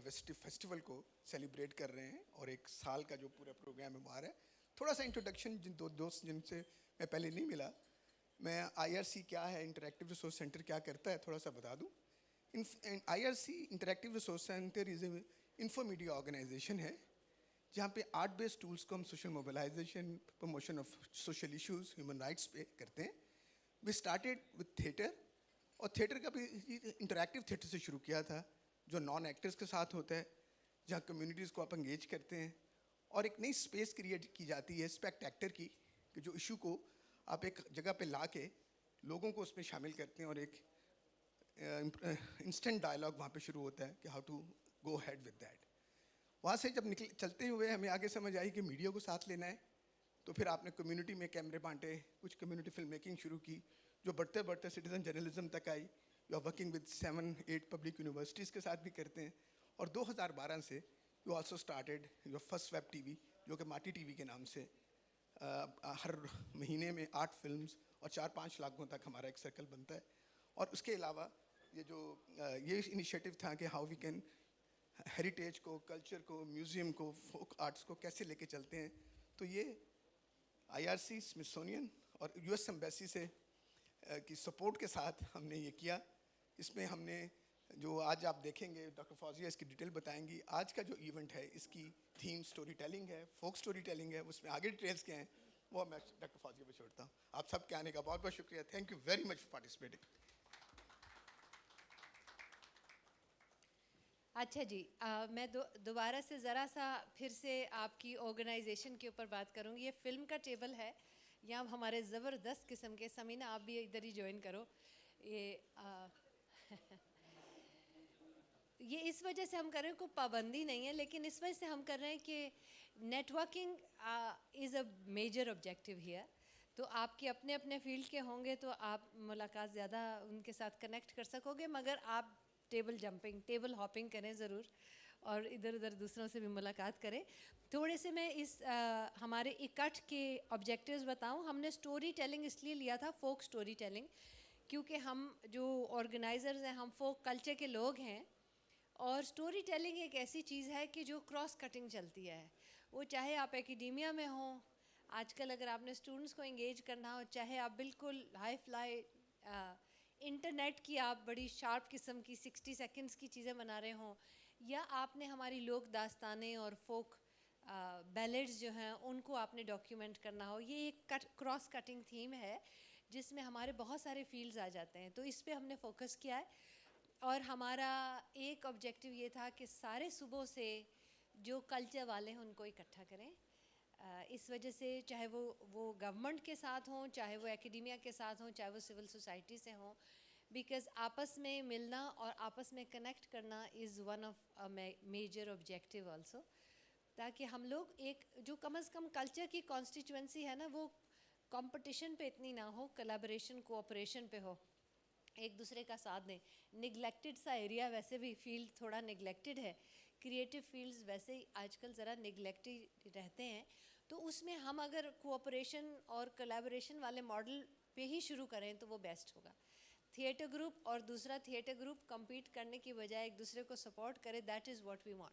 Festival को celebrate कर रहे हैं और एक साल का जो पूरा प्रोग्राम है बाहर है। थोड़ा सा इंट्रोडक्शन जिन दो दोस्त जिनसे मैं पहले नहीं मिला, मैं IRC क्या है, इंटरेक्टिव रिसोर्स सेंटर क्या करता है, थोड़ा सा बता दूं। IRC interactive resource centre is a info media organisation है जहाँ पे आर्ट बेस्ड टूल्स को हम social mobilisation, promotion of social issues, human rights पे करते हैं। वी स्टार्टेड विथ थिएटर, और थिएटर का भी इंटरेक्टिव थिएटर से शुरू किया था जो नॉन एक्टर्स के साथ होता है, जहाँ कम्युनिटीज़ को आप एंगेज करते हैं और एक नई स्पेस क्रिएट की जाती है स्पेक्ट एक्टर की, कि जो इशू को आप एक जगह पे ला के लोगों को उसमें शामिल करते हैं और एक इंस्टेंट डायलॉग वहाँ पे शुरू होता है कि how to go ahead with that. वहाँ से जब चलते हुए हमें आगे समझ आई कि मीडिया को साथ लेना है, तो फिर आपने कम्युनिटी में कैमरे बांटे, कुछ कम्युनिटी फिल्म मेकिंग शुरू की, जो बढ़ते बढ़ते सिटीजन जर्नलिज्म तक आई। You are working with 7-8 public universities के साथ भी करते हैं। और 2012 से you also started your first web TV, जो कि माटी टीवी के नाम से हर महीने में 8 फिल्म्स और 4-5 लाखों तक हमारा एक सर्कल बनता है। और उसके अलावा ये इनिशिएटिव था कि हाउ वी कैन हेरिटेज को, कल्चर को, म्यूज़ियम को, फोक आर्ट्स को कैसे लेके चलते हैं। तो ये IRC, स्मिथसोनियन और US एम्बेसी से की सपोर्ट के साथ हमने ये किया। इसमें हमने जो आज आप देखेंगे, डॉक्टर फौजिया इसकी डिटेल बताएंगी। आज का जो इवेंट है इसकी थीम स्टोरी टेलिंग है, फोक स्टोरी टेलिंग है। उसमें आगे डिटेल्स क्या हैं वो मैं डॉक्टर फौजिया पे छोड़ता हूँ। आप सबके आने का बहुत बहुत शुक्रिया। Thank you very much for participating. अच्छा जी, मैं दोबारा से ज़रा सा फिर से आपकी ऑर्गेनाइजेशन के ऊपर बात करूँगी। ये फिल्म का टेबल है, यहाँ हमारे ज़बरदस्त किस्म के, समीना आप भी इधर ही ज्वाइन करो। ये इस वजह से हम कर रहे हैं, कोई पाबंदी नहीं है, लेकिन इस वजह से हम कर रहे हैं कि networking is a major objective here. तो आपके अपने अपने फील्ड के होंगे तो आप मुलाकात ज़्यादा उनके साथ कनेक्ट कर सकोगे, मगर आप टेबल जंपिंग, टेबल हॉपिंग करें ज़रूर और इधर उधर दूसरों से भी मुलाकात करें। थोड़े से मैं इस हमारे इकट्ठ के ऑब्जेक्टिव्स बताऊं। हमने स्टोरी टेलिंग इसलिए लिया था, फोक स्टोरी टेलिंग, क्योंकि हम जो ऑर्गेनाइजर्स हैं हम फोक कल्चर के लोग हैं, और स्टोरी टेलिंग एक ऐसी चीज़ है कि जो क्रॉस कटिंग चलती है। वो चाहे आप एकेडेमिया में हों, आजकल अगर आपने स्टूडेंट्स को एंगेज करना हो, चाहे आप बिल्कुल हाई फ्लाई इंटरनेट की आप बड़ी शार्प किस्म की 60 सेकंड्स की चीज़ें बना रहे हों, या आपने हमारी लोक दास्तानें और फोक बैलेड्स जो हैं उनको आपने डॉक्यूमेंट करना हो, ये एक क्रॉस कटिंग थीम है जिसमें हमारे बहुत सारे फील्ड्स आ जाते हैं। तो इस पे हमने फोकस किया है, और हमारा एक ऑब्जेक्टिव ये था कि सारे सूबों से जो कल्चर वाले हैं उनको इकट्ठा करें। इस वजह से चाहे वो गवर्नमेंट के साथ हों, चाहे वो एकेडेमिया के साथ हों, चाहे वो सिविल सोसाइटी से हों, बिकॉज़ आपस में मिलना और आपस में कनेक्ट करना is one of a major objective also, ताकि हम लोग एक जो कम से कम कल्चर की कॉन्स्टिट्यूएंसी है ना, वो कंपटीशन पे इतनी ना हो, कोलैबोरेशन, कोऑपरेशन पे हो, एक दूसरे का साथ दें। निगलेक्टेड सा एरिया, वैसे भी फील्ड थोड़ा निगलेक्टेड है, क्रिएटिव फील्ड्स वैसे ही आजकल ज़रा निगलेक्टेड रहते हैं। तो उसमें हम अगर कोऑपरेशन और कोलैबोरेशन वाले मॉडल पे ही शुरू करें तो वो बेस्ट होगा। थिएटर ग्रुप और दूसरा थिएटर ग्रुप compete करने की बजाय एक दूसरे को सपोर्ट करे, that is what we want.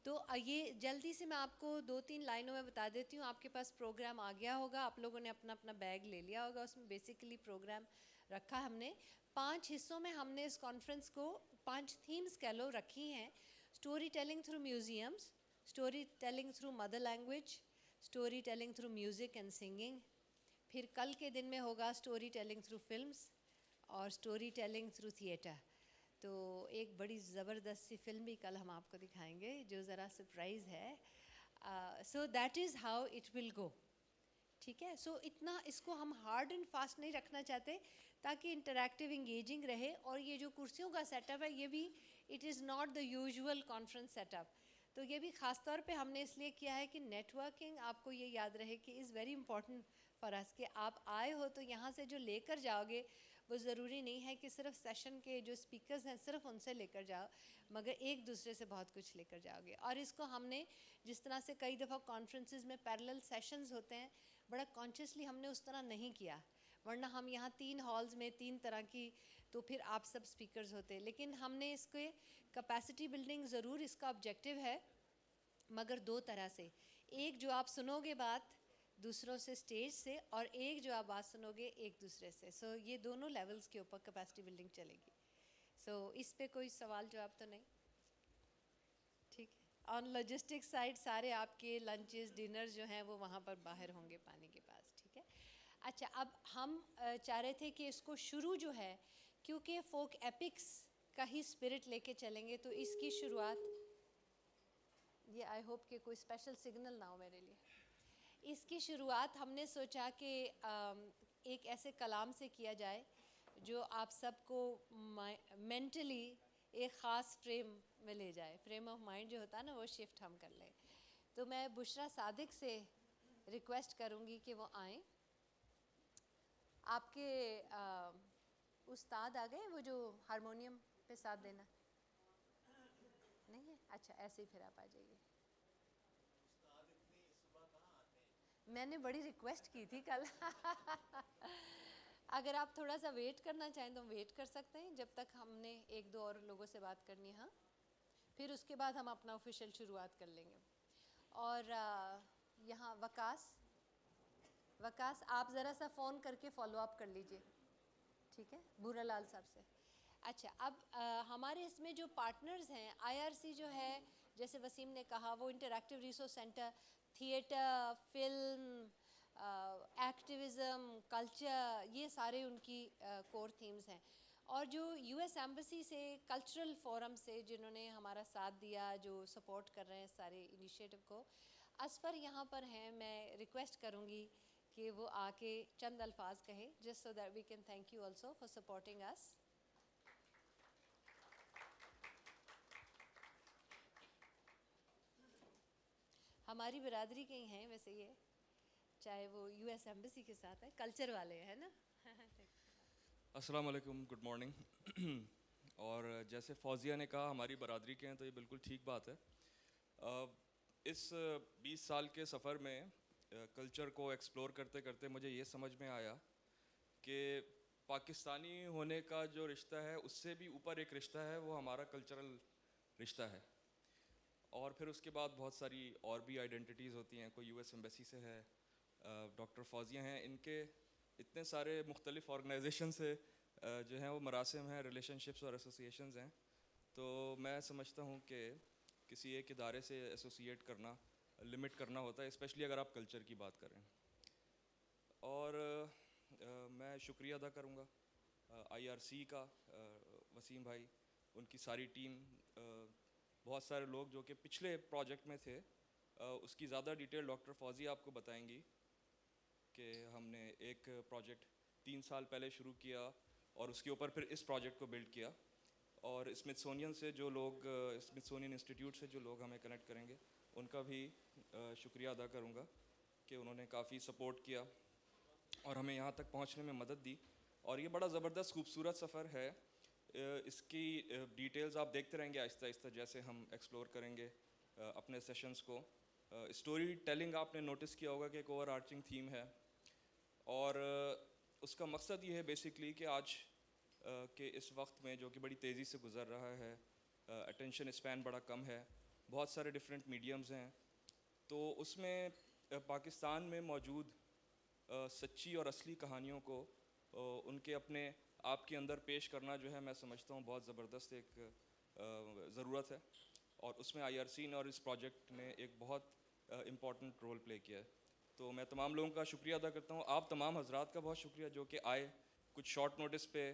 तो ये जल्दी से मैं आपको 2-3 लाइनों में बता देती हूँ। आपके पास प्रोग्राम आ गया होगा, आप लोगों ने अपना अपना बैग ले लिया होगा, उसमें बेसिकली प्रोग्राम रखा हमने 5 हिस्सों में। हमने इस कॉन्फ्रेंस को 5 थीम्स कह लो रखी हैं: story telling through museums, story telling through mother language, story telling through music and singing, फिर कल के दिन में होगा स्टोरी टेलिंग थ्रू फिल्म्स और स्टोरी टेलिंग थ्रू थिएटर। तो एक बड़ी ज़बरदस्त सी फिल्म भी कल हम आपको दिखाएंगे जो ज़रा सरप्राइज़ है। So that is how it will go. ठीक है, सो इतना इसको हम हार्ड एंड फास्ट नहीं रखना चाहते ताकि इंटरैक्टिव इंगेजिंग रहे। और ये जो कुर्सियों का सेटअप है ये भी it is not the usual conference setup. तो ये भी ख़ास तौर पे हमने इसलिए किया है कि नेटवर्किंग, आपको ये याद रहे कि is very important for us, कि आप आए हो तो यहाँ से जो लेकर जाओगे वो ज़रूरी नहीं है कि सिर्फ सेशन के जो स्पीकर्स हैं सिर्फ उनसे लेकर जाओ, मगर एक दूसरे से बहुत कुछ लेकर जाओगे। और इसको हमने जिस तरह से कई दफ़ा कॉन्फ्रेंसेस में पैरेलल सेशंस होते हैं, बड़ा कॉन्शियसली हमने उस तरह नहीं किया, वरना हम यहाँ 3 हॉल्स में 3 तरह की तो फिर आप सब स्पीकर्स होते। लेकिन हमने इसके कैपेसिटी बिल्डिंग ज़रूर इसका ऑब्जेक्टिव है, मगर दो तरह से। एक जो आप सुनोगे बात दूसरों से स्टेज से, और एक जो आप बात सुनोगे एक दूसरे से। सो ये दोनों लेवल्स के ऊपर कैपेसिटी बिल्डिंग चलेगी। सो इस पे कोई सवाल जवाब तो नहीं? ठीक है। ऑन लॉजिस्टिक्स साइड सारे आपके लंचेस डिनर जो हैं वो वहाँ पर बाहर होंगे पानी के पास, ठीक है। अच्छा, अब हम चाह रहे थे कि इसको शुरू जो है, क्योंकि फोक एपिक्स का ही स्पिरिट लेके चलेंगे, तो इसकी शुरुआत, ये आई होप कि कोई स्पेशल सिग्नल ना हो मेरे लिए। इसकी शुरुआत हमने सोचा कि एक ऐसे कलाम से किया जाए जो आप सबको मेंटली एक ख़ास फ्रेम में ले जाए। फ्रेम ऑफ माइंड जो होता है ना, वो शिफ्ट हम कर लें। तो मैं बुशरा सादिक से रिक्वेस्ट करूँगी कि वो आएँ। आपके उस्ताद आ गए, वो जो हारमोनियम पे साथ देना नहीं है? अच्छा, ऐसे ही फिर आप आ जाइए। मैंने बड़ी रिक्वेस्ट की थी कल। अगर आप थोड़ा सा वेट करना चाहें तो वेट कर सकते हैं, जब तक हमने एक दो और लोगों से बात करनी है। हाँ, फिर उसके बाद हम अपना ऑफिशियल शुरुआत कर लेंगे। और यहाँ वकास आप ज़रा सा फ़ोन करके फॉलो अप कर लीजिए, ठीक है, भूरा लाल साहब से। अच्छा, अब हमारे इसमें जो पार्टनर्स हैं, आईआरसी जो है, जैसे वसीम ने कहा, वो interactive resource centre, theatre, film, activism, culture, ये सारे उनकी कोर थीम्स हैं। और जो यूएस एम्बेसी से, कल्चरल फोरम से, जिन्होंने हमारा साथ दिया, जो सपोर्ट कर रहे हैं सारे इनिशिएटिव को, असफ़र यहाँ पर हैं। मैं रिक्वेस्ट करूँगी कि वो आके चंद अल्फाज कहे, just so that we can thank you also for supporting us. हमारी बिरादरी के ही हैं वैसे ये, चाहे वो यूएस एम्बेसी के साथ है, कल्चर वाले हैं ना। अस्सलाम वालेकुम, गुड मॉर्निंग। और जैसे फौजिया ने कहा हमारी बरादरी के हैं, तो ये बिल्कुल ठीक बात है। इस 20 साल के सफ़र में कल्चर को एक्सप्लोर करते करते मुझे ये समझ में आया कि पाकिस्तानी होने का जो रिश्ता है, उससे भी ऊपर एक रिश्ता है, वो हमारा कल्चरल रिश्ता है। और फिर उसके बाद बहुत सारी और भी आइडेंटिटीज़ होती हैं। कोई यूएस एम्बेसी से है, डॉक्टर फौजिया हैं, इनके इतने सारे मुख्तलिफ़ ऑर्गेनाइजेशन से जो हैं वो मरासिम हैं, रिलेशनशिप्स और एसोसिएशंस हैं। तो मैं समझता हूँ कि किसी एक इदारे से एसोसिएट करना, लिमिट करना होता है, स्पेशली अगर आप कल्चर की बात करें। और मैं शुक्रिया अदा करूँगा आईआरसी का, वसीम भाई, उनकी सारी टीम, बहुत सारे लोग जो कि पिछले प्रोजेक्ट में थे। उसकी ज़्यादा डिटेल डॉक्टर फौजी आपको बताएंगी कि हमने एक प्रोजेक्ट 3 साल पहले शुरू किया और उसके ऊपर फिर इस प्रोजेक्ट को बिल्ड किया। और स्मिथसोनियन से जो लोग, स्मिथसोनियन इंस्टीट्यूट से जो लोग हमें कनेक्ट करेंगे, उनका भी शुक्रिया अदा करूँगा कि उन्होंने काफ़ी सपोर्ट किया और हमें यहाँ तक पहुँचने में मदद दी। और ये बड़ा ज़बरदस्त खूबसूरत सफ़र है। इसकी डिटेल्स आप देखते रहेंगे आहिस्ता आहिस्ता जैसे हम एक्सप्लोर करेंगे अपने सेशंस को। स्टोरी टेलिंग आपने नोटिस किया होगा कि एक ओवर आर्चिंग थीम है, और उसका मकसद ये है बेसिकली कि आज के इस वक्त में जो कि बड़ी तेज़ी से गुज़र रहा है, अटेंशन स्पैन बड़ा कम है, बहुत सारे डिफरेंट मीडियम्स हैं, तो उसमें पाकिस्तान में मौजूद सच्ची और असली कहानियों को उनके अपने आप के अंदर पेश करना जो है, मैं समझता हूँ बहुत ज़बरदस्त एक ज़रूरत है। और उसमें आईआरसी ने और इस प्रोजेक्ट ने एक बहुत इम्पॉर्टेंट रोल प्ले किया है। तो मैं तमाम लोगों का शुक्रिया अदा करता हूँ। आप तमाम हजरात का बहुत शुक्रिया जो कि आए, कुछ शॉर्ट नोटिस पे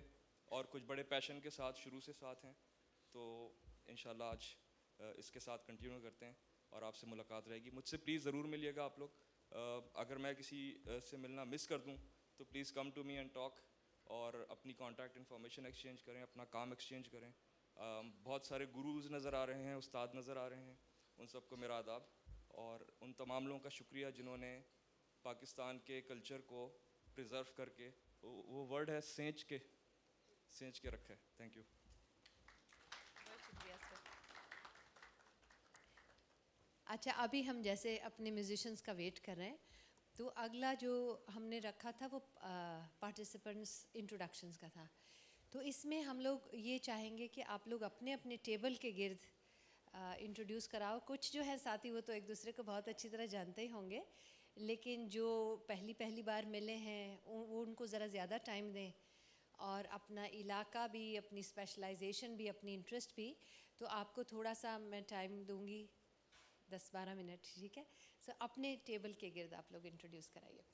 और कुछ बड़े पैशन के साथ शुरू से साथ हैं। तो इंशाल्लाह आज इसके साथ कंटिन्यू करते हैं और आपसे मुलाकात रहेगी। मुझसे प्लीज़ ज़रूर मिलिएगा आप लोग। अगर मैं किसी से मिलना मिस कर दूँ तो please come to me and talk, और अपनी कॉन्टैक्ट इन्फॉर्मेशन एक्सचेंज करें, अपना काम एक्सचेंज करें। बहुत सारे गुरुज़ नज़र आ रहे हैं, उस्ताद नज़र आ रहे हैं, उन सबको मेरा आदाब। और उन तमाम लोगों का शुक्रिया जिन्होंने पाकिस्तान के कल्चर को प्रिजर्व करके, वो वर्ड है सेंच के रखा है। Thank you. बहुत शुक्रिया सर। अच्छा, अभी हम जैसे अपने म्यूजिशंस का वेट कर रहे हैं, तो अगला जो हमने रखा था वो पार्टिसिपेंट्स इंट्रोडक्शंस का था। तो इसमें हम लोग ये चाहेंगे कि आप लोग अपने अपने टेबल के गिर्द इंट्रोड्यूस कराओ। कुछ जो है साथी वो तो एक दूसरे को बहुत अच्छी तरह जानते ही होंगे, लेकिन जो पहली पहली बार मिले हैं वो उनको ज़रा ज़्यादा टाइम दें, और अपना इलाका भी, अपनी स्पेशलाइजेशन भी, अपनी इंटरेस्ट भी। तो आपको थोड़ा सा मैं टाइम दूंगी, 10-12 मिनट, ठीक है? सो अपने टेबल के गिर्द आप लोग इंट्रोड्यूस कराइए।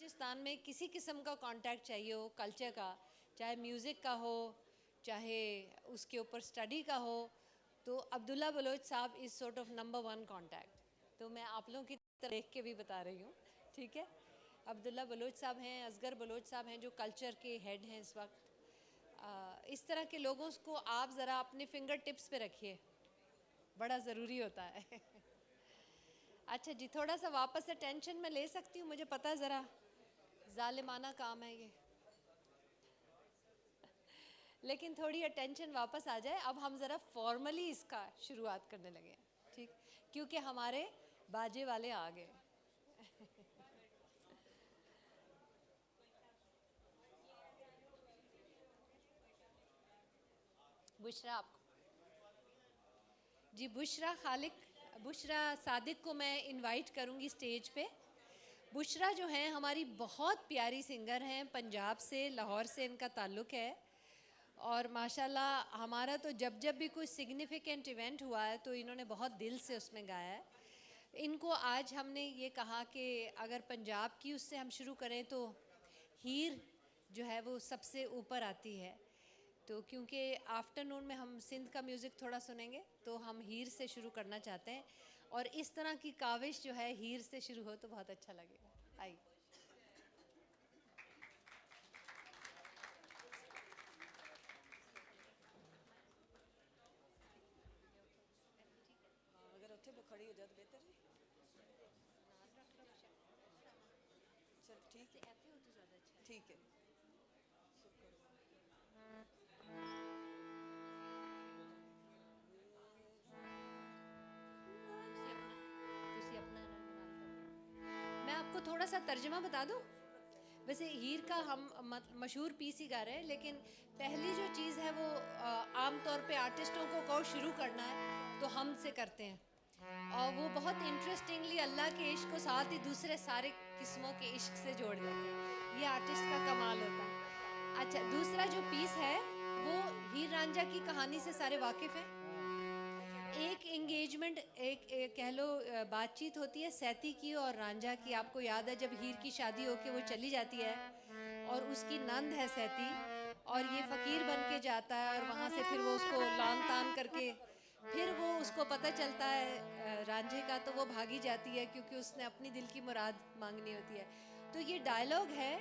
बलूचिस्तान में किसी किस्म का कांटेक्ट चाहिए हो कल्चर का, चाहे म्यूज़िक का हो, चाहे उसके ऊपर स्टडी का हो, तो अब्दुल्ला बलोच साहब is sort of number 1 contact. तो मैं आप लोगों की तरफ देख के भी बता रही हूँ, ठीक है। अब्दुल्ला बलोच साहब हैं, असगर बलोच साहब हैं जो कल्चर के हेड हैं इस वक्त। इस तरह के लोगों को आप ज़रा अपने फिंगर टिप्स पे रखिए, बड़ा ज़रूरी होता है। अच्छा जी, थोड़ा सा वापस से टेंशन मैं ले सकती हूँ, मुझे पता है ज़रा जालिमाना काम है ये, लेकिन थोड़ी अटेंशन वापस आ जाए। अब हम ज़रा फॉर्मली इसका शुरुआत करने लगे हैं, ठीक, क्योंकि हमारे बाजे वाले आ गए। बुशरा आपको जी, बुशरा सादिक को मैं इनवाइट करूंगी स्टेज पे। बुशरा जो हैं हमारी बहुत प्यारी सिंगर हैं, पंजाब से, लाहौर से इनका ताल्लुक़ है। और माशाल्लाह हमारा तो जब जब भी कोई सिग्निफिकेंट इवेंट हुआ है तो इन्होंने बहुत दिल से उसमें गाया है। इनको आज हमने ये कहा कि अगर पंजाब की उससे हम शुरू करें तो हीर जो है वो सबसे ऊपर आती है। तो क्योंकि आफ्टरनून में हम सिंध का म्यूज़िक थोड़ा सुनेंगे तो हम हीर से शुरू करना चाहते हैं, और इस तरह की काविश जो है हीर से शुरू हो तो बहुत अच्छा लगेगा। आइए। अगर उत्थे वो खड़ी हो जाए तो बेहतर नहीं। चल ठीक है, ठीक है। मैं आपको थोड़ा सा तर्जमा बता दूं। वैसे हीर का हम मशहूर पीस ही गा रहे हैं, लेकिन पहली जो चीज़ है वो आम तौर पे आर्टिस्टों को कहो शुरू करना है तो हम से करते हैं, और वो बहुत इंटरेस्टिंगली अल्लाह के इश्क को साथ ही दूसरे सारे किस्मों के इश्क से जोड़ देते हैं। ये आर्टिस्ट का कमाल होता है। अच्छा, दूसरा जो पीस है वो हीर रांझा की कहानी से सारे वाकिफ़ हैं। एक एंगेजमेंट, एक कह लो बातचीत होती है सैती की और रांझा की। आपको याद है जब हीर की शादी होके वो चली जाती है और उसकी नंद है सैती, और ये फ़कीर बन के जाता है, और वहाँ से फिर वो उसको लान तान करके फिर वो उसको पता चलता है रांझे का, तो वो भागी जाती है क्योंकि उसने अपनी दिल की मुराद मांगनी होती है। तो ये डायलॉग है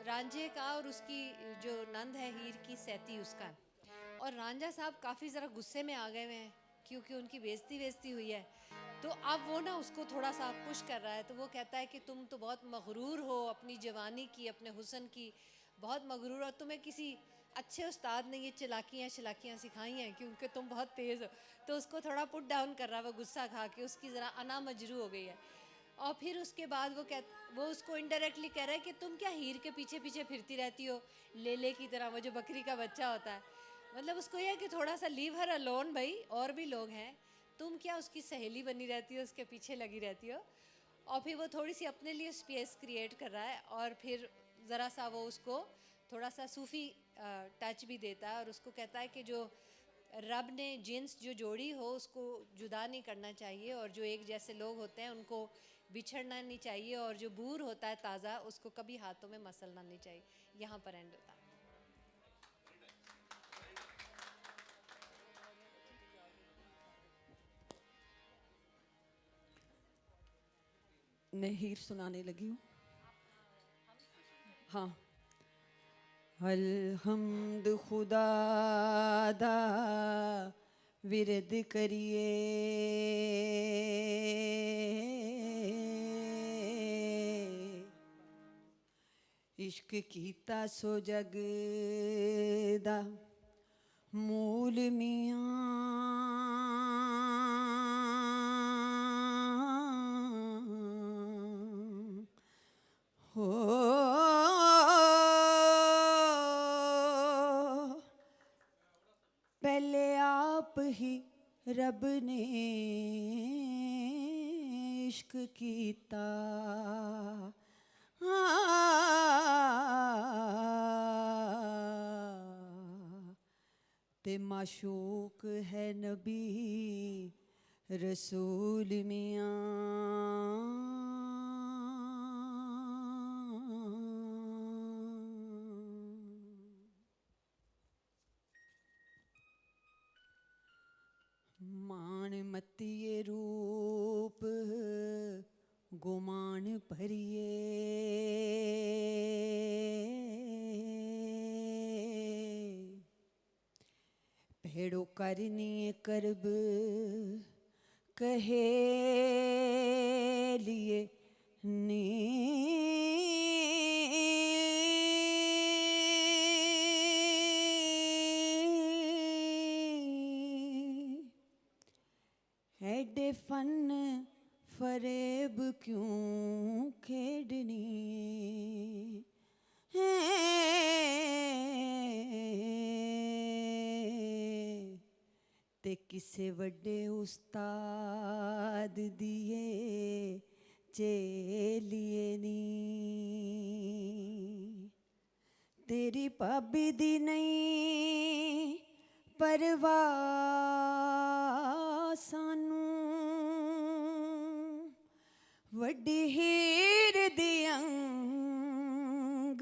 रांझे का और उसकी जो नंद है हीर की, सैती उसका। और रांझा साहब काफ़ी ज़रा गुस्से में आ गए हुए हैं क्योंकि उनकी बेइज्जती हुई है। तो अब वो ना उसको थोड़ा सा पुश कर रहा है, तो वो कहता है कि तुम तो बहुत मगरूर हो अपनी जवानी की, अपने हुस्न की, बहुत मगरूर हो, तुम्हें किसी अच्छे उस्ताद ने ये चलाकियाँ सिखाई हैं क्योंकि तुम बहुत तेज़ हो। तो उसको थोड़ा पुट डाउन कर रहा है वो गुस्सा खा के, उसकी ज़रा अना मजरू हो गई है। और फिर उसके बाद वो उसको इनडायरेक्टली कह रहा है कि तुम क्या हीर के पीछे पीछे फिरती रहती हो लेले की तरह, वो जो बकरी का बच्चा होता है। मतलब उसको यह है कि थोड़ा सा लीव हर अलोन भाई, और भी लोग हैं, तुम क्या उसकी सहेली बनी रहती हो, उसके पीछे लगी रहती हो। और फिर वो थोड़ी सी अपने लिए स्पेस क्रिएट कर रहा है, और फिर ज़रा सा वो उसको थोड़ा सा सूफ़ी टच भी देता है, और उसको कहता है कि जो रब ने जिन्स जो जोड़ी हो उसको जुदा नहीं करना चाहिए, और जो एक जैसे लोग होते हैं उनको बिछड़ना नहीं चाहिए, और जो बूर होता है ताज़ा उसको कभी हाथों में मसलना नहीं चाहिए। यहाँ पर एंड होता है। मैं हीर सुनाने लगी हूँ। हाँ। अलहम्द खुदा दा विरद करिए, इश्क कीता सो जग दा मूल मियां हो। पहले आप ही रब ने इश्क कीता, ते माशूक है नबी रसूल मियां। लिए रूप गुमान भरिए भेड़ो करनी करब कहे लिए नी एडे फन फरेब क्यों खेडनी ते किसे वड्डे उस्ताद दिए चेलिए नी तेरी भाभी दी नहीं परवाह सानू वड्डी हीर दी अंग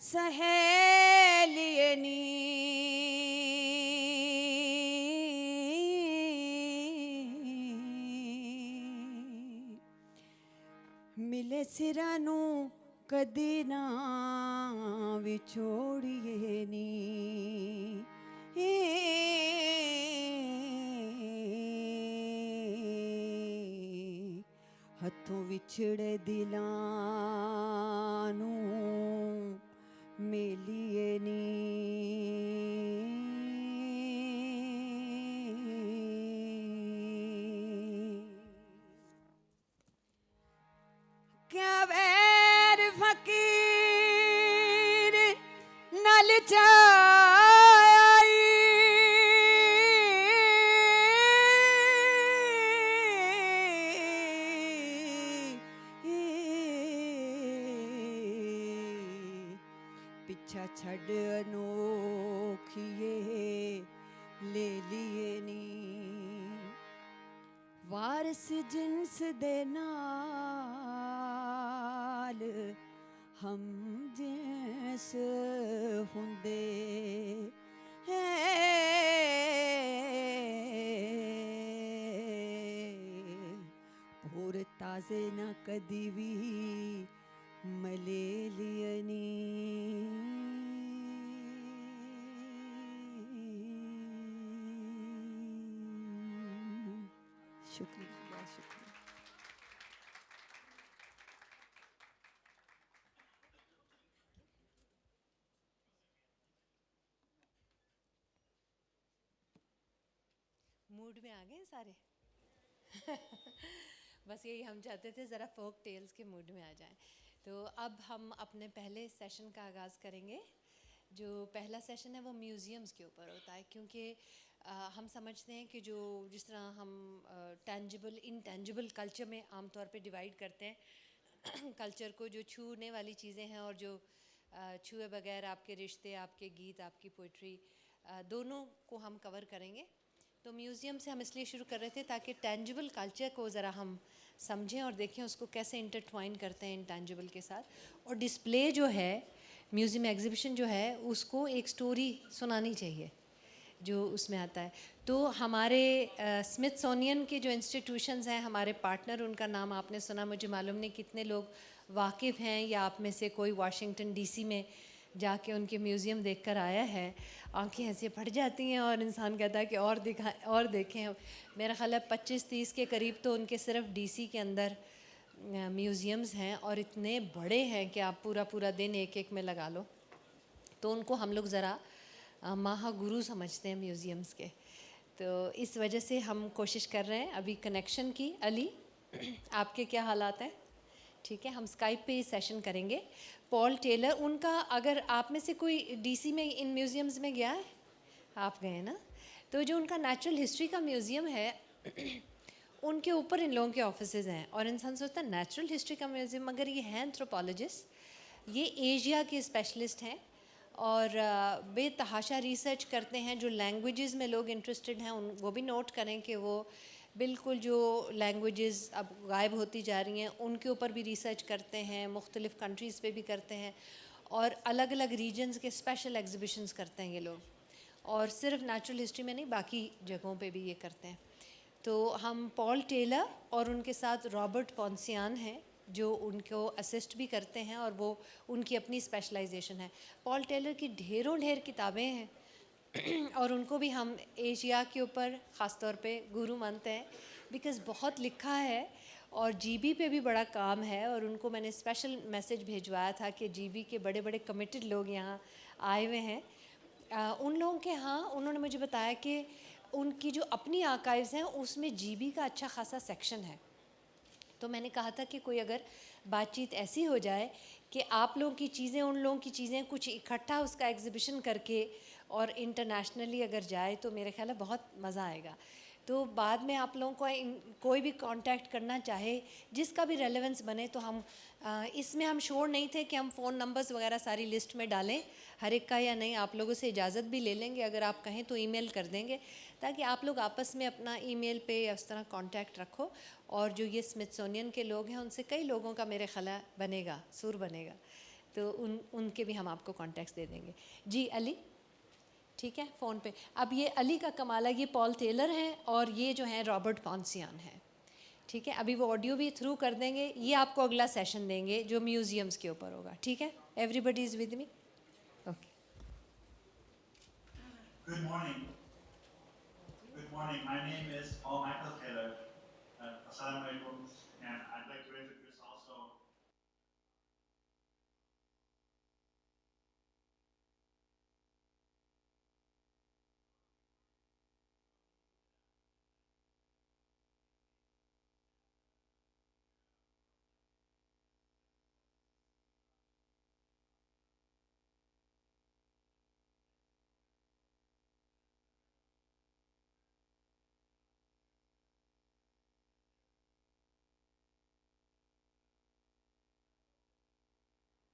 सहेलिए नी मिले सिरां नू कदी ना विछोड़िए नी हथों विछड़े दिलां नू मेलिए नी क्या वैर फकीर नल चाई पिछा छड़ अनोखिए ले लिए नी वारस जिन्स दे नाल हम जिन्स हुंदे भोर ताजे ना कदी भी मले लियनी शुक्रिया शुक्रिया मूड में आ गए हैं सारे बस यही हम चाहते थे, ज़रा फोक टेल्स के मूड में आ जाएं। तो अब हम अपने पहले सेशन का आगाज़ करेंगे। जो पहला सेशन है वो म्यूज़ियम्स के ऊपर होता है, क्योंकि हम समझते हैं कि जो जिस तरह हम टेंजिबल इनटेंजिबल कल्चर में आम तौर पे डिवाइड करते हैं कल्चर को, जो छूने वाली चीज़ें हैं और जो छुए बगैर आपके रिश्ते, आपके गीत, आपकी पोइट्री, दोनों को हम कवर करेंगे। तो म्यूज़ियम से हम इसलिए शुरू कर रहे थे ताकि टेंजिबल कल्चर को ज़रा हम समझें और देखें उसको कैसे इंटरट्वाइन करते हैं इंटेंजिबल के साथ। और डिस्प्ले जो है, म्यूज़ियम एग्जीबिशन जो है, उसको एक स्टोरी सुनानी चाहिए जो उसमें आता है। तो हमारे स्मिथसोनियन के जो इंस्टीट्यूशंस हैं, हमारे पार्टनर, उनका नाम आपने सुना, मुझे मालूम नहीं कितने लोग वाकिफ़ हैं या आप में से कोई वाशिंगटन डीसी में जाके उनके म्यूज़ियम देखकर आया है। आंखें ऐसे फट जाती हैं और इंसान कहता है कि और देखें। मेरा ख्याल है 25-30 के करीब तो उनके सिर्फ डीसी के अंदर म्यूज़ियम्स हैं और इतने बड़े हैं कि आप पूरा दिन एक एक में लगा लो। तो उनको हम लोग ज़रा महागुरु समझते हैं म्यूज़ियम्स के। तो इस वजह से हम कोशिश कर रहे हैं अभी कनेक्शन की। अली, आपके क्या हालात हैं? ठीक है, हम स्काइप पे सेशन करेंगे। पॉल टेलर, उनका, अगर आप में से कोई डीसी में इन म्यूज़ियम्स में गया है? आप गए ना? तो जो उनका नेचुरल हिस्ट्री का म्यूज़ियम है उनके ऊपर इन लोगों के ऑफिसेज़ हैं और इंसान सोचता है नेचुरल हिस्ट्री का म्यूज़ियम, मगर ये हैं एंथ्रोपोलॉजिस्ट, ये एशिया के स्पेशलिस्ट हैं और बेतहाशा रिसर्च करते हैं। जो लैंग्वेजेस में लोग इंटरेस्टेड हैं उन वो भी नोट करें कि वो बिल्कुल जो लैंग्वेजेस अब गायब होती जा रही हैं उनके ऊपर भी रिसर्च करते हैं, मुख्तलिफ़ कंट्रीज़ पे भी करते हैं और अलग अलग रीजन्स के स्पेशल एग्जीबिशंस करते हैं ये लोग। और सिर्फ नेचुरल हिस्ट्री में नहीं, बाकी जगहों पे भी ये करते हैं। तो हम पॉल टेलर और उनके साथ रॉबर्ट पॉन्सियान हैं जो उनको असिस्ट भी करते हैं, और वो उनकी अपनी स्पेशलाइजेशन है। पॉल टेलर की ढेर किताबें हैं और उनको भी हम एशिया के ऊपर ख़ास तौर पे गुरु मानते हैं, बिकॉज़ बहुत लिखा है और जीबी पे भी बड़ा काम है। और उनको मैंने स्पेशल मैसेज भेजवाया था कि जीबी के बड़े बड़े कमिटेड लोग यहाँ आए हुए हैं। उन लोगों के यहाँ उन्होंने मुझे बताया कि उनकी जो अपनी आर्काइव्स हैं उसमें जीबी का अच्छा खासा सेक्शन है। तो मैंने कहा था कि कोई अगर बातचीत ऐसी हो जाए कि आप लोगों की चीज़ें उन लोगों की चीज़ें कुछ इकट्ठा उसका एग्जीबिशन करके और इंटरनेशनली अगर जाए तो मेरे ख्याल है बहुत मज़ा आएगा। तो बाद में आप लोगों को कोई भी कांटेक्ट करना चाहे, जिसका भी रेलेवेंस बने, तो हम इसमें हम श्योर नहीं थे कि हम फ़ोन नंबर्स वगैरह सारी लिस्ट में डालें हर एक का या नहीं। आप लोगों से इजाज़त भी ले लेंगे, अगर आप कहें तो ईमेल कर देंगे, ताकि आप लोग आपस में अपना ईमेल पे या उस तरह कांटेक्ट रखो। और जो ये स्मिथसोनियन के लोग हैं उनसे कई लोगों का मेरे ख्याल बनेगा, सुर बनेगा, तो उनके भी हम आपको कॉन्टैक्ट्स दे देंगे। जी अली, ठीक है, फ़ोन पे। अब ये अली का कमाल है, ये पॉल टेलर हैं और ये जो हैं रॉबर्ट पॉन्सियान हैं, ठीक है। अभी वो ऑडियो भी थ्रू कर देंगे, ये आपको अगला सेशन देंगे जो म्यूज़ियम्स के ऊपर होगा, ठीक है। Everybody is with me, okay. Good morning. Good morning. My name is Paul Michael Taylor. Assalamu alaikum. And I'd like to introduce also.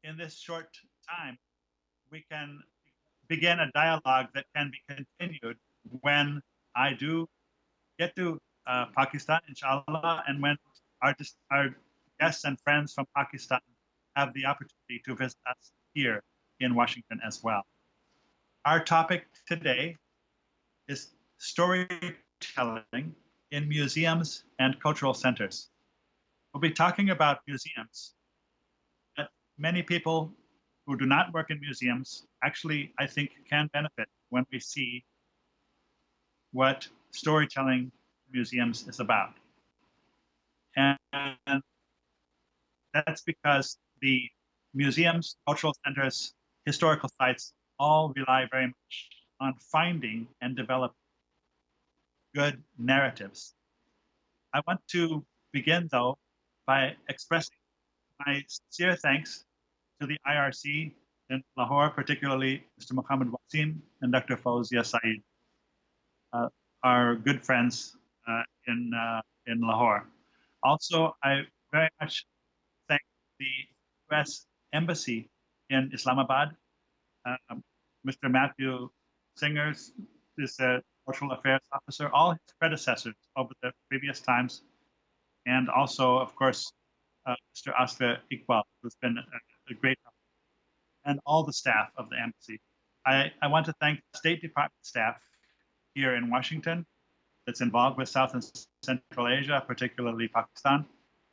In this short time, we can begin a dialogue that can be continued when I do get to Pakistan, inshallah, and when our guests and friends from Pakistan have the opportunity to visit us here in Washington as well. Our topic today is storytelling in museums and cultural centers. We'll be talking about museums, but many people who do not work in museums actually, I think, can benefit when we see what storytelling museums is about. And that's because the museums, cultural centers, historical sites all rely very much on finding and developing good narratives. I want to begin, though, by expressing my sincere thanks to the IRC in Lahore, particularly Mr. Mohammed Wasim and Dr. Fauzia Saeed, our good friends in Lahore. Also, I very much thank the U.S. Embassy in Islamabad. Mr. Matthew Singers is the Cultural Affairs Officer, all his predecessors over the previous times, and also, of course, Mr. Asra Iqbal, who's been a great help, and all the staff of the embassy. I want to thank the State Department staff here in Washington that's involved with South and Central Asia, particularly Pakistan.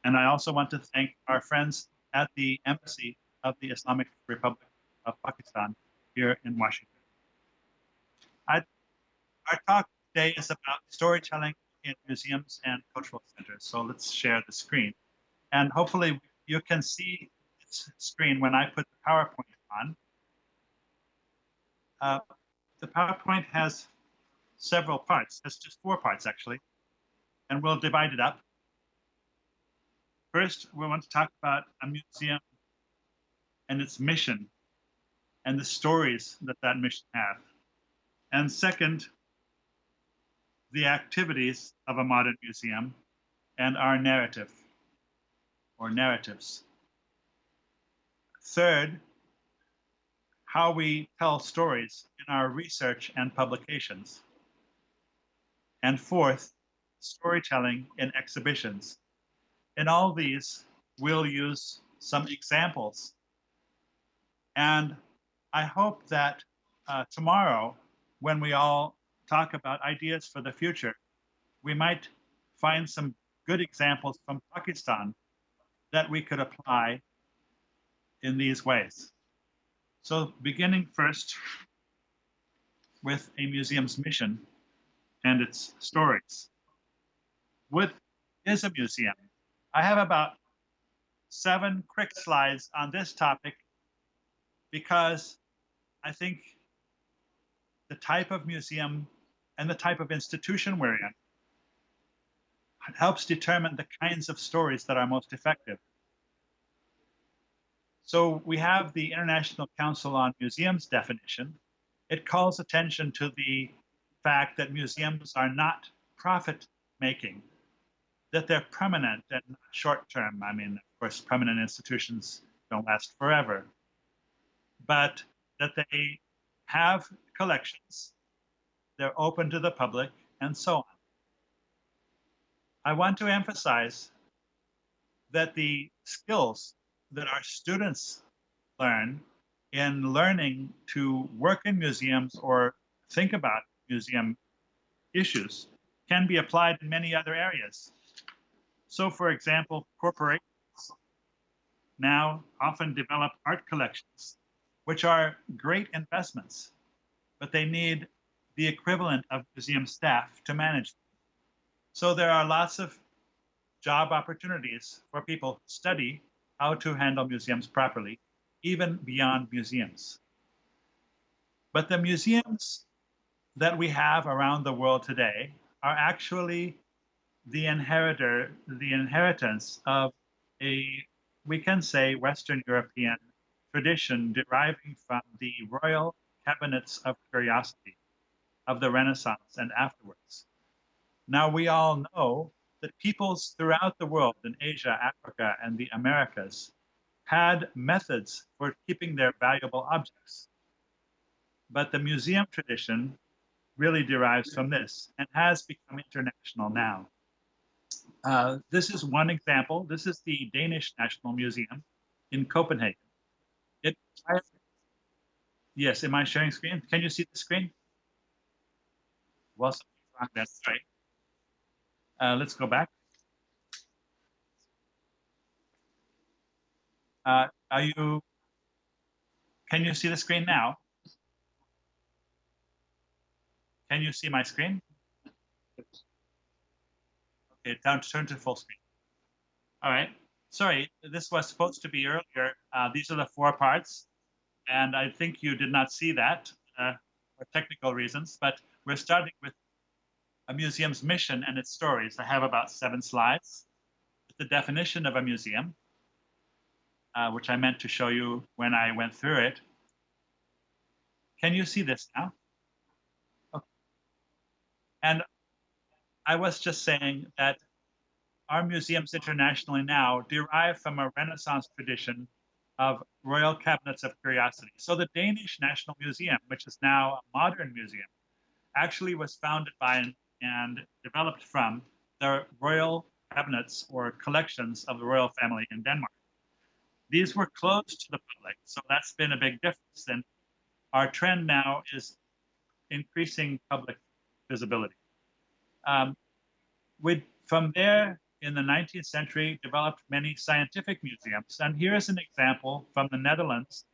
And I also want to thank our friends at the Embassy of the Islamic Republic of Pakistan here in Washington. Our talk today is about storytelling in museums and cultural centers. So let's share the screen. And hopefully you can see this screen when I put the PowerPoint on. The PowerPoint has several parts. It's just 4 parts, actually. And we'll divide it up. First, we want to talk about a museum and its mission and the stories that that mission has. And second, the activities of a modern museum and our narrative or narratives. Third, how we tell stories in our research and publications. And fourth, storytelling in exhibitions. In all these, we'll use some examples. And I hope that tomorrow, when we all talk about ideas for the future, we might find some good examples from Pakistan that we could apply in these ways. So beginning first with a museum's mission and its stories. What is a museum? I have about 7 quick slides on this topic because I think the type of museum and the type of institution we're in helps determine the kinds of stories that are most effective. So we have the International Council on Museums definition. It calls attention to the fact that museums are not profit-making, that they're permanent and not short-term. I mean, of course, permanent institutions don't last forever, but that they have collections, they're open to the public, and so on. I want to emphasize that the skills that our students learn in learning to work in museums or think about museum issues can be applied in many other areas. So, for example, corporations now often develop art collections, which are great investments, but they need the equivalent of museum staff to manage them. So there are lots of job opportunities for people who study how to handle museums properly, even beyond museums. But the museums that we have around the world today are actually the inheritance of a, we can say, Western European tradition deriving from the royal cabinets of curiosity of the Renaissance and afterwards. Now, we all know that peoples throughout the world, in Asia, Africa, and the Americas, had methods for keeping their valuable objects. But the museum tradition really derives from this and has become international now. This is one example. This is the Danish National Museum in Copenhagen. Yes, am I sharing screen? Can you see the screen? Well, something's wrong there. Sorry. Let's go back. Can you see the screen now? Can you see my screen? Okay, turn to full screen. All right. Sorry, this was supposed to be earlier. These are the 4 parts, and I think you did not see that for technical reasons, but we're starting with a museum's mission and its stories. I have about 7 slides. The definition of a museum, which I meant to show you when I went through it. Can you see this now? Okay. And I was just saying that our museums internationally now derive from a Renaissance tradition of royal cabinets of curiosity. So the Danish National Museum, which is now a modern museum, actually was founded by and developed from the royal cabinets or collections of the royal family in Denmark. These were closed to the public, so that's been a big difference. And our trend now is increasing public visibility. From there, in the 19th century, developed many scientific museums. And here's an example from the Netherlands,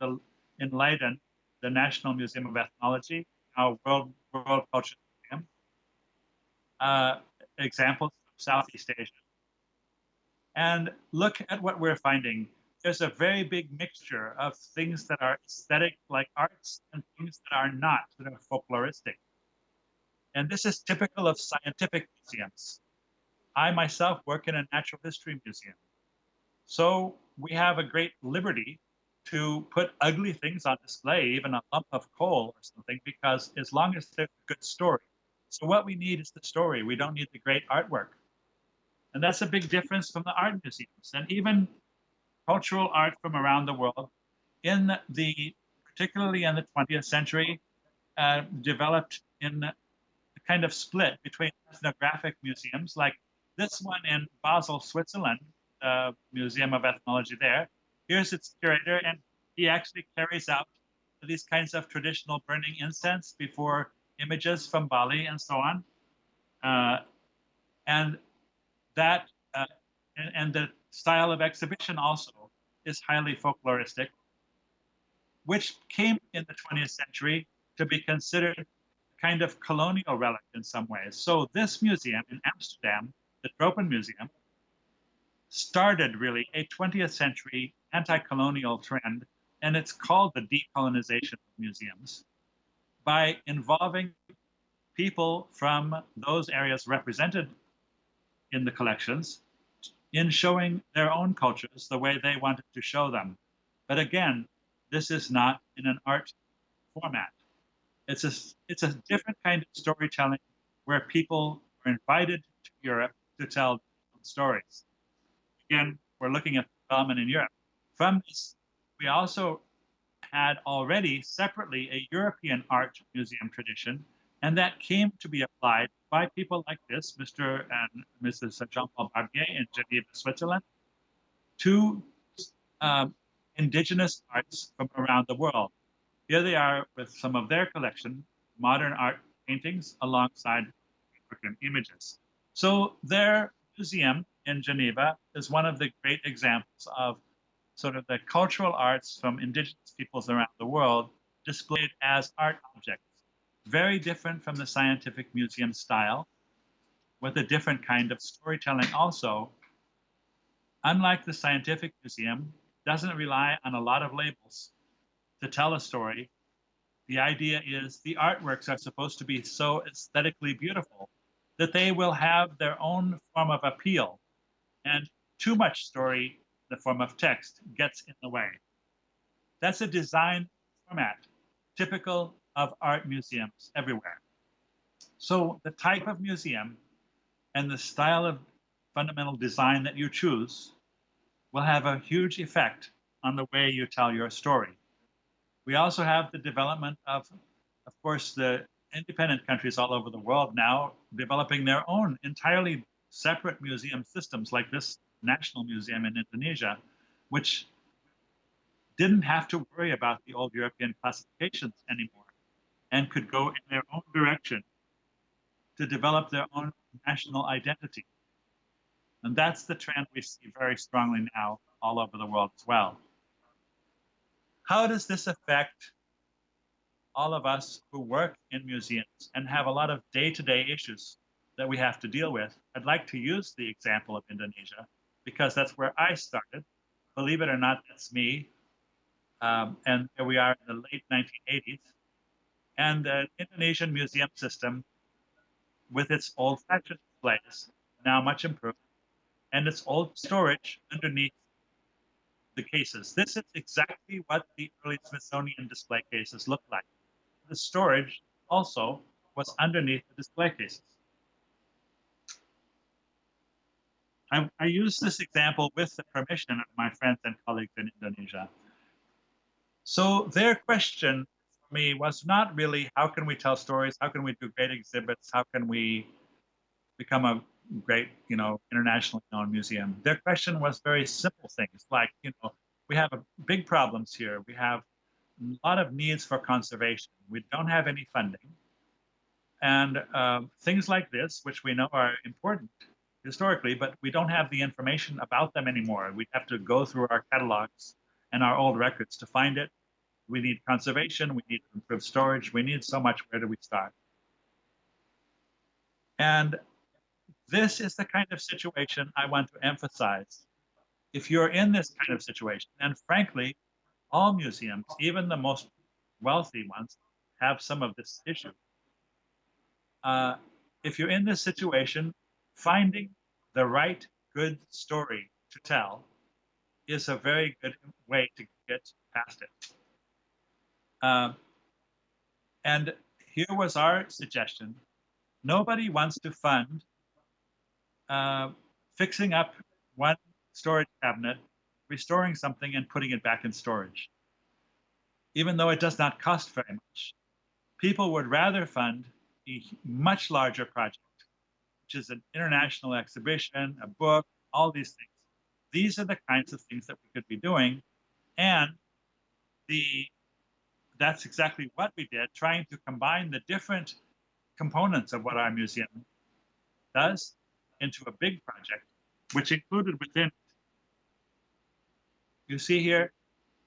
in Leiden, the National Museum of Ethnology, our World Culture Museum. Examples from Southeast Asia. And look at what we're finding. There's a very big mixture of things that are aesthetic, like arts, and things that are not, that are folkloristic. And this is typical of scientific museums. I myself work in a natural history museum. So we have a great liberty to put ugly things on display, even a lump of coal or something, because as long as there's a good story. So what we need is the story. We don't need the great artwork. And that's a big difference from the art museums. And even cultural art from around the world, particularly in the 20th century, developed in a kind of split between ethnographic museums, like this one in Basel, Switzerland, the Museum of Ethnology there. Here's its curator, and he actually carries out these kinds of traditional burning incense before images from Bali and so on. And that and the style of exhibition also is highly folkloristic, which came in the 20th century to be considered a kind of colonial relic in some ways. So this museum in Amsterdam, the Tropen Museum, started really a 20th century anti-colonial trend, and it's called the decolonization of museums, by involving people from those areas represented in the collections in showing their own cultures the way they wanted to show them. But again, this is not in an art format. It's a different kind of storytelling where people are invited to Europe to tell stories. Again, we're looking at development in Europe. From this, we also had already separately a European art museum tradition, and that came to be applied by people like this, Mr. and Mrs. Jean-Paul Barbier in Geneva, Switzerland, to indigenous arts from around the world. Here they are with some of their collection, modern art paintings alongside African images. So their museum in Geneva is one of the great examples of sort of the cultural arts from indigenous peoples around the world displayed as art objects. Very different from the scientific museum style, with a different kind of storytelling also. Unlike the scientific museum, doesn't rely on a lot of labels to tell a story. The idea is the artworks are supposed to be so aesthetically beautiful that they will have their own form of appeal, and too much story in the form of text gets in the way. That's a design format typical of art museums everywhere. So the type of museum and the style of fundamental design that you choose will have a huge effect on the way you tell your story. We also have the development of course, the independent countries all over the world now developing their own entirely separate museum systems, like this National Museum in Indonesia, which didn't have to worry about the old European classifications anymore and could go in their own direction to develop their own national identity. And that's the trend we see very strongly now all over the world as well. How does this affect all of us who work in museums and have a lot of day-to-day issues that we have to deal with? I'd like to use the example of Indonesia because that's where I started. Believe it or not, that's me. And here we are in the late 1980s. And the Indonesian museum system, with its old-fashioned displays, now much improved, and its old storage underneath the cases. This is exactly what the early Smithsonian display cases looked like. The storage also was underneath the display cases. I use this example with the permission of my friends and colleagues in Indonesia. So their question for me was not really how can we tell stories, how can we do great exhibits, how can we become a great, internationally known museum. Their question was very simple things like, we have big problems here. We have a lot of needs for conservation. We don't have any funding. And things like this, which we know are important historically, but we don't have the information about them anymore. We have to go through our catalogs and our old records to find it. We need conservation. We need improved storage. We need so much. Where do we start? And this is the kind of situation I want to emphasize. If you're in this kind of situation, and frankly, all museums, even the most wealthy ones, have some of this issue. If you're in this situation, finding the right good story to tell is a very good way to get past it. And here was our suggestion. Nobody wants to fund fixing up one storage cabinet, restoring something and putting it back in storage, even though it does not cost very much. People would rather fund a much larger project, which is an international exhibition, a book, all these things. These are the kinds of things that we could be doing. And that's exactly what we did, trying to combine the different components of what our museum does into a big project, which included within it, you see here,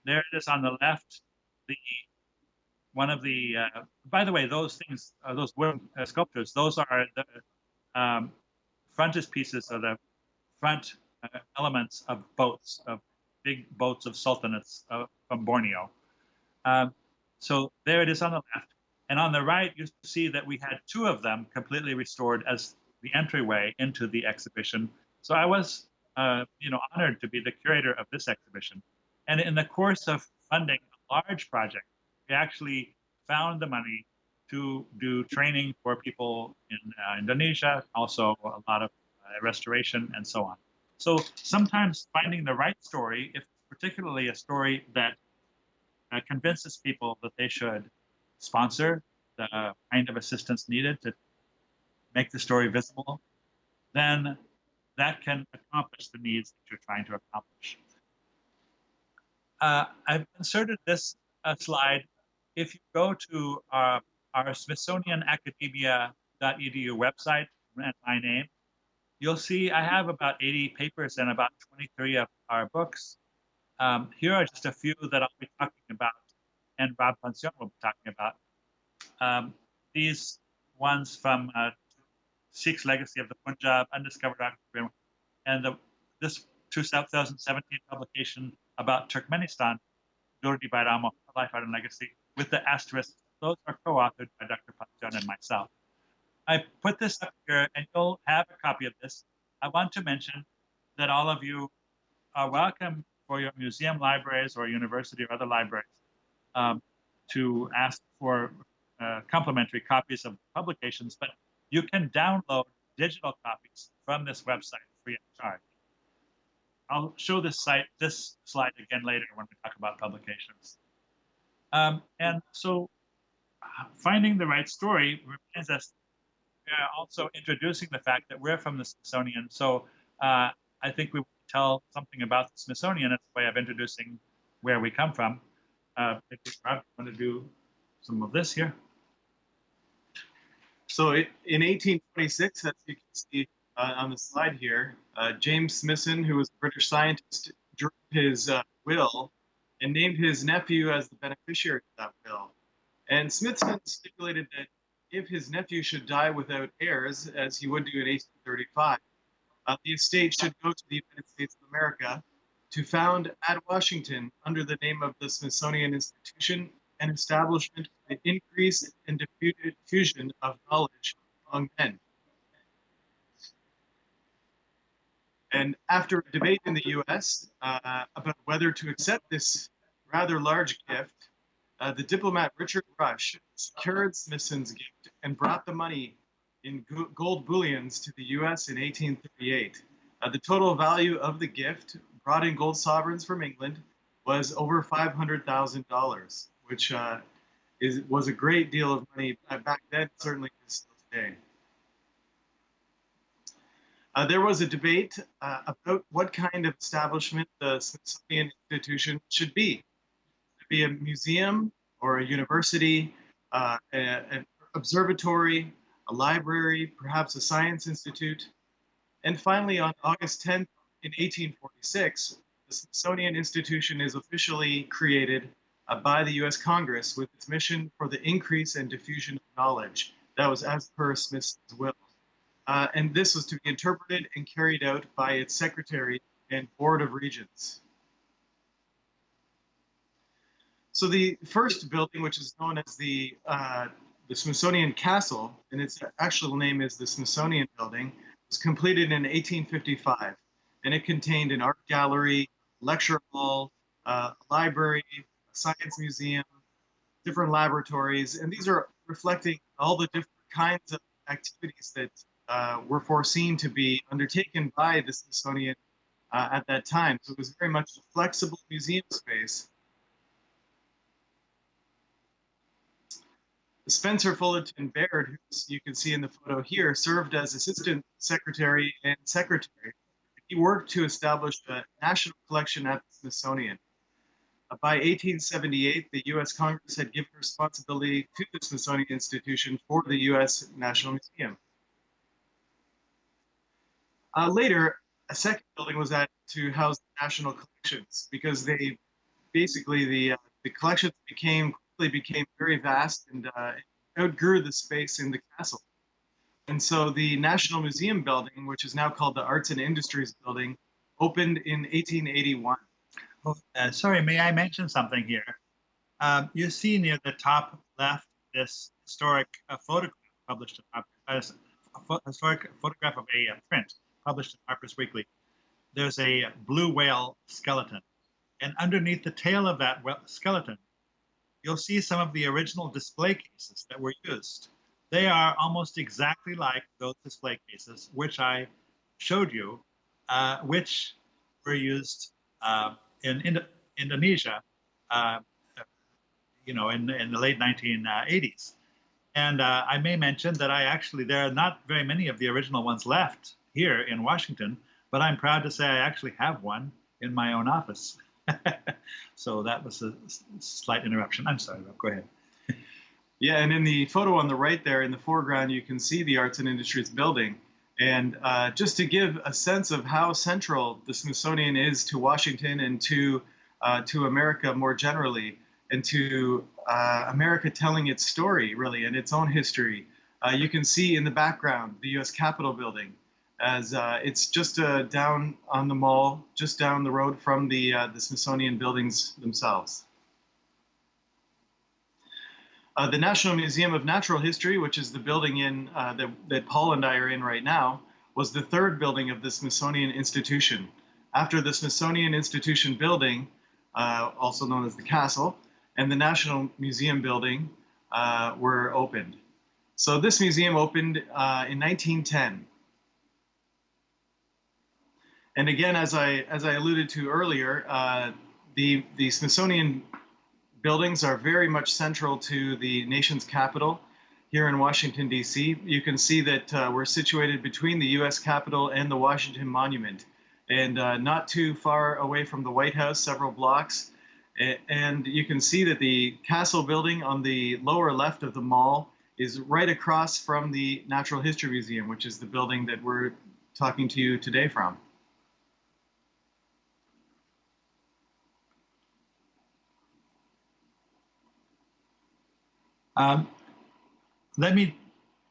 there it is on the left, one of the, by the way, those things, those wooden sculptures, those are the frontispieces or the front elements of boats, of big boats of sultanates from Borneo. So there it is on the left. And on the right, you see that we had two of them completely restored as the entryway into the exhibition. So I was, honored to be the curator of this exhibition. And in the course of funding a large project, we actually found the money to do training for people in Indonesia, also a lot of restoration and so on. So sometimes finding the right story, if particularly a story that convinces people that they should sponsor the kind of assistance needed to make the story visible, then that can accomplish the needs that you're trying to accomplish. I've inserted this slide. If you go to our smithsonianacademia.edu website and my name, you'll see I have about 80 papers and about 23 of our books. Here are just a few that I'll be talking about, and Rob Pancione will be talking about. These ones from Sikh's Legacy of the Punjab, Undiscovered Africa, and this 2017 publication about Turkmenistan, Durdi Bayramo, Life, Art, and Legacy, with the asterisk. Those are co-authored by Dr. Pancione and myself. I put this up here, and you'll have a copy of this. I want to mention that all of you are welcome for your museum libraries or university or other libraries to ask for complimentary copies of publications, but you can download digital copies from this website free of charge. I'll show this slide again later when we talk about publications. And so finding the right story reminds us also introducing the fact that we're from the Smithsonian. So I think we will tell something about the Smithsonian as a way of introducing where we come from. If you want to do some of this here. So in 1826, as you can see on the slide here, James Smithson, who was a British scientist, drew his will and named his nephew as the beneficiary of that will. And Smithson stipulated that if his nephew should die without heirs, as he would do in 1835, the estate should go to the United States of America to found at Washington, under the name of the Smithsonian Institution, an establishment for the increase and diffusion of knowledge among men. And after a debate in the US about whether to accept this rather large gift, the diplomat Richard Rush secured Smithson's gift and brought the money in gold bullions to the US in 1838. The total value of the gift, brought in gold sovereigns from England, was over $500,000, which was a great deal of money back then, certainly is today. There was a debate about what kind of establishment the Smithsonian Institution should be. Should it be a museum or a university, an observatory, a library, perhaps a science institute? And finally, on August 10th in 1846, the Smithsonian Institution is officially created by the US Congress with its mission for the increase and diffusion of knowledge. That was as per Smithson's will. And this was to be interpreted and carried out by its secretary and board of regents. So the first building, which is known as the Smithsonian Castle, and its actual name is the Smithsonian Building, was completed in 1855. And it contained an art gallery, lecture hall, a library, a science museum, different laboratories. And these are reflecting all the different kinds of activities that were foreseen to be undertaken by the Smithsonian at that time. So it was very much a flexible museum space. Spencer Fullerton Baird, who you can see in the photo here, served as assistant secretary and secretary. He worked to establish a national collection at the Smithsonian. By 1878, the U.S. Congress had given responsibility to the Smithsonian Institution for the U.S. National Museum. Later, a second building was added to house the national collections because they basically the collections quickly became very vast and outgrew the space in the castle. And so the National Museum building, which is now called the Arts and Industries building, opened in 1881. Sorry, may I mention something here? You see near the top left this historic photograph published in historic photograph of a print published in Harper's Weekly. There's a blue whale skeleton, and underneath the tail of that skeleton, you'll see some of the original display cases that were used. They are almost exactly like those display cases which I showed you, which were used in Indonesia, in the late 1980s. And I may mention that there are not very many of the original ones left here in Washington, but I'm proud to say I actually have one in my own office. So that was a slight interruption. I'm sorry, Rob, go ahead. Yeah, and in the photo on the right there in the foreground, you can see the Arts and Industries building. And just to give a sense of how central the Smithsonian is to Washington and to America more generally, and to America telling its story, really, and its own history, you can see in the background the U.S. Capitol building, as it's just down on the mall, just down the road from the Smithsonian buildings themselves. The National Museum of Natural History, which is the building that Paul and I are in right now, was the third building of the Smithsonian Institution. After the Smithsonian Institution building, also known as the Castle, and the National Museum building were opened. So this museum opened in 1910. And again, as I alluded to earlier, the Smithsonian buildings are very much central to the nation's capital here in Washington, D.C. You can see that we're situated between the U.S. Capitol and the Washington Monument, and not too far away from the White House, several blocks. And you can see that the Castle building on the lower left of the mall is right across from the Natural History Museum, which is the building that we're talking to you today from. Let me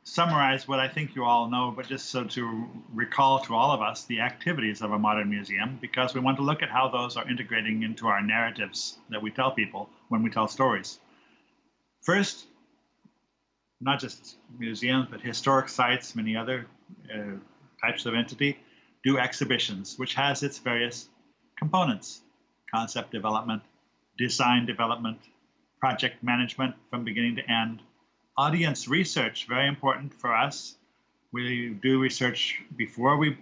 summarize what I think you all know, but just so to recall to all of us the activities of a modern museum, because we want to look at how those are integrating into our narratives that we tell people when we tell stories. First, not just museums, but historic sites, many other types of entity, do exhibitions, which has its various components: concept development, design development, project management from beginning to end, audience research, very important for us. We do research before we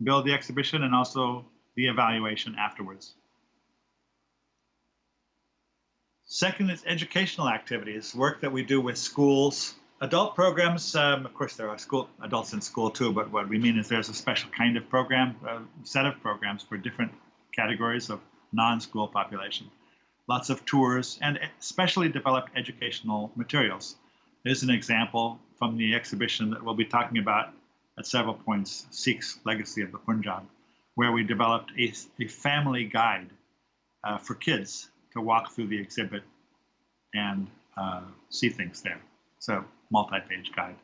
build the exhibition and also the evaluation afterwards. Second is educational activities, work that we do with schools. Adult programs, of course there are adults in school too, but what we mean is there's a special kind of program, set of programs for different categories of non-school population. Lots of tours and specially developed educational materials. There's an example from the exhibition that we'll be talking about at several points, Sikh's Legacy of the Punjab, where we developed a family guide for kids to walk through the exhibit and see things there. So, multi-page guide.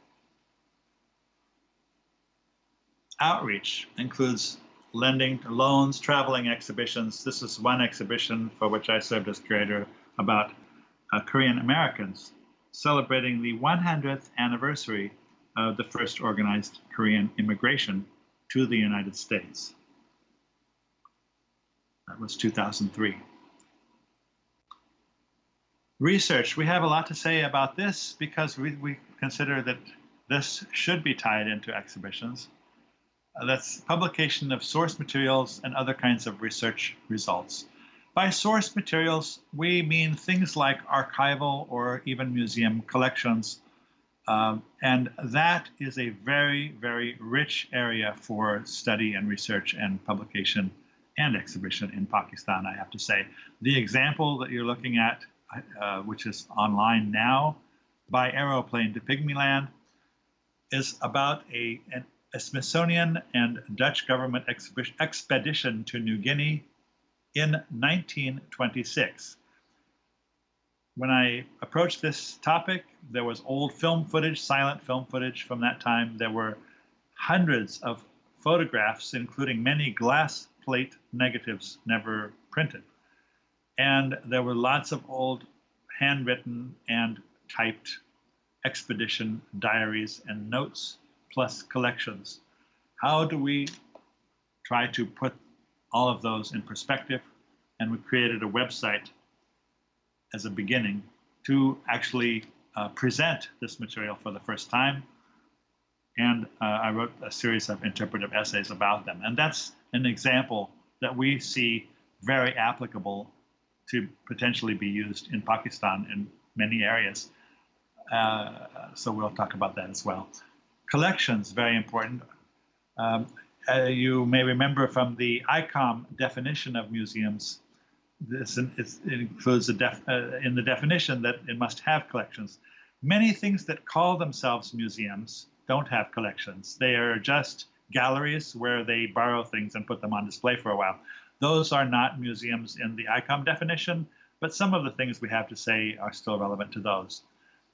Outreach includes lending to loans, traveling exhibitions. This is one exhibition for which I served as curator about Korean Americans celebrating the 100th anniversary of the first organized Korean immigration to the United States. That was 2003. Research, we have a lot to say about this because we consider that this should be tied into exhibitions. That's publication of source materials and other kinds of research results. By source materials, we mean things like archival or even museum collections. And that is a very, very rich area for study and research and publication and exhibition in Pakistan, I have to say. The example that you're looking at, which is online now, By Aeroplane to Pygmyland, is about a Smithsonian and Dutch government expedition to New Guinea in 1926. When I approached this topic, there was old film footage, silent film footage from that time. There were hundreds of photographs, including many glass plate negatives never printed. And there were lots of old handwritten and typed expedition diaries and notes, plus collections. How do we try to put all of those in perspective? And we created a website as a beginning to actually present this material for the first time. And I wrote a series of interpretive essays about them. And that's an example that we see very applicable to potentially be used in Pakistan in many areas. So we'll talk about that as well. Collections, very important. You may remember from the ICOM definition of museums, it includes in the definition that it must have collections. Many things that call themselves museums don't have collections. They are just galleries where they borrow things and put them on display for a while. Those are not museums in the ICOM definition, but some of the things we have to say are still relevant to those.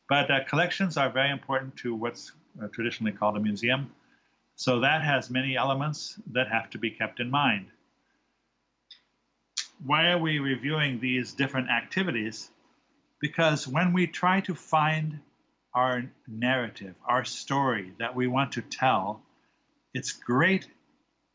But collections are very important to what's traditionally called a museum. So that has many elements that have to be kept in mind. Why are we reviewing these different activities? Because when we try to find our narrative, our story that we want to tell, it's great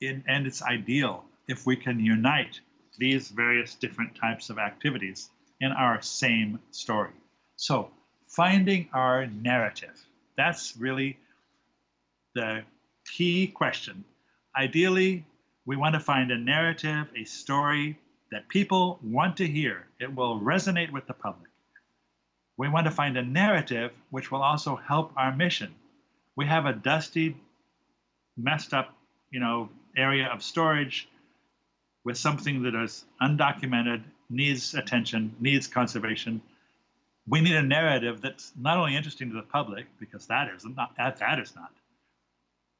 and it's ideal if we can unite these various different types of activities in our same story. So finding our narrative, that's really the key question. Ideally, we want to find a narrative, a story that people want to hear. It will resonate with the public. We want to find a narrative which will also help our mission. We have a dusty, messed up, area of storage with something that is undocumented, needs attention, needs conservation. We need a narrative that's not only interesting to the public, because that is not,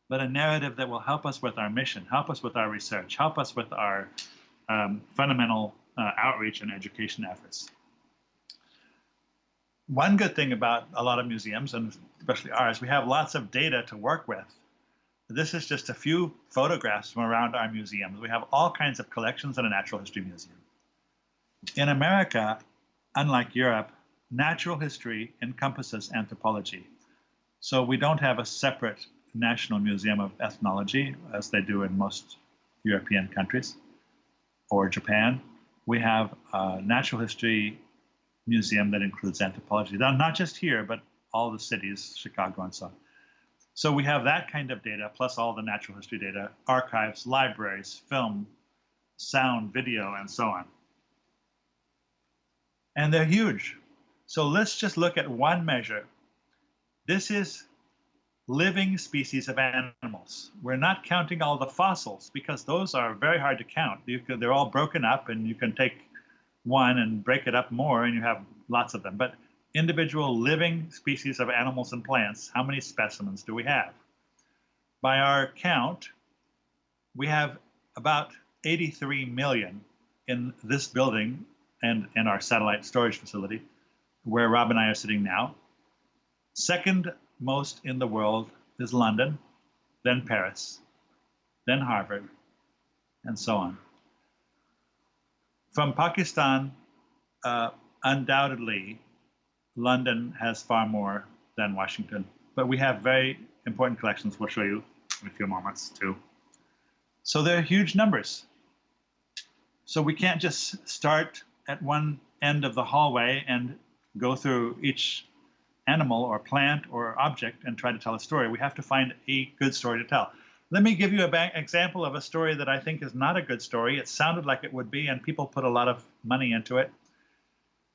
but a narrative that will help us with our mission, help us with our research, help us with our fundamental outreach and education efforts. One good thing about a lot of museums, and especially ours, we have lots of data to work with. This is just a few photographs from around our museums. We have all kinds of collections in a natural history museum. In America, unlike Europe, natural history encompasses anthropology. So we don't have a separate National Museum of Ethnology, as they do in most European countries, or Japan. We have a natural history museum that includes anthropology. Now, not just here, but all the cities, Chicago and so on. So we have that kind of data, plus all the natural history data, archives, libraries, film, sound, video, and so on. And they're huge. So let's just look at one measure. This is living species of animals. We're not counting all the fossils because those are very hard to count. They're all broken up and you can take one and break it up more and you have lots of them. But individual living species of animals and plants, how many specimens do we have? By our count, we have about 83 million in this building and in our satellite storage facility, where Rob and I are sitting now. Second most in the world is London, then Paris, then Harvard, and so on. From Pakistan, undoubtedly, London has far more than Washington, but we have very important collections we'll show you in a few moments too. So they're huge numbers. So we can't just start at one end of the hallway and go through each animal or plant or object and try to tell a story. We have to find a good story to tell. Let me give you an example of a story that I think is not a good story. It sounded like it would be, and people put a lot of money into it.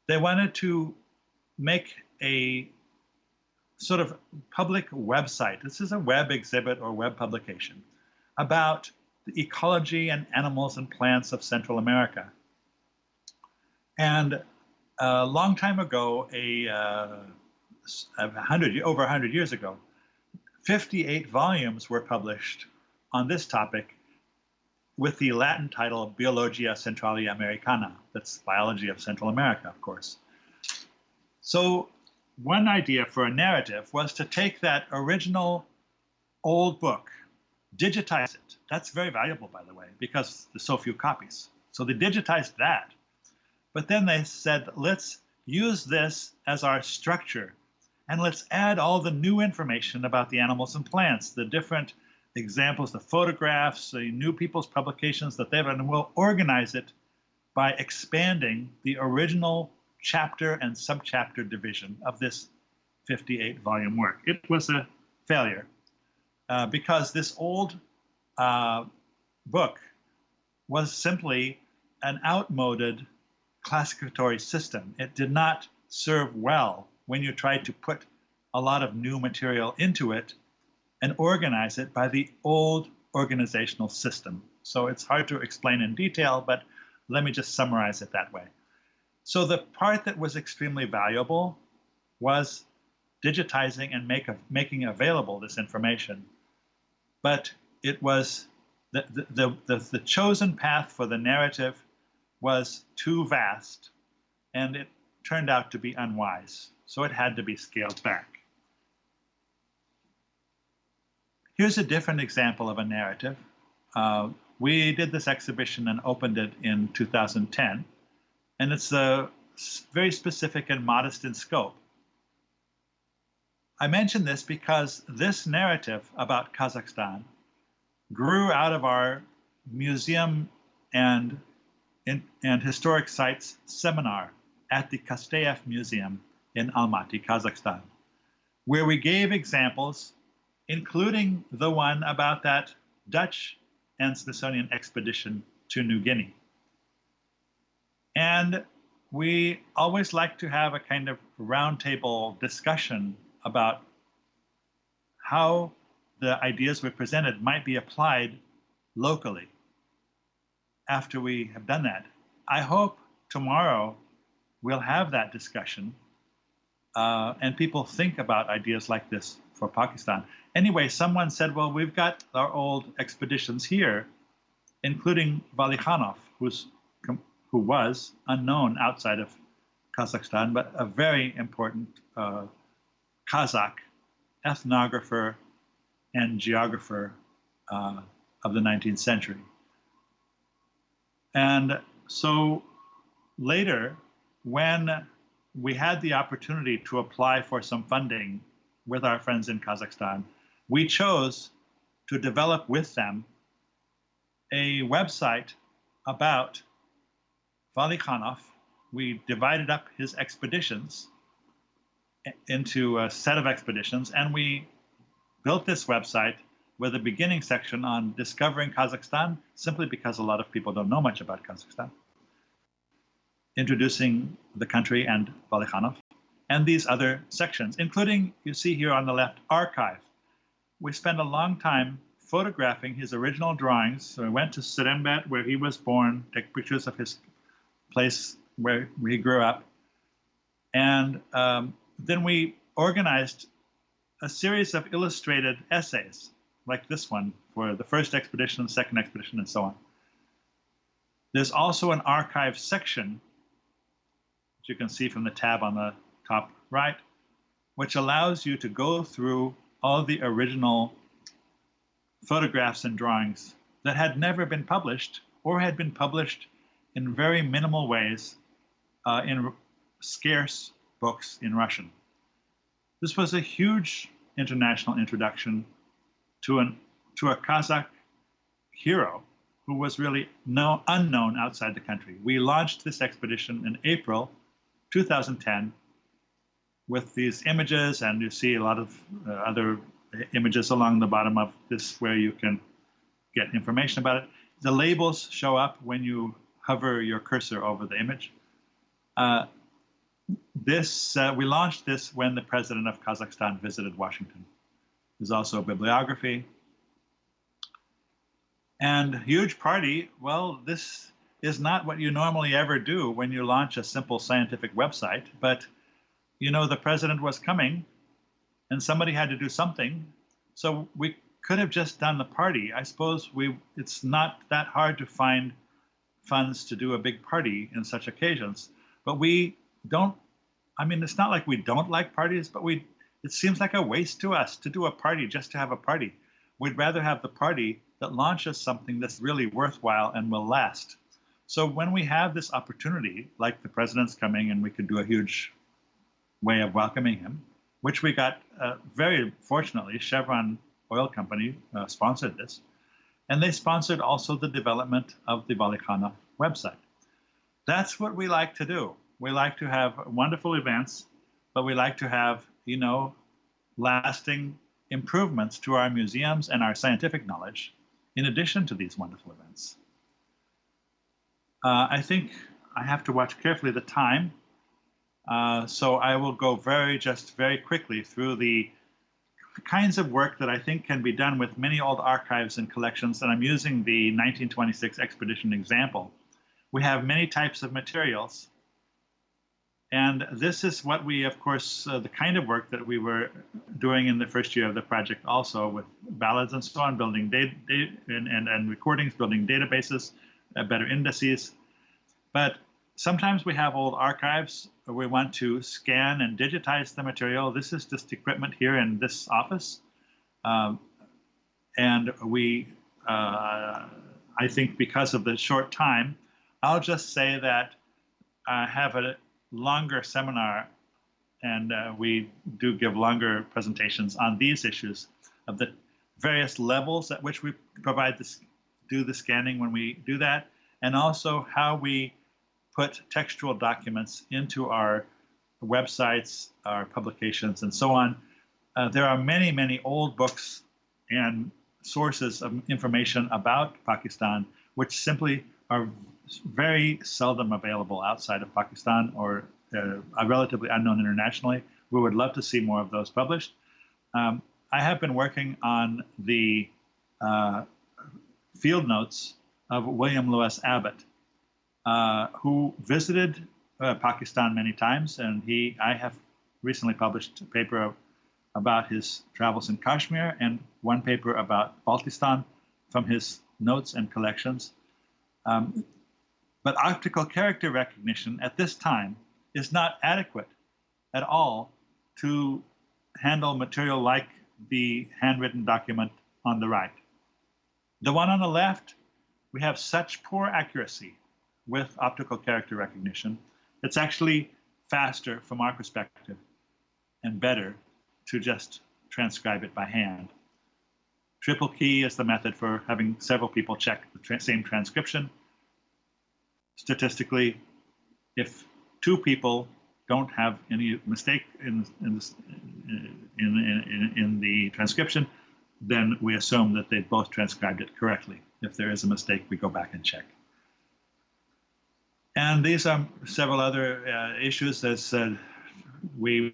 They wanted to make a sort of public website. This is a web exhibit or web publication about the ecology and animals and plants of Central America. And a long time ago, over 100 years ago, 58 volumes were published on this topic with the Latin title Biologia Centralia Americana. That's biology of Central America, of course. So one idea for a narrative was to take that original old book, digitize it. That's very valuable, by the way, because there's so few copies. So they digitized that. But then they said, let's use this as our structure, and let's add all the new information about the animals and plants, the different examples, the photographs, the new people's publications that they've done, and we'll organize it by expanding the original chapter and subchapter division of this 58-volume work. It was a failure because this old book was simply an outmoded classificatory system. It did not serve well when you tried to put a lot of new material into it and organize it by the old organizational system. So it's hard to explain in detail, but let me just summarize it that way. So the part that was extremely valuable was digitizing and making available this information. But it was the chosen path for the narrative was too vast, and it turned out to be unwise. So it had to be scaled back. Here's a different example of a narrative. We did this exhibition and opened it in 2010, and it's very specific and modest in scope. I mention this because this narrative about Kazakhstan grew out of our museum and historic sites seminar at the Kasteyev Museum in Almaty, Kazakhstan, where we gave examples, including the one about that Dutch and Smithsonian expedition to New Guinea. And we always like to have a kind of roundtable discussion about how the ideas we presented might be applied locally after we have done that. I hope tomorrow we'll have that discussion and people think about ideas like this for Pakistan. Anyway, someone said, well, we've got our old expeditions here, including Valikhanov, who was unknown outside of Kazakhstan, but a very important Kazakh ethnographer and geographer of the 19th century. And so later, when we had the opportunity to apply for some funding with our friends in Kazakhstan, we chose to develop with them a website about Valikhanov. We divided up his expeditions into a set of expeditions, and we built this website with a beginning section on discovering Kazakhstan, simply because a lot of people don't know much about Kazakhstan, introducing the country and Valikhanov, and these other sections, including, you see here on the left, archive. We spent a long time photographing his original drawings. So we went to Serembet, where he was born, take pictures of his place where he grew up. And then we organized a series of illustrated essays, like this one, for the first expedition, the second expedition, and so on. There's also an archive section, which you can see from the tab on the top right, which allows you to go through all the original photographs and drawings that had never been published or had been published in very minimal ways in scarce books in Russian. This was a huge international introduction to a Kazakh hero who was really unknown outside the country. We launched this expedition in April 2010 with these images, and you see a lot of other images along the bottom of this where you can get information about it. The labels show up when you hover your cursor over the image. We launched this when the president of Kazakhstan visited Washington. There's also a bibliography. And huge party, well, this is not what you normally ever do when you launch a simple scientific website, but you know the president was coming and somebody had to do something. So we could have just done the party. I suppose it's not that hard to find funds to do a big party in such occasions. But we don't, I mean, it's not like we don't like parties, but it seems like a waste to us to do a party just to have a party. We'd rather have the party that launches something that's really worthwhile and will last. So when we have this opportunity, like the president's coming and we could do a huge way of welcoming him, which we got very fortunately, Chevron Oil Company sponsored this. And they sponsored also the development of the Walikana website. That's what we like to do. We like to have wonderful events, but we like to have, lasting improvements to our museums and our scientific knowledge in addition to these wonderful events. I think I have to watch carefully the time. So I will go very quickly through the kinds of work that I think can be done with many old archives and collections, and I'm using the 1926 expedition example. We have many types of materials, and this is what we, of course, the kind of work that we were doing in the first year of the project also, with ballads and so on, building and recordings, building databases, better indices. But sometimes we have old archives. We want to scan and digitize the material. This is just equipment here in this office. And we, I think because of the short time, I'll just say that I have a longer seminar, and we do give longer presentations on these issues of the various levels at which we provide this, do the scanning when we do that, and also how we put textual documents into our websites, our publications, and so on. There are many old books and sources of information about Pakistan, which simply are very seldom available outside of Pakistan or are relatively unknown internationally. We would love to see more of those published. I have been working on the field notes of William Lewis Abbott, who visited Pakistan many times, and I have recently published a paper about his travels in Kashmir and one paper about Baltistan from his notes and collections. But optical character recognition at this time is not adequate at all to handle material like the handwritten document on the right. The one on the left, we have such poor accuracy with optical character recognition. It's actually faster from our perspective and better to just transcribe it by hand. Triple key is the method for having several people check the same transcription. Statistically, if two people don't have any mistake in the transcription, then we assume that they both transcribed it correctly. If there is a mistake, we go back and check. And these are several other issues. As we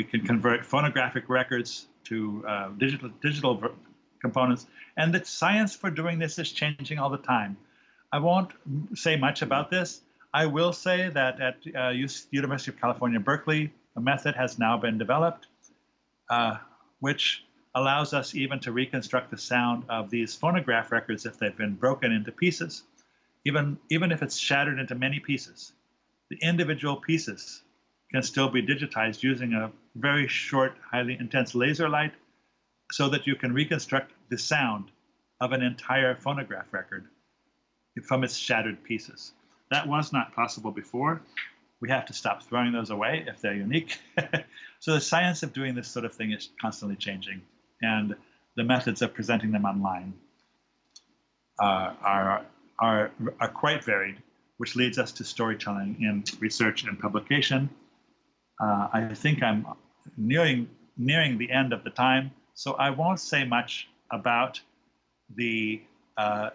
can convert phonographic records to digital components, and the science for doing this is changing all the time. I won't say much about this. I will say that at University of California, Berkeley, a method has now been developed, which allows us even to reconstruct the sound of these phonograph records if they've been broken into pieces, even if it's shattered into many pieces. The individual pieces can still be digitized using a very short, highly intense laser light, so that you can reconstruct the sound of an entire phonograph record from its shattered pieces. That was not possible before. We have to stop throwing those away if they're unique. So the science of doing this sort of thing is constantly changing, and the methods of presenting them online are quite varied, which leads us to storytelling in research and publication. I think I'm nearing the end of the time, so I won't say much about the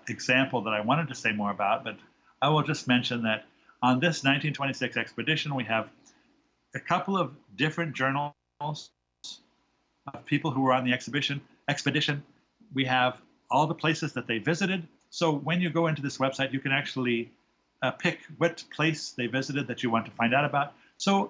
example that I wanted to say more about, but I will just mention that on this 1926 expedition, we have a couple of different journals of people who were on the expedition. We have all the places that they visited. So when you go into this website, you can actually pick what place they visited that you want to find out about. So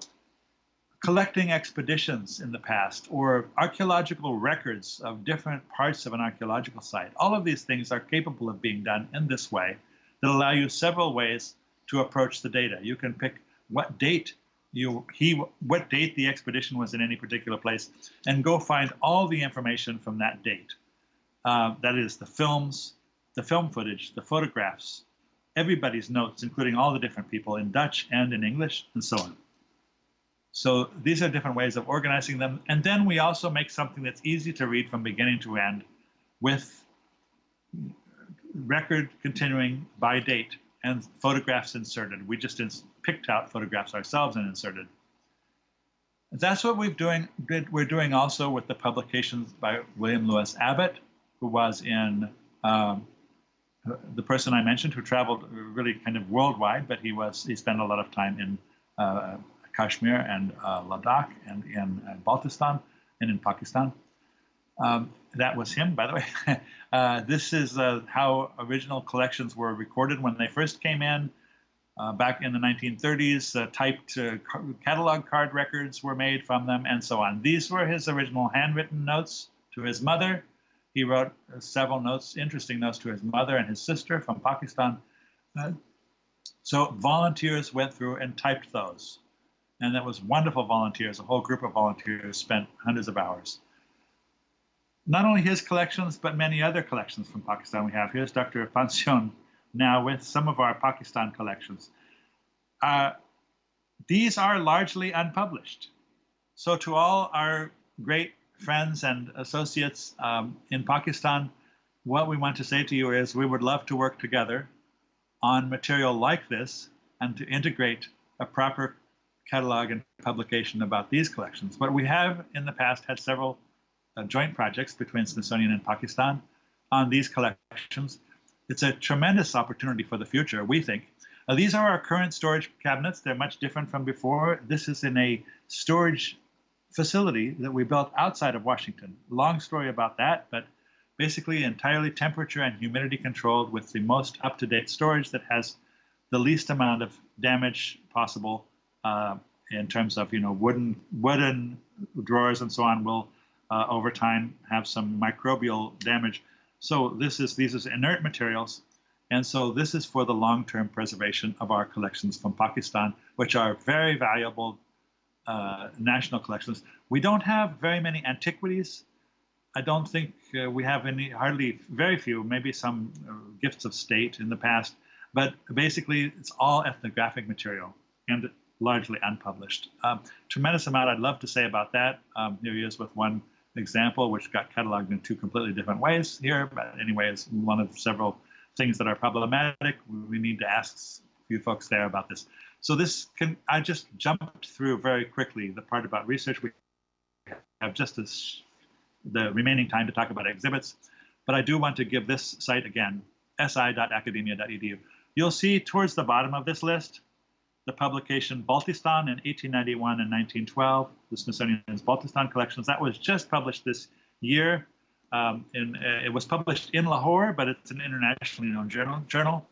collecting expeditions in the past or archaeological records of different parts of an archaeological site. All of these things are capable of being done in this way that allow you several ways to approach the data. You can pick what date the expedition was in any particular place and go find all the information from that date. That is the films, the film footage, the photographs, everybody's notes, including all the different people in Dutch and in English, and so on. So these are different ways of organizing them. And then we also make something that's easy to read from beginning to end with record continuing by date and photographs inserted. We just picked out photographs ourselves and inserted. That's what we're doing also with the publications by William Lewis Abbott, who was in the person I mentioned, who traveled really kind of worldwide, but he spent a lot of time in Kashmir and Ladakh and in Baltistan and in Pakistan. That was him, by the way. This is how original collections were recorded when they first came in. Back in the 1930s, typed catalog card records were made from them, and so on. These were his original handwritten notes to his mother. He wrote several notes, interesting notes to his mother and his sister from Pakistan. So volunteers went through and typed those. And that was wonderful volunteers. A whole group of volunteers spent hundreds of hours. Not only his collections, but many other collections from Pakistan we have. Here's Dr. Pansion now with some of our Pakistan collections. These are largely unpublished. So to all our great friends and associates in Pakistan, what we want to say to you is we would love to work together on material like this and to integrate a proper catalog and publication about these collections. But we have in the past had several joint projects between Smithsonian and Pakistan on these collections. It's a tremendous opportunity for the future, we think. These are our current storage cabinets. They're much different from before. This is in a storage facility that we built outside of Washington. Long story about that, but basically entirely temperature and humidity controlled with the most up-to-date storage that has the least amount of damage possible in terms of wooden drawers and so on will over time have some microbial damage. So these are inert materials, and so this is for the long-term preservation of our collections from Pakistan, which are very valuable national collections. We don't have very many antiquities. I don't think we have very few, maybe some gifts of state in the past, but basically it's all ethnographic material and largely unpublished. Tremendous amount I'd love to say about that. Here he is with one example, which got cataloged in two completely different ways here, but anyway, it's one of several things that are problematic. We need to ask a few folks there about this. So I just jumped through very quickly the part about research. We have just the remaining time to talk about exhibits, but I do want to give this site again, si.academia.edu. You'll see towards the bottom of this list, the publication Baltistan in 1891 and 1912, the Smithsonian's Baltistan collections. That was just published this year. It was published in Lahore, but it's an internationally known journal.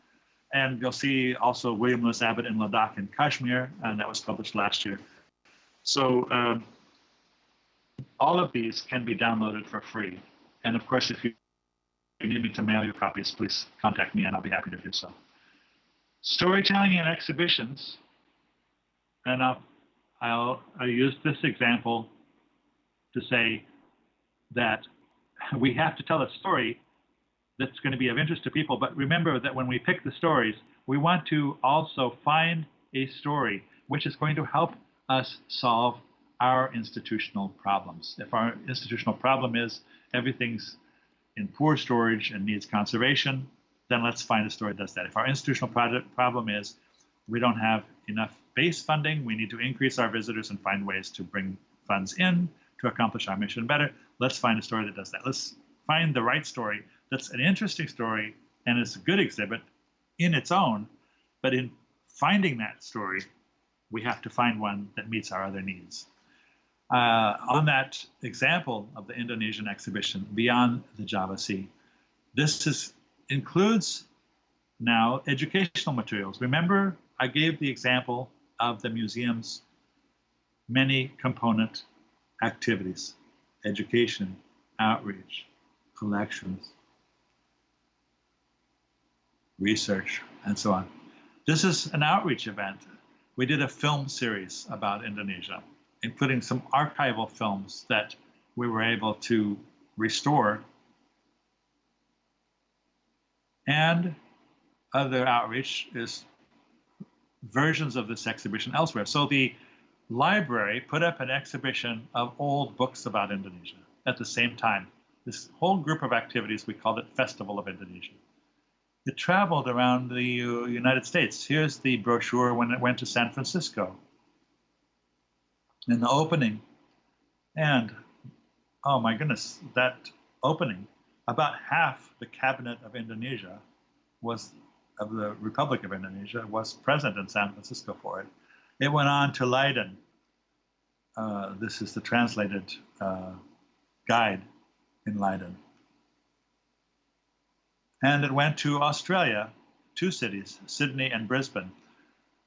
And you'll see also William Lewis Abbott in Ladakh and Kashmir, and that was published last year. So all of these can be downloaded for free. And of course, if you need me to mail you copies, please contact me and I'll be happy to do so. Storytelling and exhibitions, and I'll use this example to say that we have to tell a story that's going to be of interest to people, but remember that when we pick the stories, we want to also find a story which is going to help us solve our institutional problems. If our institutional problem is everything's in poor storage and needs conservation, then let's find a story that does that. If our institutional problem is we don't have enough base funding, we need to increase our visitors and find ways to bring funds in to accomplish our mission better, let's find a story that does that. Let's find the right story that's an interesting story and it's a good exhibit in its own, but in finding that story, we have to find one that meets our other needs. On that example of the Indonesian exhibition, Beyond the Java Sea, this includes now educational materials. Remember, I gave the example of the museum's many component activities: education, outreach, collections, research, and so on. This is an outreach event. We did a film series about Indonesia, including some archival films that we were able to restore, and other outreach is versions of this exhibition elsewhere. So the library put up an exhibition of old books about Indonesia at the same time. This whole group of activities, we called it Festival of Indonesia. It traveled around the United States. Here's the brochure when it went to San Francisco in the opening. And oh my goodness, that opening, about half the cabinet of Indonesia of the Republic of Indonesia was present in San Francisco for it. It went on to Leiden. This is the translated guide in Leiden. And it went to Australia, 2 cities, Sydney and Brisbane.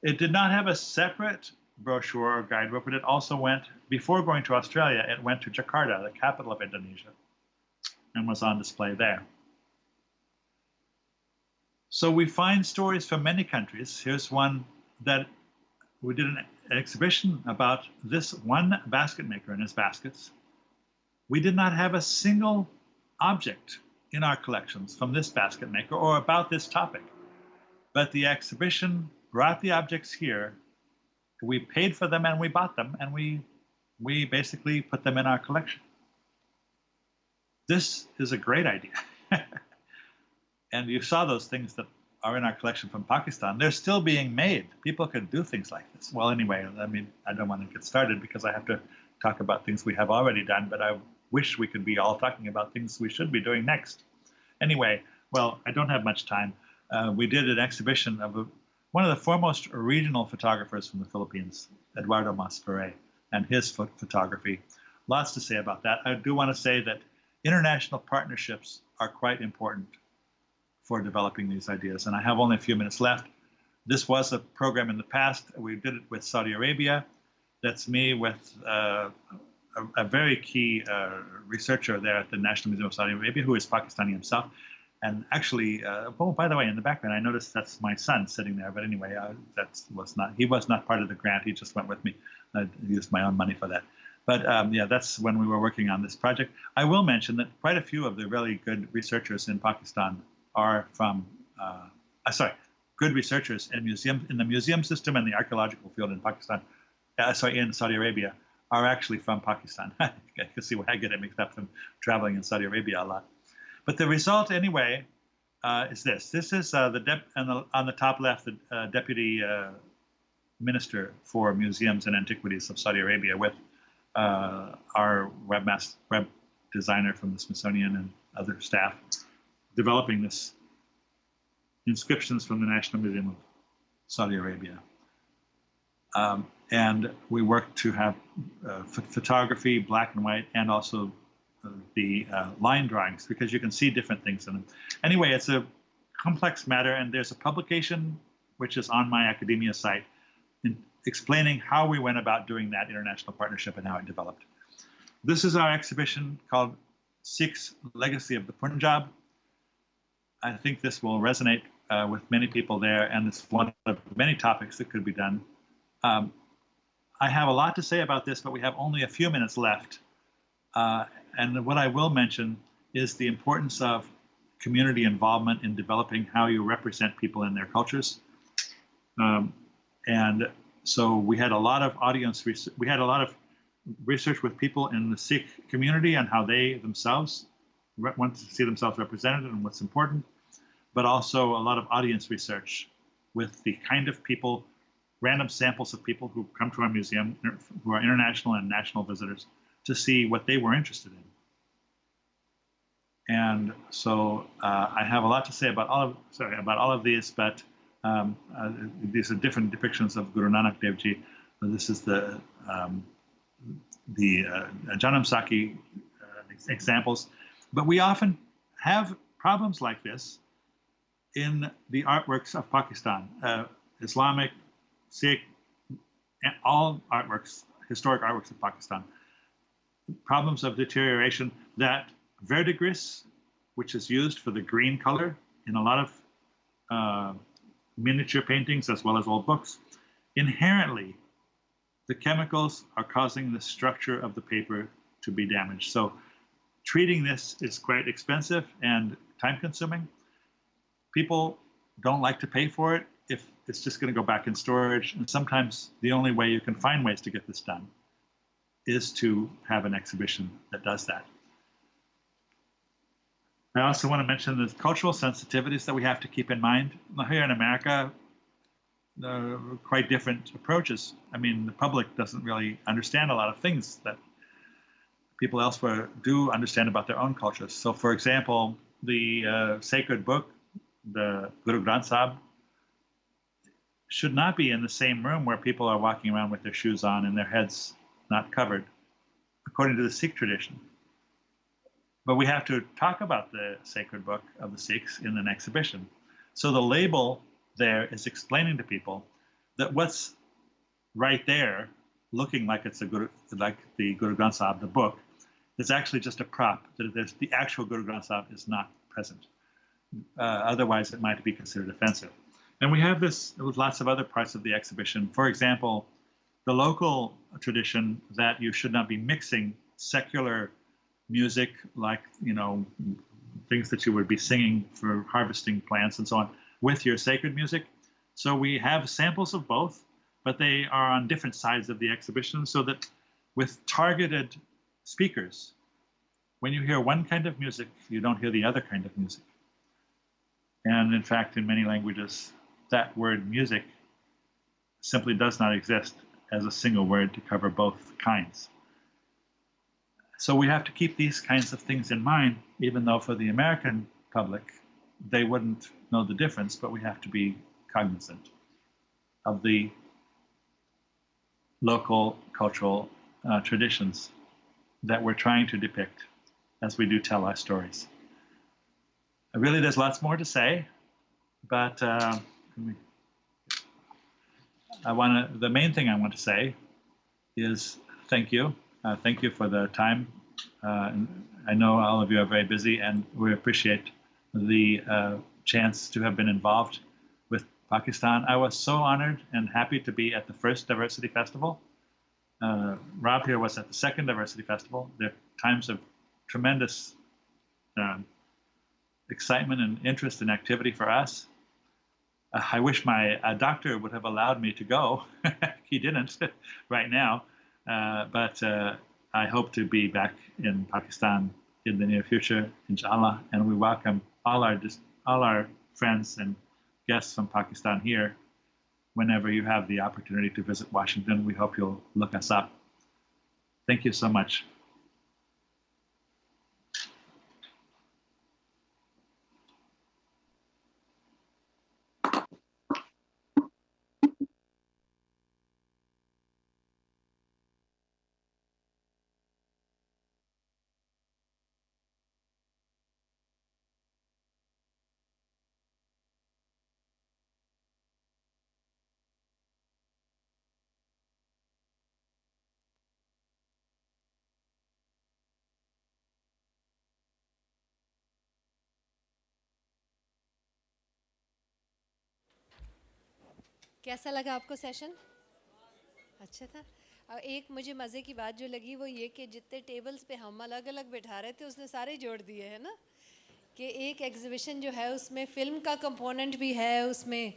It did not have a separate brochure or guidebook, but it also went, before going to Australia, it went to Jakarta, the capital of Indonesia, and was on display there. So we find stories from many countries. Here's one that we did an exhibition about this one basket maker and his baskets. We did not have a single object in our collections from this basket maker or about this topic. But the exhibition brought the objects here. We paid for them and we bought them, and we basically put them in our collection. This is a great idea. And you saw those things that are in our collection from Pakistan. They're still being made. People could do things like this. Well, anyway, I mean, I don't want to get started because I have to talk about things we have already done, but I wish we could be all talking about things we should be doing next. Anyway, well, I don't have much time. We did an exhibition of one of the foremost regional photographers from the Philippines, Eduardo Maspere, and his photography. Lots to say about that. I do want to say that international partnerships are quite important for developing these ideas. And I have only a few minutes left. This was a program in the past. We did it with Saudi Arabia. That's me with a very key researcher there at the National Museum of Saudi Arabia, who is Pakistani himself. And actually, oh, by the way, in the background, I noticed that's my son sitting there. But anyway, he was not part of the grant. He just went with me. I used my own money for that. But yeah, that's when we were working on this project. I will mention that quite a few of the really good researchers in Pakistan are from, good researchers in the museum system and the archaeological field in Pakistan, in Saudi Arabia, are actually from Pakistan. I can see why I get it mixed up from traveling in Saudi Arabia a lot. But the result, anyway, is this. This is on the top left, the Deputy Minister for Museums and Antiquities of Saudi Arabia with our web designer from the Smithsonian and other staff, developing this inscriptions from the National Museum of Saudi Arabia. And we work to have photography, black and white, and also the line drawings, because you can see different things in them. Anyway, it's a complex matter, and there's a publication which is on my academia site explaining how we went about doing that international partnership and how it developed. This is our exhibition called Sikhs' Legacy of the Punjab. I think this will resonate with many people there, and it's one of many topics that could be done. I have a lot to say about this, but we have only a few minutes left. And what I will mention is the importance of community involvement in developing how you represent people in their cultures. And so we had a lot of research with people in the Sikh community and how they themselves want to see themselves represented and what's important, but also a lot of audience research with the kind of people, random samples of people who come to our museum, who are international and national visitors, to see what they were interested in. And so I have a lot to say about all of these, but these are different depictions of Guru Nanak Dev Ji. This is the Janam Sakhi examples. But we often have problems like this in the artworks of Pakistan. Islamic, Sikh, all artworks historic artworks of Pakistan. Problems of deterioration, that verdigris, which is used for the green color in a lot of miniature paintings as well as old books, inherently the chemicals are causing the structure of the paper to be damaged. So treating this is quite expensive and time consuming. People don't like to pay for it if it's just going to go back in storage. And sometimes the only way you can find ways to get this done is to have an exhibition that does that. I also want to mention the cultural sensitivities that we have to keep in mind. Here in America, there are quite different approaches. I mean, the public doesn't really understand a lot of things that people elsewhere do understand about their own cultures. So, for example, the sacred book, the Guru Granth Sahib, should not be in the same room where people are walking around with their shoes on and their heads not covered, according to the Sikh tradition. But we have to talk about the sacred book of the Sikhs in an exhibition. So the label there is explaining to people that what's right there, looking like it's like the Guru Granth Sahib, the book, is actually just a prop. That the actual Guru Granth Sahib is not present. Otherwise, it might be considered offensive. And we have this with lots of other parts of the exhibition. For example, the local tradition that you should not be mixing secular music, like, things that you would be singing for harvesting plants and so on, with your sacred music. So we have samples of both, but they are on different sides of the exhibition, so that with targeted speakers, when you hear one kind of music, you don't hear the other kind of music. And in fact, in many languages, that word music simply does not exist as a single word to cover both kinds. So we have to keep these kinds of things in mind, even though for the American public, they wouldn't know the difference, but we have to be cognizant of the local cultural traditions that we're trying to depict as we do tell our stories. Really, there's lots more to say, but the main thing I want to say is thank you. Thank you for the time. I know all of you are very busy, and we appreciate the chance to have been involved with Pakistan. I was so honored and happy to be at the first Diversity Festival. Rob here was at the second Diversity Festival. They're times of tremendous excitement and interest and activity for us. I wish my doctor would have allowed me to go. He didn't right now. But I hope to be back in Pakistan in the near future, inshallah. And we welcome all our friends and guests from Pakistan here. Whenever you have the opportunity to visit Washington, we hope you'll look us up. Thank you so much. कैसा लगा आपको session? अच्छा था। और एक मुझे मज़े की बात जो लगी वो ये कि जितने टेबल्स पे हम अलग अलग बैठा रहे थे उसने सारे जोड़ दिए है ना, कि एक एग्ज़िबिशन जो है उसमें फ़िल्म का कंपोनेंट भी है, उसमें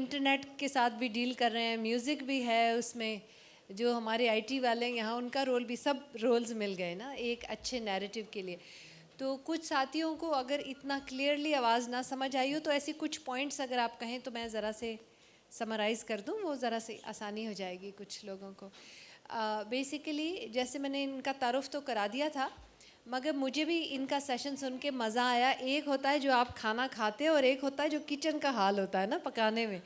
इंटरनेट के साथ भी डील कर रहे हैं, म्यूज़िक भी है उसमें, जो हमारे आईटी वाले हैं यहाँ उनका रोल भी, सब रोल्स मिल गए ना एक अच्छे नैरेटिव के लिए। तो कुछ साथियों को अगर इतना क्लियरली आवाज़ ना समझ आई हो तो ऐसी कुछ पॉइंट्स अगर आप कहें तो मैं ज़रा से समराइज़ कर दूं, वो ज़रा से आसानी हो जाएगी कुछ लोगों को। बेसिकली जैसे मैंने इनका तारुफ तो करा दिया था, मगर मुझे भी इनका सेशन सुन के मज़ा आया। एक होता है जो आप खाना खाते हो और एक होता है जो किचन का हाल होता है ना पकाने में।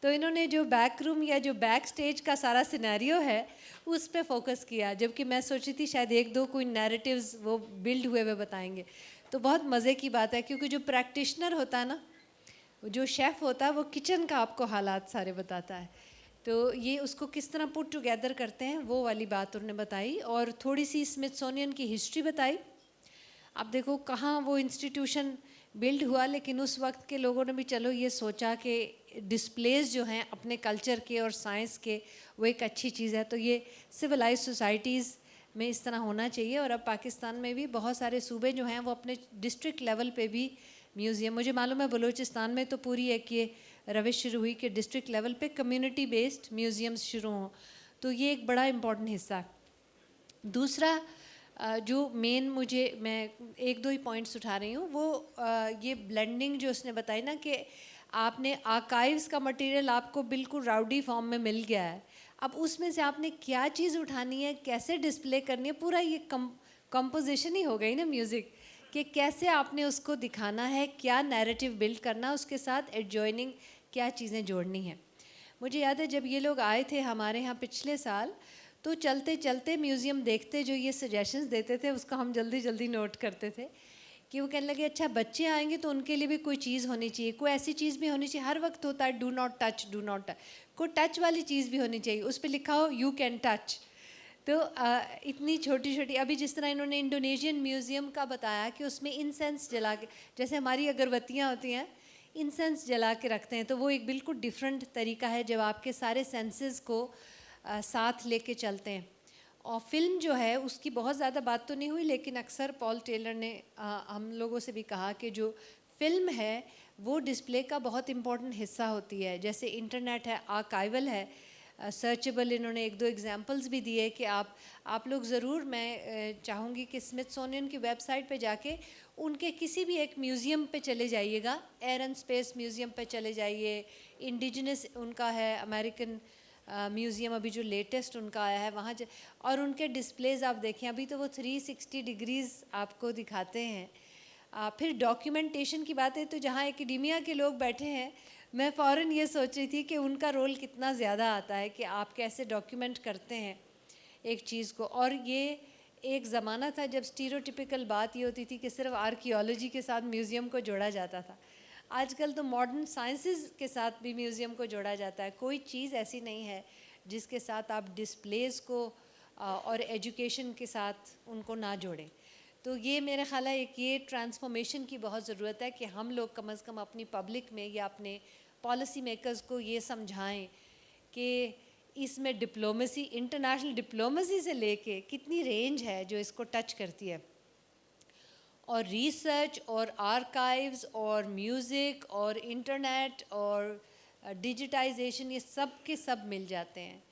तो इन्होंने जो बैक रूम या जो बैक स्टेज का सारा सिनेरियो है उस पे फोकस किया, जबकि मैं सोची थी शायद एक दो कोई नैरेटिव्स वो बिल्ड हुए हुए बताएंगे। तो बहुत मज़े की बात है, क्योंकि जो प्रैक्टिशनर होता है ना, जो शेफ़ होता है, वो किचन का आपको हालात सारे बताता है। तो ये उसको किस तरह पुट टुगेदर करते हैं वो वाली बात उन्होंने बताई, और थोड़ी सी स्मिथसोनियन की हिस्ट्री बताई। अब देखो कहाँ वो इंस्टीट्यूशन बिल्ड हुआ, लेकिन उस वक्त के लोगों ने भी चलो ये सोचा कि डिस्प्लेज जो हैं अपने कल्चर के और साइंस के, वो एक अच्छी चीज़ है। तो ये सिविलाइज सोसाइटीज़ में इस तरह होना चाहिए। और अब पाकिस्तान में भी बहुत सारे सूबे जो हैं वो अपने डिस्ट्रिक्ट लेवल पे भी म्यूज़ियम, मुझे मालूम है बलूचिस्तान में तो पूरी एक ये रविश शुरू हुई कि डिस्ट्रिक्ट लेवल पे कम्युनिटी बेस्ड म्यूज़ियम्स शुरू हों। तो ये एक बड़ा इम्पॉर्टेंट हिस्सा है। दूसरा जो मेन मैं एक दो ही पॉइंट्स उठा रही हूँ, वो ये ब्लेंडिंग जो उसने बताई ना कि आपने आर्काइव्स का मटेरियल आपको बिल्कुल राउडी फॉर्म में मिल गया है, अब उसमें से आपने क्या चीज़ उठानी है, कैसे डिस्प्ले करनी है, पूरा ये कंपोजिशन ही हो गई ना म्यूज़िक, कि कैसे आपने उसको दिखाना है, क्या नैरेटिव बिल्ड करना, उसके साथ एडजॉइनिंग क्या चीज़ें जोड़नी हैं। मुझे याद है जब ये लोग आए थे हमारे यहाँ पिछले साल, तो चलते चलते म्यूज़ियम देखते जो ये सजेशंस देते थे उसका हम जल्दी जल्दी नोट करते थे कि वो कहने लगे अच्छा बच्चे आएंगे तो उनके लिए भी कोई चीज़ होनी चाहिए, कोई ऐसी चीज़ भी होनी चाहिए। हर वक्त होता है do not touch, do not touch, कोई टच वाली चीज़ भी होनी चाहिए, उस पर लिखा हो यू कैन टच। तो इतनी छोटी छोटी, अभी जिस तरह इन्होंने इंडोनेशियन म्यूज़ियम का बताया कि उसमें इंसेंस जला के, जैसे हमारी अगरबत्तियाँ होती हैं इंसेंस जला के रखते हैं, तो वो एक बिल्कुल डिफरेंट तरीका है जब आपके सारे सेंसेस को साथ लेके चलते हैं। और फिल्म जो है उसकी बहुत ज़्यादा बात तो नहीं हुई, लेकिन अक्सर पॉल टेलर ने हम लोगों से भी कहा कि जो फिल्म है वो डिस्प्ले का बहुत इम्पोर्टेंट हिस्सा होती है। जैसे इंटरनेट है, आर्काइवल है, सर्चेबल। इन्होंने एक दो एग्जांपल्स भी दिए कि आप लोग ज़रूर, मैं चाहूँगी कि स्मिथसोनियन की वेबसाइट पे जाके उनके किसी भी एक म्यूज़ियम पे चले जाइएगा, एयर एंड स्पेस म्यूज़ियम पे चले जाइए, इंडिजिनस उनका है, अमेरिकन म्यूज़ियम अभी जो लेटेस्ट उनका आया है वहाँ और उनके डिस्प्लेज आप देखें, अभी तो वो 360 डिग्रीज़ आपको दिखाते हैं। फिर डॉक्यूमेंटेशन की बात है तो जहाँ एकेडेमिया के लोग बैठे हैं, मैं फ़ौरन ये सोच रही थी कि उनका रोल कितना ज़्यादा आता है कि आप कैसे डॉक्यूमेंट करते हैं एक चीज़ को। और ये एक ज़माना था जब स्टीरियोटिपिकल बात ये होती थी कि सिर्फ आर्कियोलॉजी के साथ म्यूज़ियम को जोड़ा जाता था। आजकल तो मॉडर्न साइंसेस के साथ भी म्यूज़ियम को जोड़ा जाता है। कोई चीज़ ऐसी नहीं है जिसके साथ आप डिस्प्लेस को और एजुकेशन के साथ उनको ना जोड़ें। तो ये मेरा ख़्याल है एक ये ट्रांसफॉर्मेशन की बहुत ज़रूरत है कि हम लोग कम से कम अपनी पब्लिक में या अपने पॉलिसी मेकर्स को ये समझाएं कि इसमें डिप्लोमेसी, इंटरनेशनल डिप्लोमेसी से लेके कितनी रेंज है जो इसको टच करती है। और रिसर्च और आर्काइव्स और म्यूज़िक और इंटरनेट और डिजिटाइजेशन, ये सब के सब मिल जाते हैं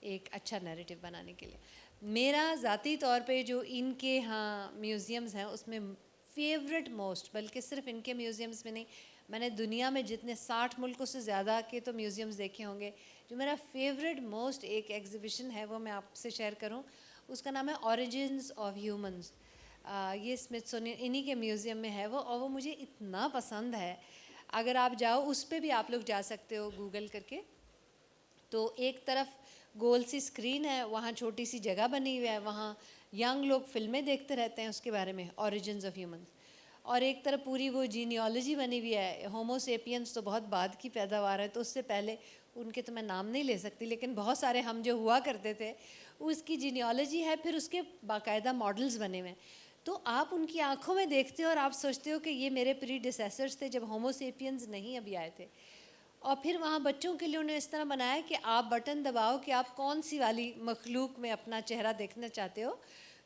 एक अच्छा नैरेटिव बनाने के लिए। मेरा ज़ाती तौर पे जो इनके यहाँ म्यूज़ियम्स हैं उसमें फेवरेट मोस्ट, बल्कि सिर्फ इनके म्यूज़ियम्स में नहीं, मैंने दुनिया में जितने 60 मुल्कों से ज़्यादा के तो म्यूज़ियम्स देखे होंगे, जो मेरा फेवरेट मोस्ट एक एग्ज़िबिशन है वो मैं आपसे शेयर करूँ। उसका नाम है ऑरिजिन्स ऑफ ह्यूमंस। ये स्मिथसोनियन इन्हीं के म्यूज़ियम में है वो, और वो मुझे इतना पसंद है। अगर आप जाओ उस पर भी आप लोग जा सकते हो गूगल करके, तो एक तरफ गोल सी स्क्रीन है, वहाँ छोटी सी जगह बनी हुई है, वहाँ यंग लोग फिल्में देखते रहते हैं उसके बारे में, ऑरिजिन्स ऑफ ह्यूमंस। और एक तरफ पूरी वो जीनियोलॉजी बनी हुई है। होमो सेपियंस तो बहुत बाद की पैदावार है, तो उससे पहले उनके तो मैं नाम नहीं ले सकती, लेकिन बहुत सारे हम जो हुआ करते थे उसकी जीनियोलॉजी है, फिर उसके बाकायदा मॉडल्स बने हुए हैं। तो आप उनकी आंखों में देखते हो और आप सोचते हो कि ये मेरे प्रीडिसेसर्स थे जब होमो सेपियंस नहीं अभी आए थे। और फिर वहाँ बच्चों के लिए उन्होंने इस तरह बनाया कि आप बटन दबाओ कि आप कौन सी वाली मखलूक में अपना चेहरा देखना चाहते हो,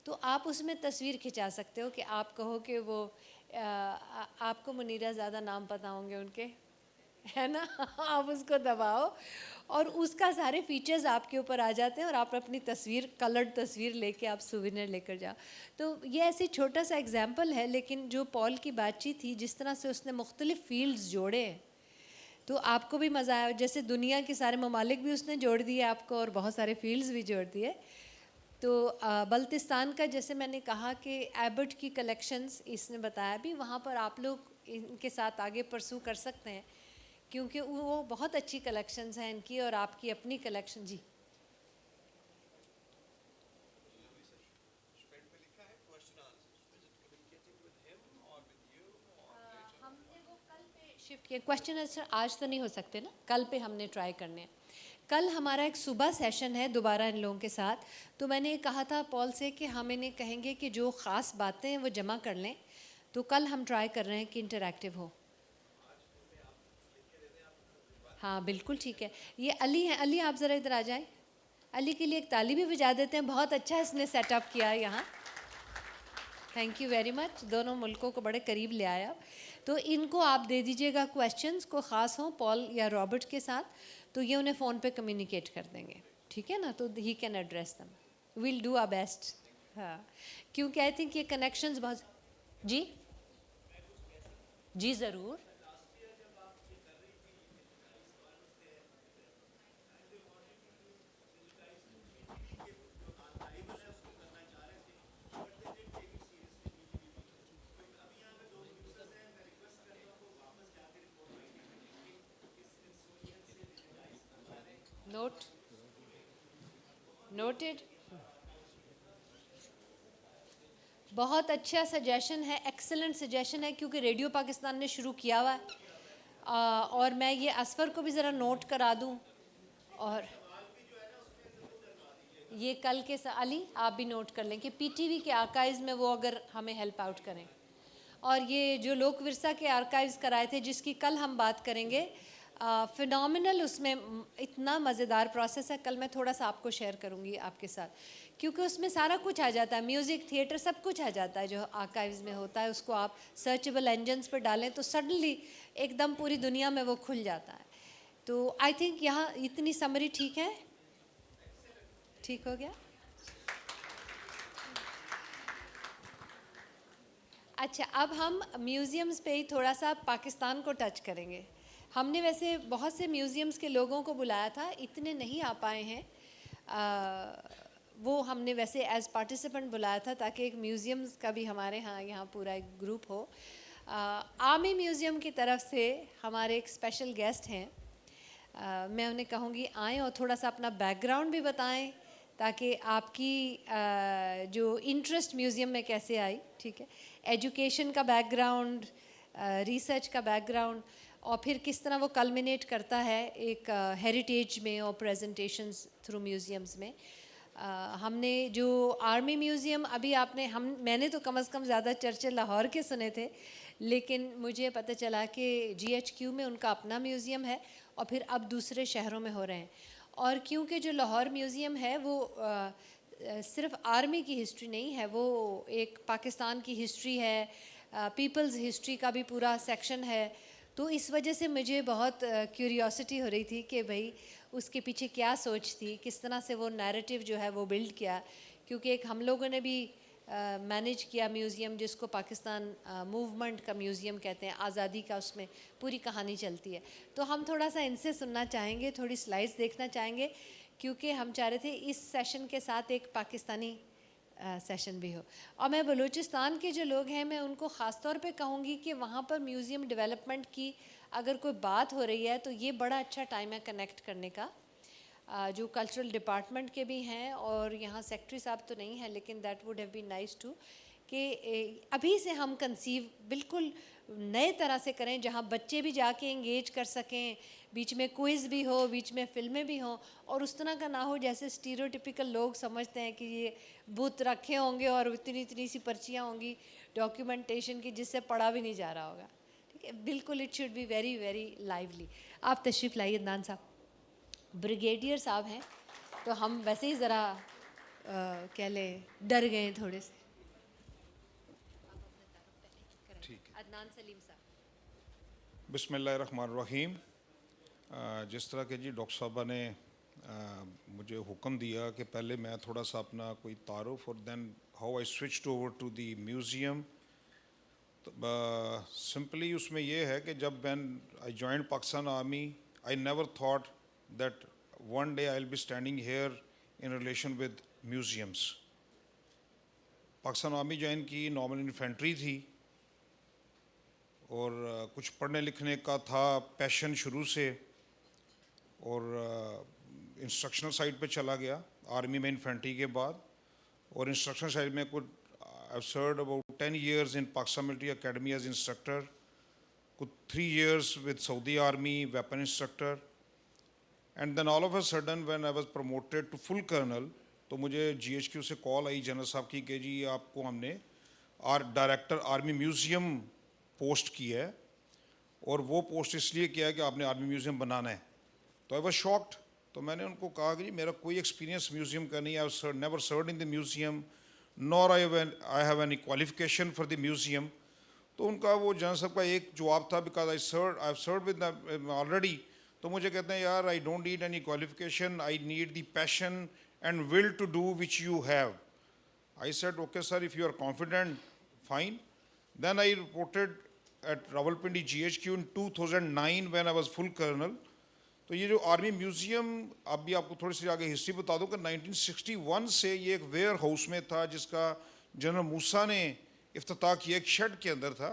तो आप उसमें तस्वीर खिंचा सकते हो कि आप कहो कि वो आपको मुनीरा ज़्यादा नाम पता होंगे उनके, है ना आप उसको दबाओ और उसका सारे फीचर्स आपके ऊपर आ जाते हैं और आप अपनी तस्वीर, कलर्ड तस्वीर लेके आप सुविनर लेकर जाओ। तो ये ऐसे छोटा सा एग्जाम्पल है, लेकिन जो पॉल की बातचीत थी, जिस तरह से उसने मुख्तलिफ फील्ड्स जोड़े, तो आपको भी मज़ा आया। जैसे दुनिया के सारे ममालिक भी उसने जोड़ दिए आपको और बहुत सारे फील्ड्स भी जोड़ दिए। तो बल्तिस्तान का जैसे मैंने कहा कि एबर्ट की कलेक्शंस इसने बताया भी, वहाँ पर आप लोग इनके साथ आगे परसू कर सकते हैं क्योंकि वो बहुत अच्छी कलेक्शंस हैं इनकी और आपकी अपनी कलेक्शन। जी हमने वो कल पे शिफ्ट किया। क्वेश्चन आंसर आज तो नहीं हो सकते ना, कल पे हमने ट्राई करने हैं। कल हमारा एक सुबह सेशन है दोबारा इन लोगों के साथ, तो मैंने कहा था पॉल से कि हम इन्हें कहेंगे कि जो ख़ास बातें हैं वो जमा कर लें, तो कल हम ट्राई कर रहे हैं कि इंटरैक्टिव हो। हाँ बिल्कुल ठीक है। ये अली है, अली आप ज़रा इधर आ जाएं। अली के लिए एक ताली भी बजा देते हैं, बहुत अच्छा इसने सेटअप किया है यहाँ। थैंक यू वेरी मच, दोनों मुल्कों को बड़े करीब ले आया। तो इनको आप दे दीजिएगा क्वेश्चंस को ख़ास हों पॉल या रॉबर्ट के साथ, तो ये उन्हें फ़ोन पे कम्युनिकेट कर देंगे, ठीक है ना, तो ही कैन एड्रेस दम, विल डू आवर बेस्ट। हाँ, क्योंकि आई थिंक ये कनेक्शंस बहुत। जी जी ज़रूर। Note noted. बहुत अच्छा सजेशन है, एक्सेलेंट सजेशन है, क्योंकि रेडियो पाकिस्तान ने शुरू किया हुआ है। और मैं ये असफर को भी ज़रा नोट करा दूं, और ये कल के अली आप भी नोट कर लें कि पीटीवी के आर्काइव्स में वो अगर हमें हेल्प आउट करें। और ये जो लोक विरसा के आर्काइव्स कराए थे जिसकी कल हम बात करेंगे, फिनोमिनल, उसमें इतना मज़ेदार प्रोसेस है, कल मैं थोड़ा सा आपको शेयर करूँगी आपके साथ, क्योंकि उसमें सारा कुछ आ जाता है, म्यूज़िक, थिएटर, सब कुछ आ जाता है जो आर्काइव्स में होता है। उसको आप सर्चेबल इंजन्स पर डालें तो सडनली एकदम पूरी दुनिया में वो खुल जाता है। तो आई थिंक यहाँ इतनी समरी ठीक है, ठीक हो गया। अच्छा, अब हम म्यूज़ियम्स पे ही थोड़ा सा पाकिस्तान को टच करेंगे। हमने वैसे बहुत से म्यूज़ियम्स के लोगों को बुलाया था, इतने नहीं आ पाए हैं। वो हमने वैसे एज पार्टिसिपेंट बुलाया था ताकि एक म्यूज़ियम्स का भी हमारे यहाँ पूरा एक ग्रुप हो। आर्मी म्यूज़ियम की तरफ से हमारे एक स्पेशल गेस्ट हैं। मैं उन्हें कहूँगी आएँ और थोड़ा सा अपना बैकग्राउंड भी बताएं, ताकि आपकी जो इंटरेस्ट म्यूज़ियम में कैसे आई, ठीक है, एजुकेशन का बैकग्राउंड, रिसर्च का बैकग्राउंड, और फिर किस तरह वो कल्मिनेट करता है एक हेरिटेज में और प्रेजेंटेशंस थ्रू म्यूज़ियम्स में। हमने जो आर्मी म्यूज़ियम अभी मैंने तो कम से कम ज़्यादा चर्चे लाहौर के सुने थे, लेकिन मुझे पता चला कि GHQ में उनका अपना म्यूज़ियम है और फिर अब दूसरे शहरों में हो रहे हैं। और क्योंकि जो लाहौर म्यूज़ियम है वो सिर्फ आर्मी की हिस्ट्री नहीं है, वो एक पाकिस्तान की हिस्ट्री है, पीपल्स हिस्ट्री का भी पूरा सेक्शन है। तो इस वजह से मुझे बहुत क्यूरियोसिटी हो रही थी कि भाई उसके पीछे क्या सोच थी, किस तरह से वो नैरेटिव जो है वो बिल्ड किया, क्योंकि एक हम लोगों ने भी मैनेज किया म्यूज़ियम जिसको पाकिस्तान मूवमेंट का म्यूज़ियम कहते हैं, आज़ादी का, उसमें पूरी कहानी चलती है। तो हम थोड़ा सा इनसे सुनना चाहेंगे, थोड़ी स्लाइड्स देखना चाहेंगे, क्योंकि हम चाह रहे थे इस सेशन के साथ एक पाकिस्तानी सेशन भी हो। और मैं बलूचिस्तान के जो लोग हैं मैं उनको ख़ास तौर पे कहूँगी कि वहाँ पर म्यूज़ियम डेवलपमेंट की अगर कोई बात हो रही है तो ये बड़ा अच्छा टाइम है कनेक्ट करने का। जो कल्चरल डिपार्टमेंट के भी हैं और यहाँ सेक्रेटरी साहब तो नहीं है, लेकिन that would have been nice to कि अभी से हम कंसीव बिल्कुल नए तरह से करें, जहाँ बच्चे भी जाके इंगेज कर सकें, बीच में क्विज़ भी हो, बीच में फ़िल्में भी हों, और उस तरह का ना हो जैसे स्टीरियोटिपिकल लोग समझते हैं कि ये बुत रखे होंगे और इतनी इतनी सी पर्चियाँ होंगी डॉक्यूमेंटेशन की जिससे पढ़ा भी नहीं जा रहा होगा, ठीक है। बिल्कुल it should be very very lively. आप तशरीफ़ लाइए अदनान साहब। ब्रिगेडियर साहब हैं तो हम वैसे ही ज़रा कह लें डर गए थोड़े से। ठीक है। अदनान सलीम साहब। बिस्मिल्लाहिर्रहमानिर्रहीम। जिस तरह के जी डॉक्टर साहबा ने मुझे हुक्म दिया कि पहले मैं थोड़ा सा अपना कोई तारुफ और then how I switched over to the museum. तो सिंपली उसमें ये है कि जब I joined Pakistan army, I never thought that one day I will be standing here in relation with museums. Pakistan army join की, नॉर्मल इन्फेंट्री थी और कुछ पढ़ने लिखने का था पैशन शुरू से, और इंस्ट्रक्शनल साइड पे चला गया आर्मी में इन्फेंट्री के बाद। और इंस्ट्रक्शनल साइड में कुछ I served about 10 years in Pakistan military academy as instructor, कुछ 3 years with Saudi army weapon instructor, and then all of a sudden when I was promoted to full colonel, तो मुझे GHQ से call I general साहब की कि जी आपको हमने director army museum post की है, और वो पोस्ट इसलिए किया है कि आपने आर्मी म्यूज़ियम बनाना है। तो आई वाज शॉक्ड। तो मैंने उनको कहा कि जी मेरा कोई एक्सपीरियंस म्यूज़ियम का नहीं है, I never served in the museum nor I have any qualification for the museum. तो उनका वो जनरल साहब का एक जवाब था, because I have served with already. तो मुझे कहते हैं यार I don't need any qualification, I need the passion and will to do which you have. I said, okay, sir, if you are confident, fine. Then I reported at Rawalpindi GHQ in 2009 when I was full colonel. तो ये जो army museum, अभी आपको थोड़ी सी आगे history बता दूं कि 1961 से ये एक वेयर हाउस में था जिसका जनरल मूसा ने इफ्तिताह किया, एक शेड के अंदर था।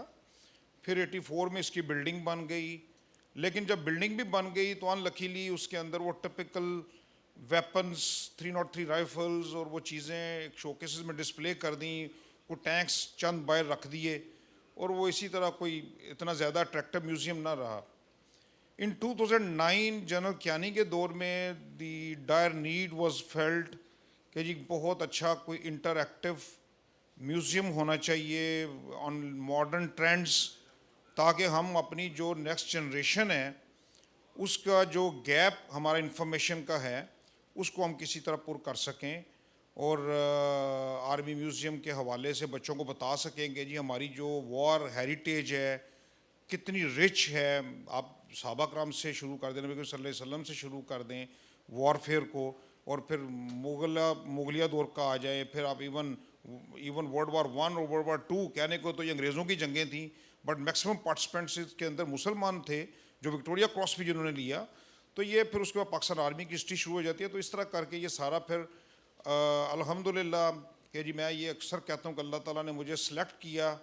फिर 84 में इसकी बिल्डिंग बन गई, लेकिन जब बिल्डिंग भी बन गई तो अनलकीली उसके अंदर वो टिपिकल वेपन्स 303 राइफल्स और वो चीज़ें एक शोकेसेस में डिस्प्ले कर दी, वो टैंक्स चंद बाहर रख दिए, और वो इसी तरह कोई इतना ज़्यादा अट्रैक्टिव म्यूज़ियम ना रहा। इन 2009 जनरल कियानी के दौर में दी डायर नीड वाज फेल्ट कि जी बहुत अच्छा कोई इंटरएक्टिव म्यूज़ियम होना चाहिए ऑन मॉडर्न ट्रेंड्स, ताकि हम अपनी जो नेक्स्ट जनरेशन है उसका जो गैप हमारा इंफॉर्मेशन का है उसको हम किसी तरह पूरा कर सकें, और आर्मी म्यूज़ियम के हवाले से बच्चों को बता सकेंगे जी हमारी जो वॉर हेरिटेज है कितनी रिच है। आप सहाबा कराम से शुरू कर दें, नबी सल्लल्लाहु अलैहि वसल्लम से शुरू कर दें वॉरफेयर को, और फिर मुगलिया दौर का आ जाए, फिर आप इवन वर्ल्ड वार 1 और वर्ल्ड वार 2, कहने को तो ये अंग्रेज़ों की जंगें थी, बट मैक्सिमम पार्टिसिपेंट्स के अंदर मुसलमान थे जो विक्टोरिया क्रॉस भी जिन्होंने लिया। तो ये फिर उसके बाद पाकिस्तान आर्मी की हिस्ट्री शुरू हो जाती है। तो इस तरह करके ये सारा फिर अल्हम्दुलिल्लाह कि जी मैं ये अक्सर कहता हूँ कि अल्लाह ताला ने मुझे सेलेक्ट किया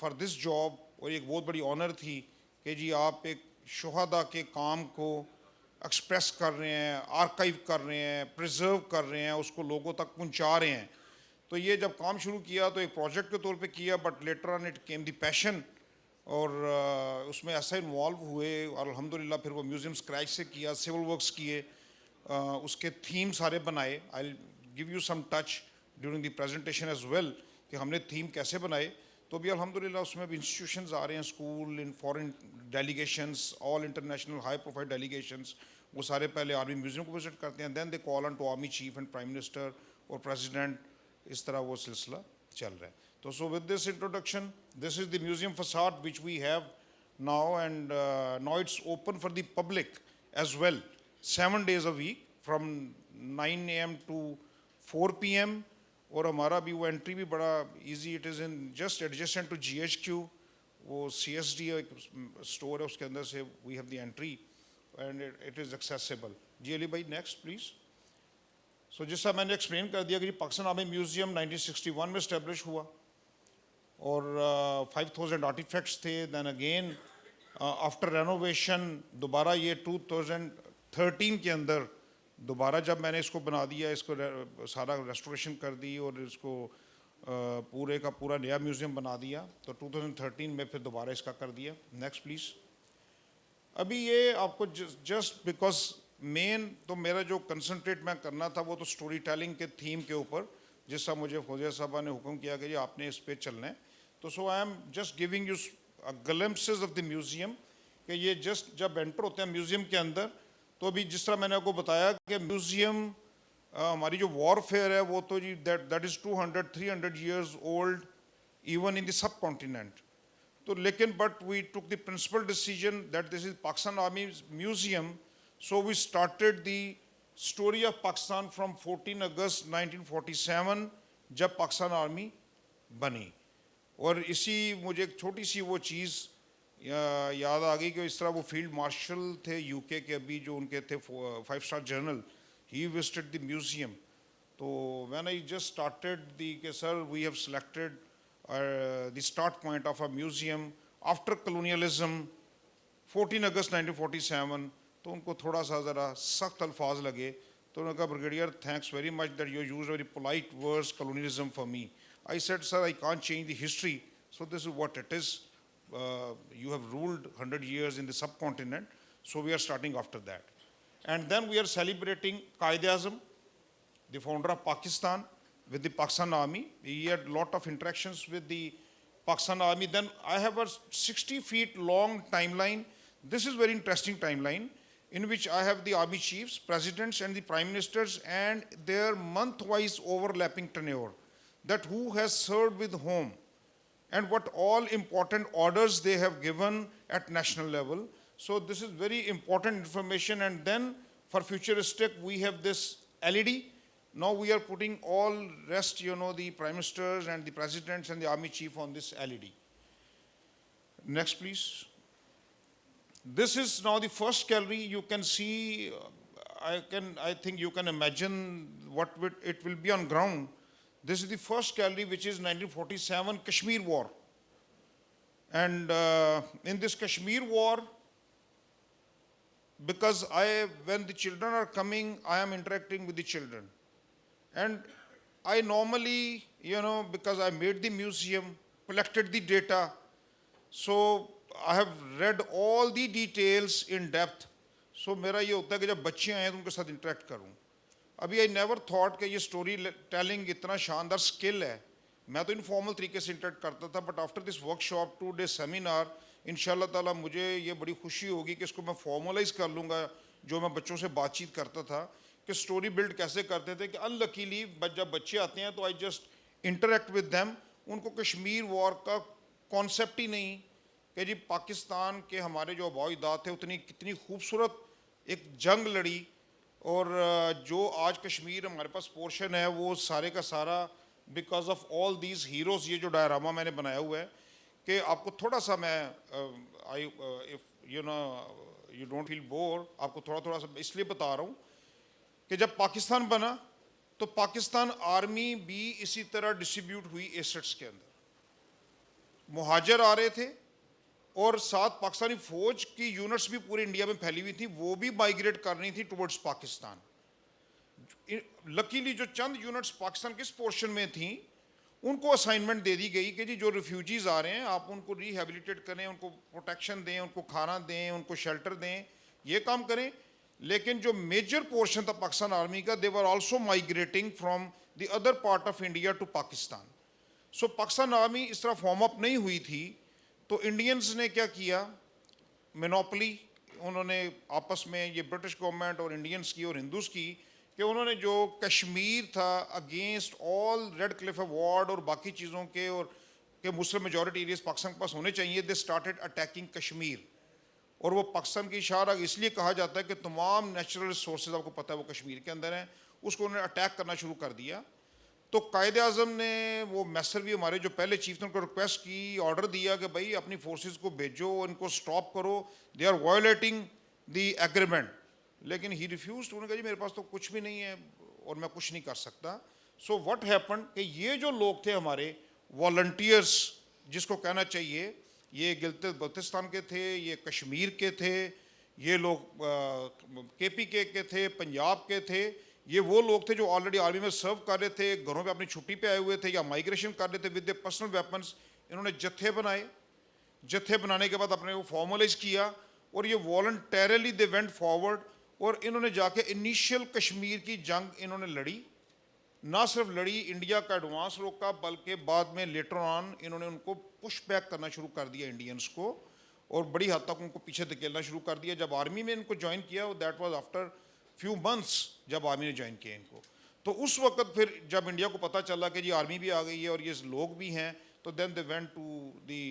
फॉर दिस जॉब, और एक बहुत बड़ी ऑनर थी कि जी आप एक शुहदा के काम को एक्सप्रेस कर रहे हैं, आर्काइव कर रहे हैं, प्रिजर्व कर रहे हैं, उसको लोगों तक पहुँचा रहे हैं। तो ये जब काम शुरू किया तो एक प्रोजेक्ट के तौर पे किया, but later on it came the passion, और उसमें ऐसा इन्वॉल्व हुए, और अल्हम्दुलिल्लाह फिर वो म्यूज़ियम स्क्रैच से किया, सिविल वर्क्स किए, उसके थीम सारे बनाए। I give you some touch during the presentation as well कि हमने थीम कैसे बनाए। तो भी अल्हम्दुलिल्लाह उसमें भी इंस्टीट्यूशंस आ रहे हैं, school, in foreign delegations, all international high profile delegations, वो सारे पहले आर्मी म्यूज़ियम को विजिट करते हैं, then they call on to army chief and prime minister और प्रेसिडेंट, इस तरह वो सिलसिला चल रहा है। So with this introduction, this is the museum facade which we have now, and now it's open for the public as well, 7 days a week from 9 a.m. to 4 p.m. और हमारा भी वो एंट्री भी बड़ा easy, it is in just adjacent to GHQ, वो CSD एक store है उसके अंदर से we have the entry and it is accessible. जी अली भाई next please. So जिस मैंने एक्सप्लेन कर दिया कि पाकिस्तान आर्मी म्यूज़ियम 1961 में इस्टेब्लिश हुआ, और 5000 आर्टिफैक्ट्स थे। दैन अगेन आफ्टर रेनोवेशन दोबारा ये 2013 के अंदर दोबारा जब मैंने इसको बना दिया, इसको सारा रेस्टोरेशन कर दी और इसको पूरे का पूरा नया म्यूज़ियम बना दिया, तो 2013 में फिर दोबारा इसका कर दिया। Next please. अभी ये आपको जस्ट बिकॉज मेन तो मेरा जो कंसंट्रेट मैं करना था वो तो स्टोरी टेलिंग के थीम के ऊपर, जिसका मुझे फौजिया साहबा ने हुक्म किया कि जी आपने इस पे चलना है। तो so I am just giving you glimpses of the museum कि ये जस्ट जब एंटर होते हैं म्यूज़ियम के अंदर, तो अभी जिस तरह मैंने आपको बताया कि म्यूज़ियम हमारी जो वॉरफेयर है वो तो जी that is 200-300 years old even in the subcontinent. तो लेकिन but we took the principal decision that this is Pakistan army museum, so we started the story of Pakistan from 14 August 1947 जब पाकिस्तान आर्मी बनी। और इसी मुझे एक छोटी सी वो चीज़ याद आ गई कि इस तरह वो फील्ड मार्शल थे यूके के, अभी जो उनके थे 5-स्टार general, he visited the museum. तो when I just started the कि sir we have selected the start point of a museum after colonialism 14 August 1947, तो उनको थोड़ा सा ज़रा सख्त अल्फाज लगे। तो उन्होंने कहा brigadier thanks very much that you use very polite words colonialism for me. I said, sir, I can't change the history, so this is what it is. You have ruled 100 years in the subcontinent, so we are starting after that. And then we are celebrating Qaid-e-Azam, the founder of Pakistan, with the Pakistan Army. He had a lot of interactions with the Pakistan Army. Then I have a 60 feet long timeline. This is very interesting timeline in which I have the army chiefs, presidents, and the prime ministers and their month-wise overlapping tenure, that who has served with whom and what all important orders they have given at national level. So this is very important information. And then for futuristic, we have this LED. Now we are putting all rest, the prime ministers and the presidents and the army chief on this LED. Next, please. This is now the first gallery. You can see, I think you can imagine what it will be on ground. This is the first gallery, which is 1947 Kashmir War. And in this Kashmir War, because when the children are coming, I am interacting with the children. And I normally, because I made the museum, collected the data, so I have read all the details in depth. So मेरा ये होता है कि जब बच्चे आए तो उनके साथ interact करूं. अभी I never thought कि ये story telling इतना शानदार skill है. मैं तो informal तरीके से interact करता था, but after this workshop, 2-day seminar, इंशाल्लाह ताला मुझे ये बड़ी खुशी होगी कि इसको मैं formalize कर लूँगा, जो मैं बच्चों से बातचीत करता था कि story build कैसे करते थे कि unluckily जब बच्चे आते हैं तो I just interact with them. उनको कश्मीर war का concept ही नहीं कि जी पाकिस्तान के हमारे जो आबाई दाद थे उतनी कितनी खूबसूरत एक जंग लड़ी, और जो आज कश्मीर हमारे पास पोर्शन है वो सारे का सारा because of all these heroes. ये जो डायरामा मैंने बनाया हुआ है कि आपको थोड़ा सा मैं if you don't feel bore, आपको थोड़ा सा इसलिए बता रहा हूँ कि जब पाकिस्तान बना तो पाकिस्तान आर्मी भी इसी तरह डिस्ट्रीब्यूट हुई एसेट्स के अंदर. मुहाजिर आ रहे थे और साथ पाकिस्तानी फ़ौज की यूनिट्स भी पूरे इंडिया में फैली हुई थी, वो भी माइग्रेट कर रही थी टुवर्ड्स पाकिस्तान. लकीली जो चंद यूनिट्स पाकिस्तान किस पोर्शन में थी उनको असाइनमेंट दे दी गई कि जी जो रिफ्यूजीज़ आ रहे हैं आप उनको रिहेबिलिटेट करें, उनको प्रोटेक्शन दें, उनको खाना दें, उनको शेल्टर दें, ये काम करें. लेकिन जो मेजर पोर्शन था पाकिस्तान आर्मी का, they were also migrating from the other part of India to Pakistan. So Pakistan army इस तरह फॉर्म अप नहीं हुई थी, तो इंडियंस ने क्या किया, मोनोपोली उन्होंने आपस में, ये ब्रिटिश गवर्नमेंट और इंडियंस की और हिंदूज़ की, कि उन्होंने जो कश्मीर था against all red Cliff award और बाकी चीज़ों के, और कि मुस्लिम मेजॉरिटी एरियाज पाकिस्तान के पास होने चाहिए, दे स्टार्टेड अटैकिंग कश्मीर. और वो पाकिस्तान की इशारा इसलिए कहा जाता है कि तमाम नेचुरल रिसोर्सेज आपको पता है वो कश्मीर के अंदर हैं, उसको उन्होंने अटैक करना शुरू कर दिया. तो कायदे आज़म ने, वो मैसर भी हमारे जो पहले चीफ थे, उनको रिक्वेस्ट की, ऑर्डर दिया कि भाई अपनी फोर्सेस को भेजो, इनको स्टॉप करो, they are violating the agreement. लेकिन ही रिफ्यूज. उन्होंने कहा जी मेरे पास तो कुछ भी नहीं है और मैं कुछ नहीं कर सकता. सो व्हाट हैपन कि ये जो लोग थे हमारे वॉलंटियर्स, जिसको कहना चाहिए, ये गिलगित बल्तिस्तान के थे, ये कश्मीर के थे, ये लोग KPK के थे, पंजाब के थे, ये वो लोग थे जो ऑलरेडी आर्मी में सर्व कर रहे थे, घरों पे अपनी छुट्टी पे आए हुए थे या माइग्रेशन कर रहे थे विद द पर्सनल वेपन्स. इन्होंने जत्थे बनाए, जत्थे बनाने के बाद अपने को फॉर्मलाइज किया और ये वॉलंटरली दे वेंट फॉरवर्ड. और इन्होंने जाके इनिशियल कश्मीर की जंग इन्होंने लड़ी. ना सिर्फ लड़ी, इंडिया का एडवांस रोका, बल्कि बाद में लेटर ऑन इन्होंने उनको पुश बैक करना शुरू कर दिया इंडियंस को, और बड़ी हद तक उनको पीछे धकेलना शुरू कर दिया. जब आर्मी में इनको ज्वाइन किया, that was after few months जब आर्मी ने ज्वाइन किया इनको. तो उस वक्त फिर जब इंडिया को पता चला कि जी आर्मी भी आ गई है और ये लोग भी हैं, तो then they went to the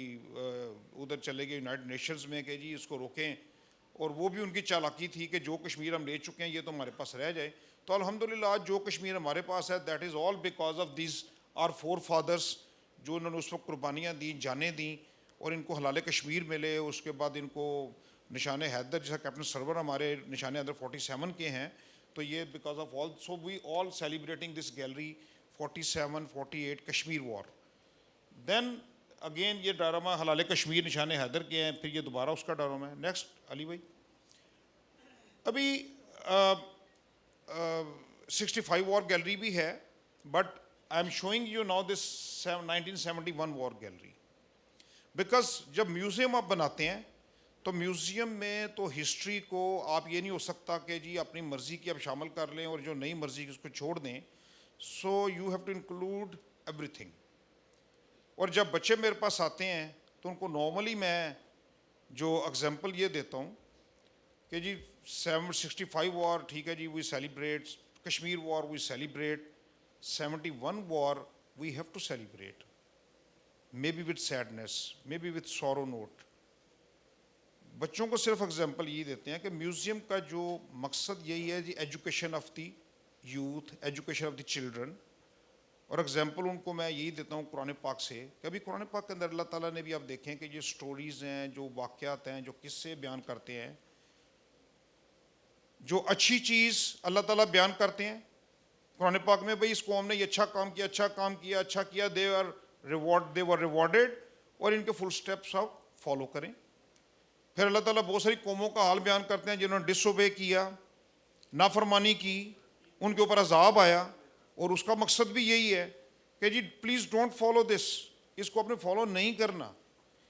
उधर चले गए यूनाइटेड नेशंस में कि जी इसको रोकें. और वो भी उनकी चालाकी थी कि जो कश्मीर हम ले चुके हैं ये तो हमारे पास रह जाए. तो अल्हम्दुलिल्लाह आज जो कश्मीर हमारे पास है, that is all because of this our forefathers, जो इन्होंने उस वक्त कुर्बानियाँ दी, जानें दी, और इनको हलाल कश्मीर मिले. उसके बाद इनको निशान हैदर, जैसा कैप्टन सरवर हमारे निशान हैदर 47 के हैं, तो ये because of all. So we all celebrating this gallery 47, 48 Kashmir war. Then again ये डायरामा हलाल कश्मीर निशान हैदर के हैं, फिर ये दोबारा उसका डायरामा है. नेक्स्ट अली भाई. अभी 65 वॉर गैलरी भी है, but I am showing you now this 1971 war gallery, because जब म्यूज़ियम आप बनाते हैं तो म्यूज़ियम में तो हिस्ट्री को आप ये नहीं हो सकता कि जी अपनी मर्ज़ी की आप शामिल कर लें और जो नई मर्ज़ी की उसको छोड़ दें. So you have to include everything. और जब बच्चे मेरे पास आते हैं तो उनको नॉर्मली मैं जो एग्जांपल ये देता हूँ कि जी 765 वॉर ठीक है जी, we celebrate Kashmir war, we celebrate 71 war, we have to celebrate, maybe with sadness, maybe with sorrow note. बच्चों को सिर्फ एग्जांपल ये देते हैं कि म्यूज़ियम का जो मकसद यही है जी, education of the youth, education of the children. और एग्जांपल उनको मैं यही देता हूँ कुरान पाक से कि अभी कुरान पाक के अंदर अल्लाह ताला ने भी आप देखें कि ये स्टोरीज़ हैं, जो वाक़यात हैं, जो किस्से बयान करते हैं, जो अच्छी चीज़ अल्लाह ताला बयान करते हैं कुरान पाक में, भाई इस कौम ने ये अच्छा काम किया, अच्छा काम किया, अच्छा किया, दे वर रिवॉर्डेड, और इनके फुल स्टेप्स आप फॉलो करें. फिर अल्लाह ताला बहुत सारी कौमों का हाल बयान करते हैं जिन्होंने डिसोबे किया, नाफरमानी की, उनके ऊपर अजाब आया. और उसका मकसद भी यही है कि जी प्लीज़ डोंट फॉलो दिस, इसको आपने फॉलो नहीं करना,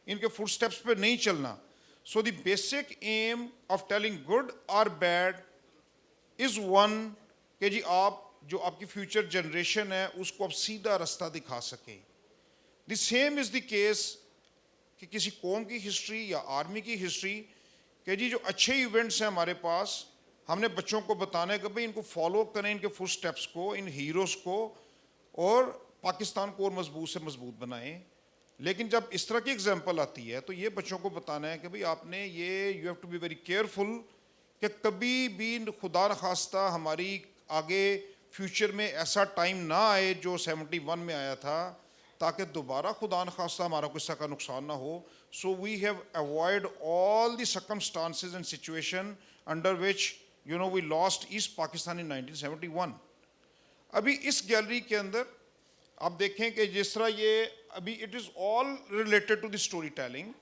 इनके फुट स्टेप्स पे नहीं चलना. So the basic aim of telling good और बैड इज़ वन कि जी आप जो आपकी फ्यूचर जनरेशन है उसको आप सीधा रास्ता दिखा सकें. The same is the case कि किसी कौम की हिस्ट्री या आर्मी की हिस्ट्री कि जी जो अच्छे इवेंट्स हैं हमारे पास, हमने बच्चों को बताना है कि भाई इनको फॉलो करें, इनके फुट स्टेप्स को, इन हीरोज़ को, और पाकिस्तान को और मजबूत से मजबूत बनाएं. लेकिन जब इस तरह की एग्जांपल आती है तो ये बच्चों को बताना है कि भाई आपने ये, you have to be very careful कि कभी भी खुदा न खास्ता हमारी आगे फ्यूचर में ऐसा टाइम ना आए जो 71 में आया था, ताकि दोबारा खुदा न खास्ता हमारा किसी का नुकसान ना हो. So we have avoid all the circumstances and situation under which you know we lost east Pakistan in 1971. अभी इस गैलरी के अंदर आप देखें कि जिस तरह ये अभी it is all related to the story telling,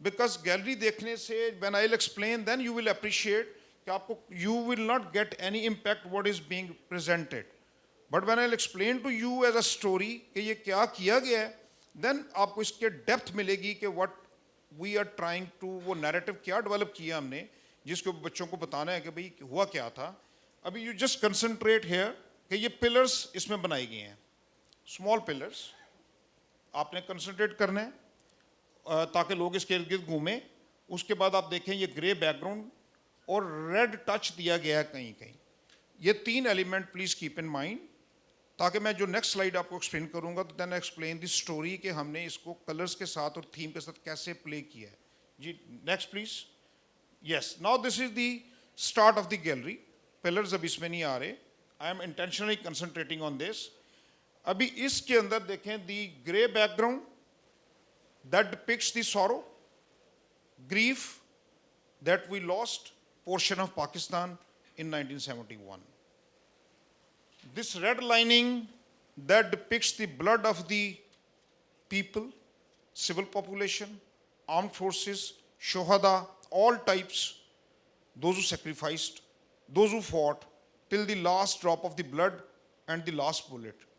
because gallery देखने से when I will explain then you will appreciate कि आपको you will not get any impact what is being presented, but when I will explain to you as a story कि ये क्या किया गया है, देन आपको इसके डेप्थ मिलेगी कि what we are trying to, वो नैरेटिव क्या डेवलप किया हमने, जिसको बच्चों को बताना है कि भाई हुआ क्या था. अभी यू जस्ट कंसंट्रेट हेयर कि ये पिलर्स इसमें बनाए गए हैं, स्मॉल पिलर्स, आपने कंसंट्रेट करना है ताकि लोग इसके इर्द गिर्द घूमें. उसके बाद आप देखें ये ग्रे बैकग्राउंड और रेड टच दिया गया है कहीं कहीं. ये 3 element please keep in mind, ताकि मैं जो नेक्स्ट स्लाइड आपको एक्सप्लेन करूंगा तो देन एक्सप्लेन द स्टोरी कि हमने इसको कलर्स के साथ और थीम के साथ कैसे प्ले किया है. जी next please. Yes, now this is the start of the gallery. Pillars अब इसमें नहीं आ रहे, I am intentionally concentrating on this. अभी इसके अंदर देखें the grey background that depicts the sorrow, grief that we lost portion of Pakistan in 1971. This red lining that depicts the blood of the people, civil population, armed forces, shohada, all types, those who sacrificed, those who fought till the last drop of the blood and the last bullet.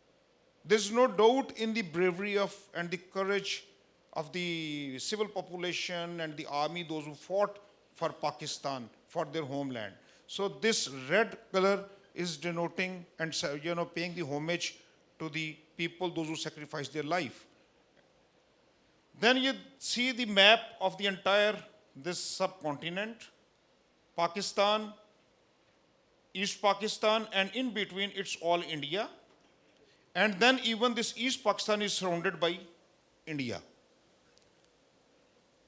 There is no doubt in the bravery of and the courage of the civil population and the army, those who fought for Pakistan, for their homeland. So this red color is denoting and paying the homage to the people, those who sacrificed their life. Then you see the map of the entire this subcontinent, Pakistan, East Pakistan, and in between it's all India. And then even this East Pakistan is surrounded by India.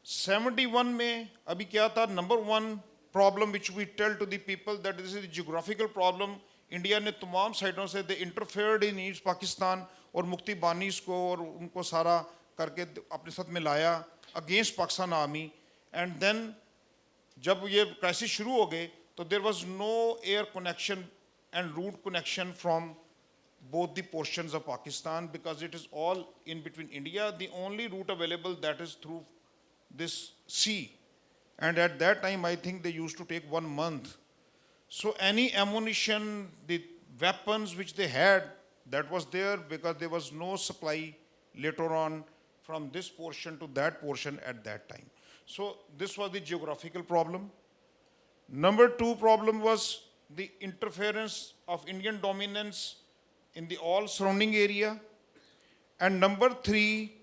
71 में अभी क्या था, number 1 problem which we tell to the people that this is geographical problem. India ने तमाम साइडों से they interfered in East Pakistan और मुक्ति बानीस को और उनको सारा करके अपने साथ मिलाया against Pakistan army. And then जब ये क्राइसिस शुरू हो गए तो there was no air connection and route connection from both the portions of Pakistan because it is all in between India. The only route available that is through this sea. And at that time, I think they used to take 1 month. So any ammunition, the weapons which they had, that was there because there was no supply later on from this portion to that portion at that time. So this was the geographical problem. Number two problem was the interference of Indian dominance in the all surrounding area. And number three,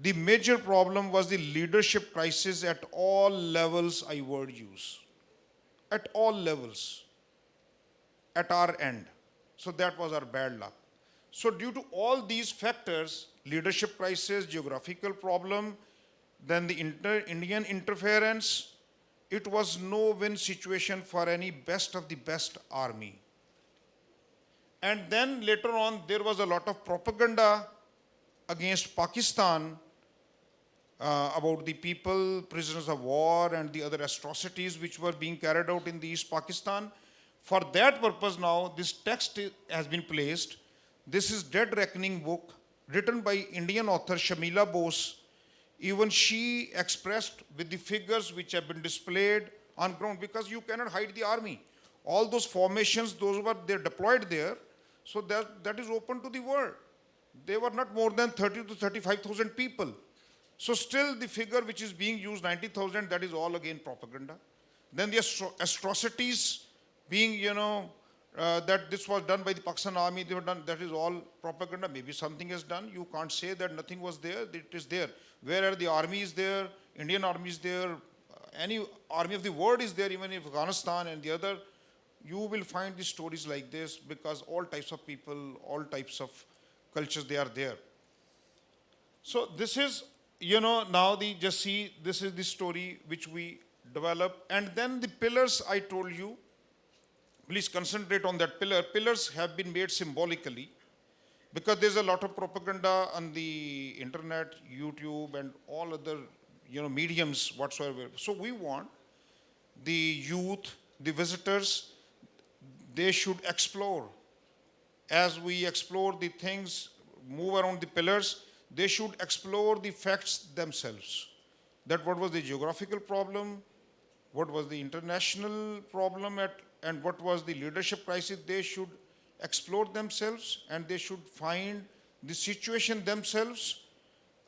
the major problem was the leadership crisis at all levels, I word use. At all levels, at our end. So that was our bad luck. So due to all these factors, leadership crisis, geographical problem, then the Indian interference, it was no win situation for any best of the best army. And then later on, there was a lot of propaganda against Pakistan about the people, prisoners of war, and the other atrocities which were being carried out in the East Pakistan. For that purpose now, this text has been placed. This is Dead Reckoning book, written by Indian author Shamila Bose. Even she expressed with the figures which have been displayed on ground, because you cannot hide the army. All those formations, those were they're deployed there, so that is open to the world. They were not more than 30 to 35,000 people. So still the figure which is being used, 90,000, that is all again propaganda. Then the atrocities being, that this was done by the Pakistan army, they were done, that is all propaganda. Maybe something is done. You can't say that nothing was there, it is there. Wherever the army is there, Indian army is there, any army of the world is there, even in Afghanistan and the other, you will find the stories like this, because all types of people, all types of cultures, they are there. So this is, now just see, this is the story which we develop. And then the pillars I told you, please concentrate on that pillar. Pillars have been made symbolically, because there's a lot of propaganda on the internet, YouTube, and all other, mediums whatsoever. So we want the youth, the visitors, they should explore. As we explore the things, move around the pillars, they should explore the facts themselves. That what was the geographical problem, what was the international problem, and what was the leadership crisis. They should explore themselves, and they should find the situation themselves,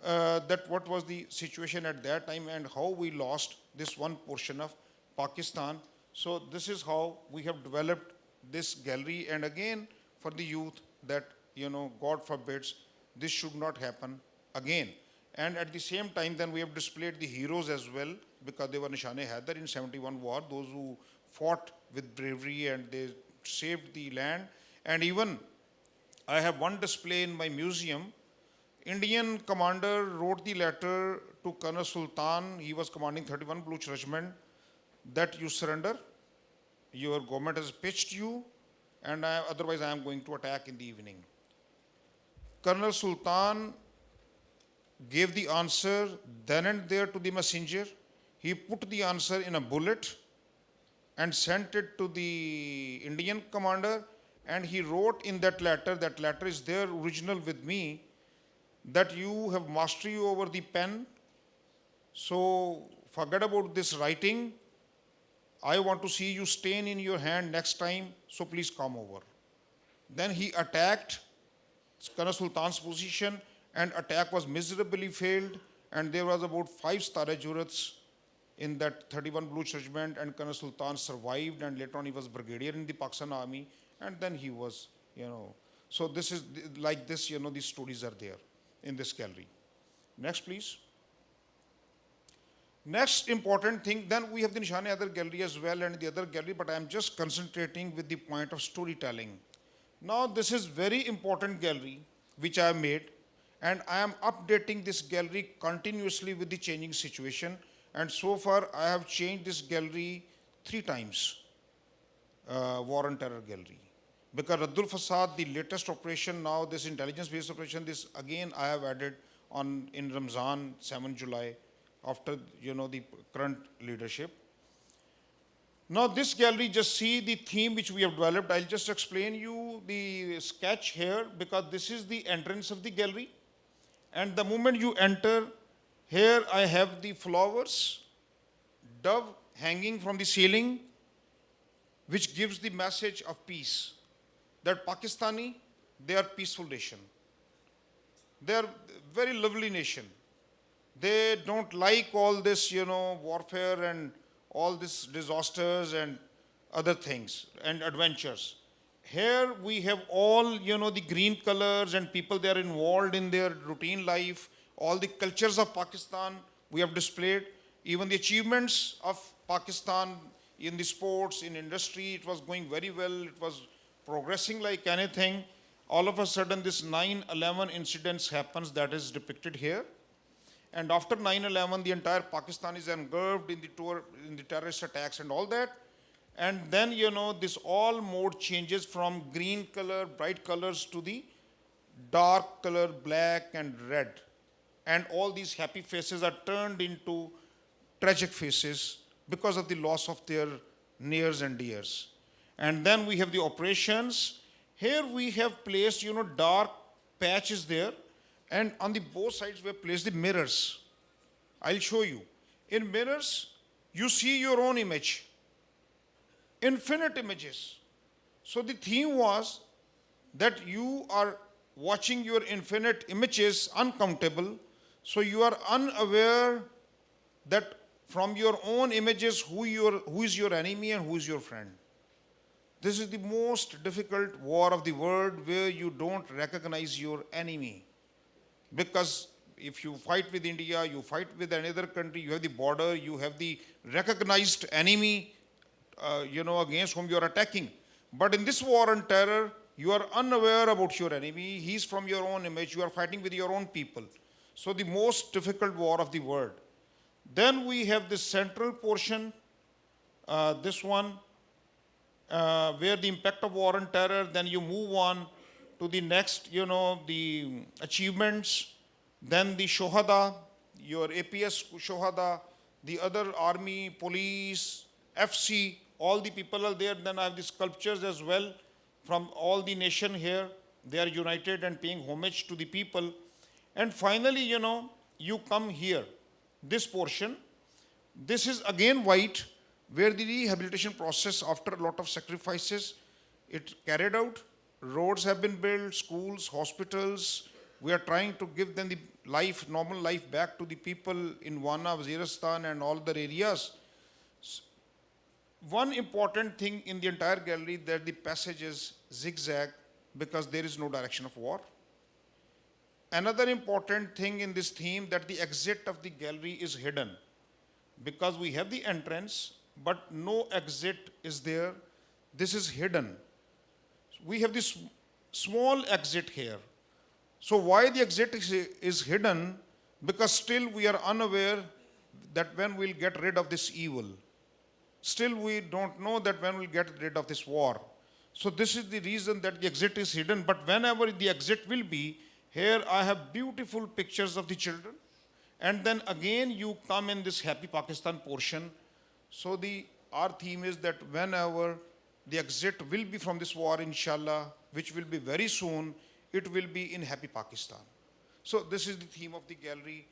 that what was the situation at that time and how we lost this one portion of Pakistan. So this is how we have developed this gallery. And again, for the youth, that, God forbids, this should not happen again. And at the same time, then we have displayed the heroes as well, because they were Nishan-e-Haidar in 71 war, those who fought with bravery and they saved the land. And even I have one display in my museum. Indian commander wrote the letter to Colonel Sultan. He was commanding 31 Bluch Regiment, that you surrender. Your government has pitched you, and otherwise I am going to attack in the evening. Colonel Sultan gave the answer then and there to the messenger. He put the answer in a bullet and sent it to the Indian commander, and he wrote in that letter is there original with me, that you have mastery over the pen, so forget about this writing. I want to see you stain in your hand next time, so please come over. Then he attacked Colonel Sultan's position, and attack was miserably failed, and there was about 5 Starajurats in that 31 Bluch Regiment, and Colonel Sultan survived, and later on he was brigadier in the Pakistan army, and then he was, So this is like this, these stories are there in this gallery. Next, please. Next important thing, then we have the Nishan-e-Haidar gallery as well, and the other gallery, but I am just concentrating with the point of storytelling. Now this is very important gallery which I have made, and I am updating this gallery continuously with the changing situation, and so far I have changed this gallery 3 times, War and Terror gallery. Because Raddul Fasad, the latest operation now, this intelligence-based operation, this again I have added in Ramzan, 7 July, after the current leadership. Now this gallery, just see the theme which we have developed. I'll just explain you the sketch here, because this is the entrance of the gallery. And the moment you enter, here I have the flowers, dove hanging from the ceiling, which gives the message of peace. That Pakistani, they are peaceful nation. They are very lovely nation. They don't like all this, warfare and all these disasters and other things and adventures. Here we have all, the green colors and people, they are involved in their routine life. All the cultures of Pakistan we have displayed. Even the achievements of Pakistan in the sports, in industry, it was going very well. It was progressing like anything. All of a sudden, this 9/11 incidents happens that is depicted here. And after 9/11, the entire Pakistan is engulfed in the terrorist attacks and all that. And then, this all mode changes from green color, bright colors to the dark color, black and red. And all these happy faces are turned into tragic faces because of the loss of their nears and dears. And then we have the operations. Here we have placed, dark patches there. And on the both sides, we have placed the mirrors. I'll show you. In mirrors, you see your own image. Infinite images. So the theme was that you are watching your infinite images, uncountable. So you are unaware that from your own images, who is your enemy and who is your friend. This is the most difficult war of the world, where you don't recognize your enemy. Because if you fight with India, you fight with another country, you have the border, you have the recognized enemy, against whom you are attacking. But in this war on terror, you are unaware about your enemy. He's from your own image. You are fighting with your own people. So the most difficult war of the world. Then we have this central portion, this one, where the impact of war on terror. Then you move on to the next, the achievements. Then the Shohada, your APS Shohada, the other army, police, FC, all the people are there. Then I have the sculptures as well from all the nation here. They are united and paying homage to the people. And finally, you come here, this portion. This is again white, where the rehabilitation process, after a lot of sacrifices, it carried out. Roads have been built, schools, hospitals. We are trying to give them the life, normal life back to the people in Wana, Waziristan and all other areas. One important thing in the entire gallery, that the passage is zigzag because there is no direction of war. Another important thing in this theme, that the exit of the gallery is hidden, because we have the entrance but no exit is there. This is hidden. We have this small exit here. So why the exit is hidden? Because still we are unaware that when we'll get rid of this evil. Still we don't know that when we'll get rid of this war. So this is the reason that the exit is hidden. But whenever the exit will be, here I have beautiful pictures of the children. And then again you come in this Happy Pakistan portion. So our theme is that whenever the exit will be from this war, inshallah, which will be very soon, it will be in Happy Pakistan. So this is the theme of the gallery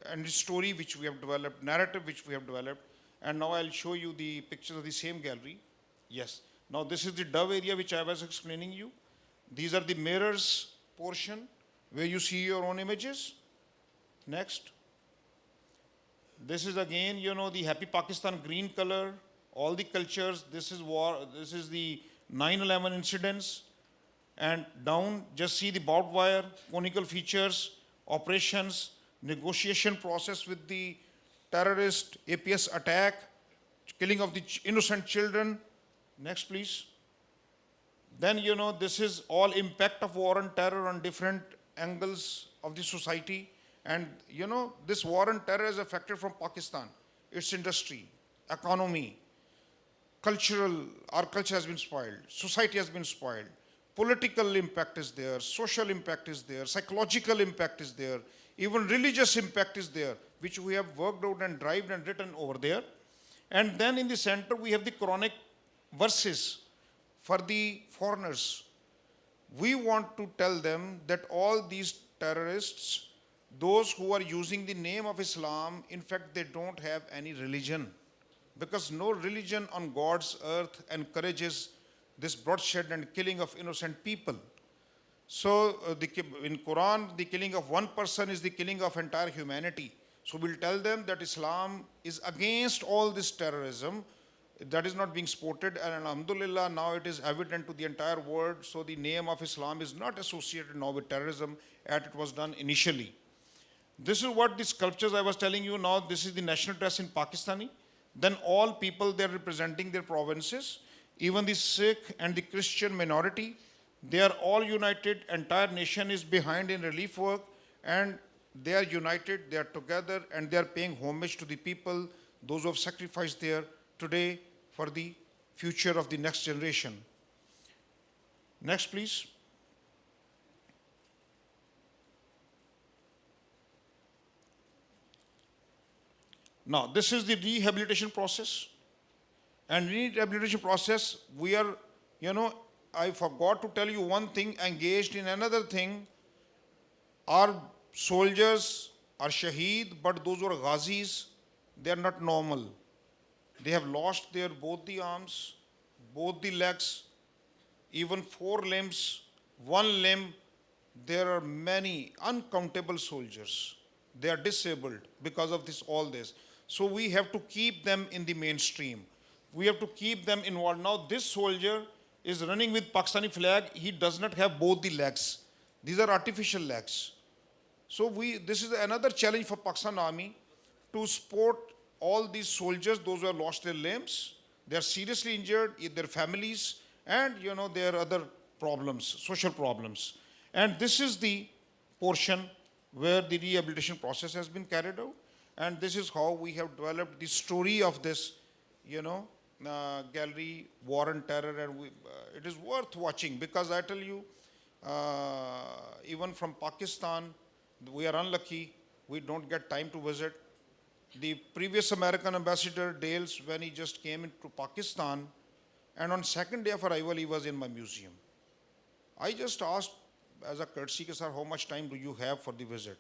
and the story which we have developed, narrative which we have developed. And now I'll show you the pictures of the same gallery. Yes. Now this is the dove area which I was explaining you. These are the mirrors portion where you see your own images. Next. This is again, the Happy Pakistan green color, all the cultures. This is war. This is the 9/11 incidents. And down, just see the barbed wire, conical features, operations, negotiation process with the terrorist, APS attack, killing of the innocent children. Next, please. Then, this is all impact of war on terror on different angles of the society. And, this war on terror is affected from Pakistan, its industry, economy, our culture has been spoiled, society has been spoiled. Political impact is there, social impact is there, psychological impact is there, even religious impact is there, which we have worked out and derived and written over there. And then in the center, we have the Quranic verses for the foreigners. We want to tell them that all these terrorists, those who are using the name of Islam, in fact, they don't have any religion. Because no religion on God's earth encourages this bloodshed and killing of innocent people. So in Quran, the killing of one person is the killing of entire humanity. So we'll tell them that Islam is against all this terrorism that is not being supported, and alhamdulillah, now it is evident to the entire world. So the name of Islam is not associated now with terrorism as it was done initially. This is what the sculptures I was telling you now. This is the national dress in Pakistani. Then all people, they're representing their provinces. Even the Sikh and the Christian minority, they are all united. Entire nation is behind in relief work, and they are united, they are together, and they are paying homage to the people, those who have sacrificed there today for the future of the next generation. Next, please. Now, this is the rehabilitation process. And rehabilitation process, we are, I forgot to tell you one thing, engaged in another thing. Our soldiers are shaheed, but those who are ghazis, they are not normal. They have lost their both the arms, both the legs, even 4 limbs, 1 limb. There are many uncountable soldiers. They are disabled because of all this. So we have to keep them in the mainstream. We have to keep them involved. Now this soldier is running with Pakistani flag. He does not have both the legs. These are artificial legs. So this is another challenge for Pakistan Army to support all these soldiers, those who have lost their limbs, they are seriously injured, their families, and there are other problems, social problems. And this is the portion where the rehabilitation process has been carried out. And this is how we have developed the story of this, gallery, War and Terror. And it is worth watching, because I tell you, even from Pakistan, we are unlucky. We don't get time to visit. The previous American ambassador, Dales, when he just came into Pakistan, and on second day of arrival, he was in my museum. I just asked, as a courtesy, sir, how much time do you have for the visit?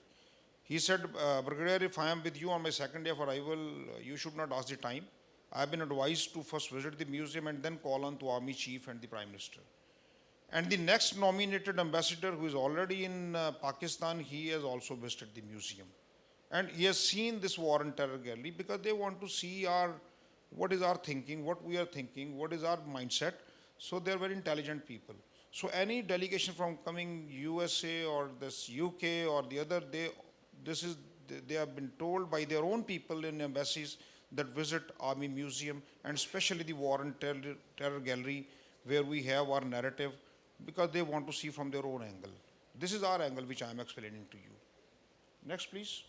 He said, Brigadier, if I am with you on my second day of arrival, you should not ask the time. I have been advised to first visit the museum and then call on to Army Chief and the Prime Minister. And the next nominated ambassador, who is already in Pakistan, he has also visited the museum. And he has seen this War and Terror gallery, because they want to see what is our thinking, what we are thinking, what is our mindset. So they are very intelligent people. So any delegation from coming USA or this UK or the other, they have been told by their own people in embassies that visit Army Museum, and especially the War and Terror gallery, where we have our narrative, because they want to see from their own angle. This is our angle which I am explaining to you. Next, please.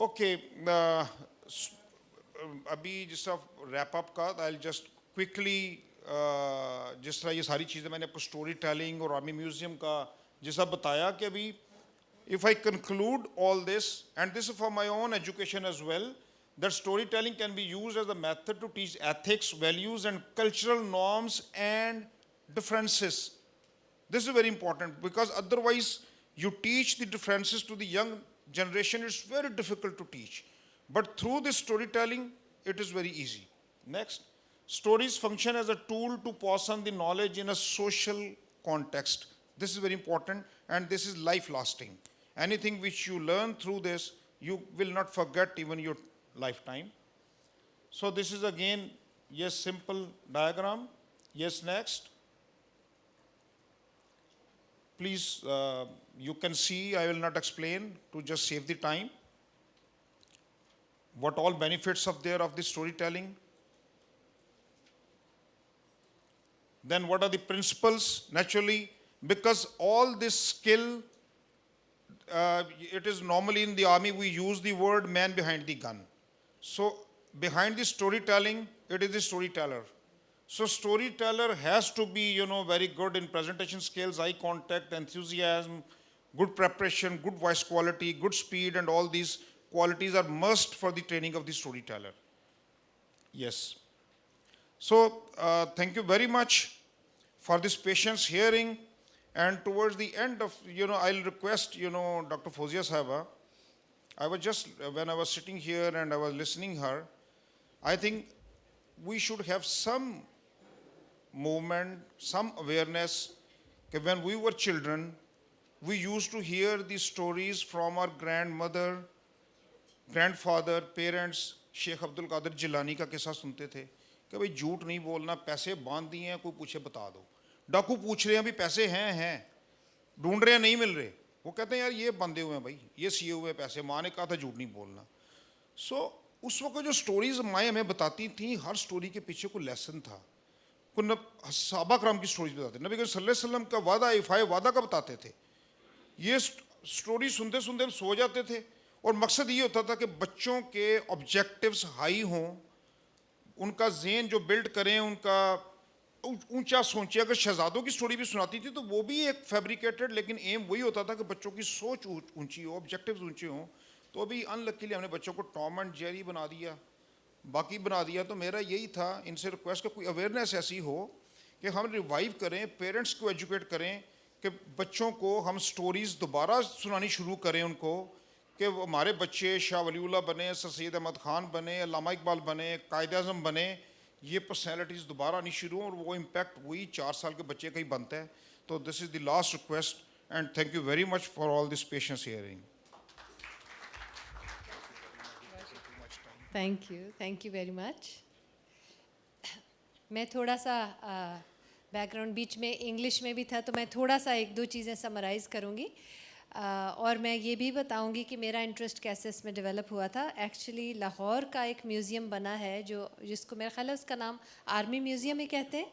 Okay. अभी जिस तरह wrap up का, I'll just quickly जिस तरह ये सारी चीज़ें मैंने आपको स्टोरी टेलिंग और आर्मी म्यूजियम का जैसा बताया कि अभी if I conclude all this, and this is for my own education as well, that storytelling can be used as a method to teach ethics, values, and cultural norms and differences. This is very important, because otherwise you teach the differences to the young generation, it's very difficult to teach. But through this storytelling, it is very easy. Next, stories function as a tool to pass on the knowledge in a social context. This is very important, and this is life-lasting. Anything which you learn through this, you will not forget even your lifetime. So this is again, yes, simple diagram. Yes, next. Please, you can see, I will not explain to just save the time. What all benefits of this storytelling. Then what are the principles? Naturally, because all this skill, it is normally in the army, we use the word man behind the gun. So behind the storytelling, it is the storyteller. So storyteller has to be, very good in presentation skills, eye contact, enthusiasm, good preparation, good voice quality, good speed, and all these qualities are must for the training of the storyteller. Yes. So thank you very much for this patience hearing. And towards the end of, I'll request, Dr. Fozia Sahaba, I was just, when I was sitting here and I was listening her, I think we should have some movement, some awareness कि when we were children, we used to hear these stories from our grandmother, grandfather, parents. Sheikh Abdul Qadir Jilani का किस्सा सुनते थे कि भाई झूठ नहीं बोलना, पैसे बांध दिए हैं, कोई पूछे बता दो। डाकू पूछ रहे हैं भी पैसे हैं, ढूंढ रहे हैं नहीं मिल रहे, वो कहते हैं यार ये बंधे हुए हैं भाई, ये सिए हुए पैसे, माँ ने कहा था झूठ नहीं बोलना। सो उस वक्त जो स्टोरीज माएँ हमें बताती थी, हर स्टोरी के पीछे कोई लेसन था। कुछ सहाबा कराम की स्टोरीज बताते, नबी करीम सल्लल्लाहु अलैहि वसल्लम का वादा, इफ़ाए वादा का बताते थे। ये स्टोरी सुनते सुनते हम सो जाते थे, और मकसद ये होता था कि बच्चों के ऑब्जेक्टिव्स हाई हों, उनका ज़हन जो बिल्ड करें, उनका ऊंचा सोचे। अगर शहजादों की स्टोरी भी सुनाती थी तो वो भी एक फैब्रिकेटेड, लेकिन एम वही होता था कि बच्चों की सोच ऊंची हो, ऑब्जेक्टिव्स ऊंचे हों। तो अभी अनलकीली हमने बच्चों को टॉम एंड जेरी बना दिया, बाकी बना दिया। तो मेरा यही था इनसे रिक्वेस्ट कि कोई अवेयरनेस ऐसी हो कि हम रिवाइव करें, पेरेंट्स को एजुकेट करें कि बच्चों को हम स्टोरीज़ दोबारा सुनानी शुरू करें उनको, कि हमारे बच्चे शाह वलीउल्लाह बने, सर सैयद अहमद ख़ान बने, अल्लामा इकबाल बने, कायद आज़म बने, ये पर्सनैलिटीज़ दोबारा आनी शुरू हों, और वो इम्पैक्ट वही 4 साल के बच्चे का ही बनता है। तो this is the last request, and thank you very much for all this patience hearing. Thank you very much. मैं थोड़ा सा बैकग्राउंड बीच में इंग्लिश में भी था, तो मैं थोड़ा सा 1-2 चीज़ें समराइज़ करूँगी, और मैं ये भी बताऊँगी कि मेरा इंटरेस्ट कैसे इसमें डेवलप हुआ था। एक्चुअली लाहौर का एक म्यूज़ियम बना है जिसको मेरा ख्याल है उसका नाम आर्मी म्यूज़ियम ही कहते हैं,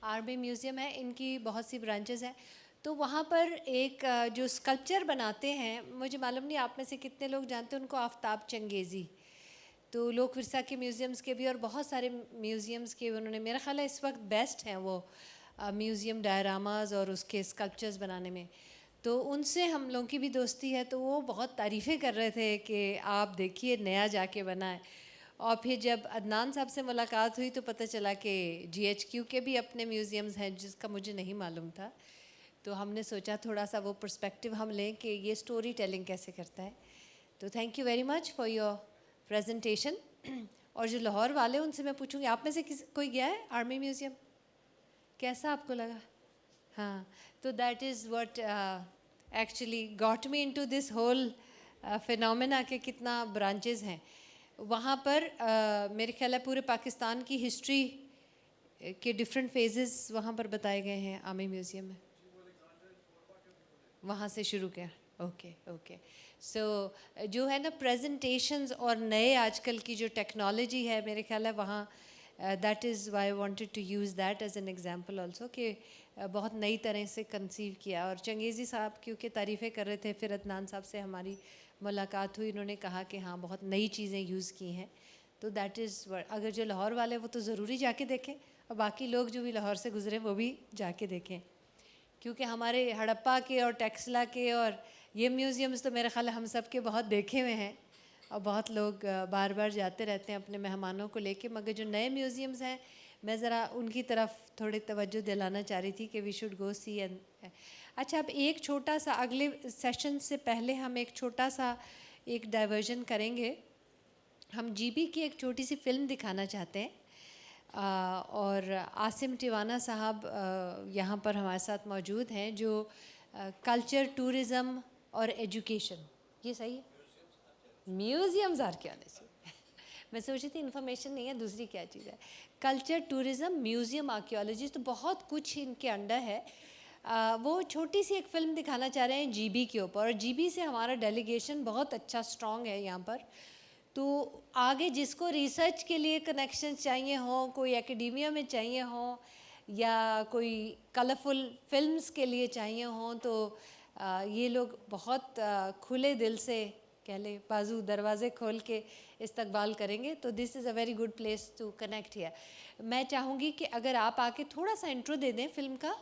आर्मी म्यूज़ियम है, इनकी बहुत सी ब्रांचेस हैं। तो वहाँ पर एक जो स्कल्पचर बनाते हैं, मुझे मालूम नहीं आप में से कितने लोग जानते हैं उनको, आफ्ताब चंगेज़ी। तो लोक विरसा के म्यूज़ियम्स के भी और बहुत सारे म्यूज़ियम्स के उन्होंने, मेरा ख्याल है इस वक्त बेस्ट हैं वो म्यूज़ियम डायरामाज और उसके स्कल्पचर्स बनाने में। तो उनसे हम लोगों की भी दोस्ती है, तो वो बहुत तारीफ़ें कर रहे थे कि आप देखिए नया जाके बना है। और फिर जब अदनान साहब से मुलाकात हुई तो पता चला कि GHQ के भी अपने म्यूज़ियम्स हैं, जिसका मुझे नहीं मालूम था। तो हमने सोचा थोड़ा सा वो पर्सपेक्टिव हम लें कि ये स्टोरी टेलिंग कैसे करता है। तो thank you very much for your presentation. और जो लाहौर वाले उनसे मैं पूछूंगी, आप में से कोई गया है आर्मी म्यूज़ियम? कैसा आपको लगा? हाँ, तो that is what actually got me into this whole phenomena के कितना ब्रांचेस हैं वहाँ पर। मेरे ख्याल है पूरे पाकिस्तान की हिस्ट्री के डिफरेंट फेजेस वहाँ पर बताए गए हैं आर्मी म्यूज़ियम में। वहाँ से शुरू किया, ओके। सो जो है ना प्रेजेंटेशंस और नए आजकल की जो टेक्नोलॉजी है, मेरे ख्याल है वहाँ that is why I wanted to use that as an example also, कि बहुत नई तरह से कंसीव किया। और चंगेज़ी साहब क्योंकि तारीफ़ें कर रहे थे, फिर अदनान साहब से हमारी मुलाकात हुई, उन्होंने कहा कि हाँ बहुत नई चीज़ें यूज़ की हैं। तो दैट इज़, अगर जो लाहौर वाले वो तो ज़रूरी जाके देखें, और बाकी लोग जो भी लाहौर से गुज़रे वो भी जाके देखें, क्योंकि हमारे हड़प्पा के और टेक्सला के और ये म्यूज़ियम्स तो मेरे ख्याल हम सब के बहुत देखे हुए हैं, और बहुत लोग बार बार जाते रहते हैं अपने मेहमानों को लेके। मगर जो नए म्यूज़ियम्स हैं, मैं ज़रा उनकी तरफ थोड़ी तवज्जो दिलाना चाह रही थी कि we should go see. And अच्छा, अब एक छोटा सा अगले सेशन से पहले हम एक छोटा सा एक डाइवर्जन करेंगे। हम GB की एक छोटी सी फिल्म दिखाना चाहते हैं, और आसिम टिवाना साहब यहाँ पर हमारे साथ मौजूद हैं, जो कल्चर, टूरिज़म और एजुकेशन, ये सही है, म्यूज़ियम्स आर्कियोलॉजी मैं सोची थी इन्फॉर्मेशन नहीं है, दूसरी क्या चीज़ है, कल्चर, टूरिज़म, म्यूज़ियम, आर्कियोलॉजी, तो बहुत कुछ इनके अंडर है। वो छोटी सी एक फ़िल्म दिखाना चाह रहे हैं GB के ऊपर, और GB से हमारा डेलीगेशन बहुत अच्छा स्ट्रॉन्ग है यहाँ पर। तो आगे जिसको रिसर्च के लिए कनेक्शन चाहिए हो, कोई एकेडेमिया में चाहिए हो, या कोई कलरफुल फिल्म्स के लिए चाहिए हो, तो ये लोग बहुत खुले दिल से, कह ले बाजू दरवाज़े खोल के इस्तकबाल करेंगे। तो this is a very good place to connect here. मैं चाहूँगी कि अगर आप आके थोड़ा सा इंट्रो दे दें फिल्म का,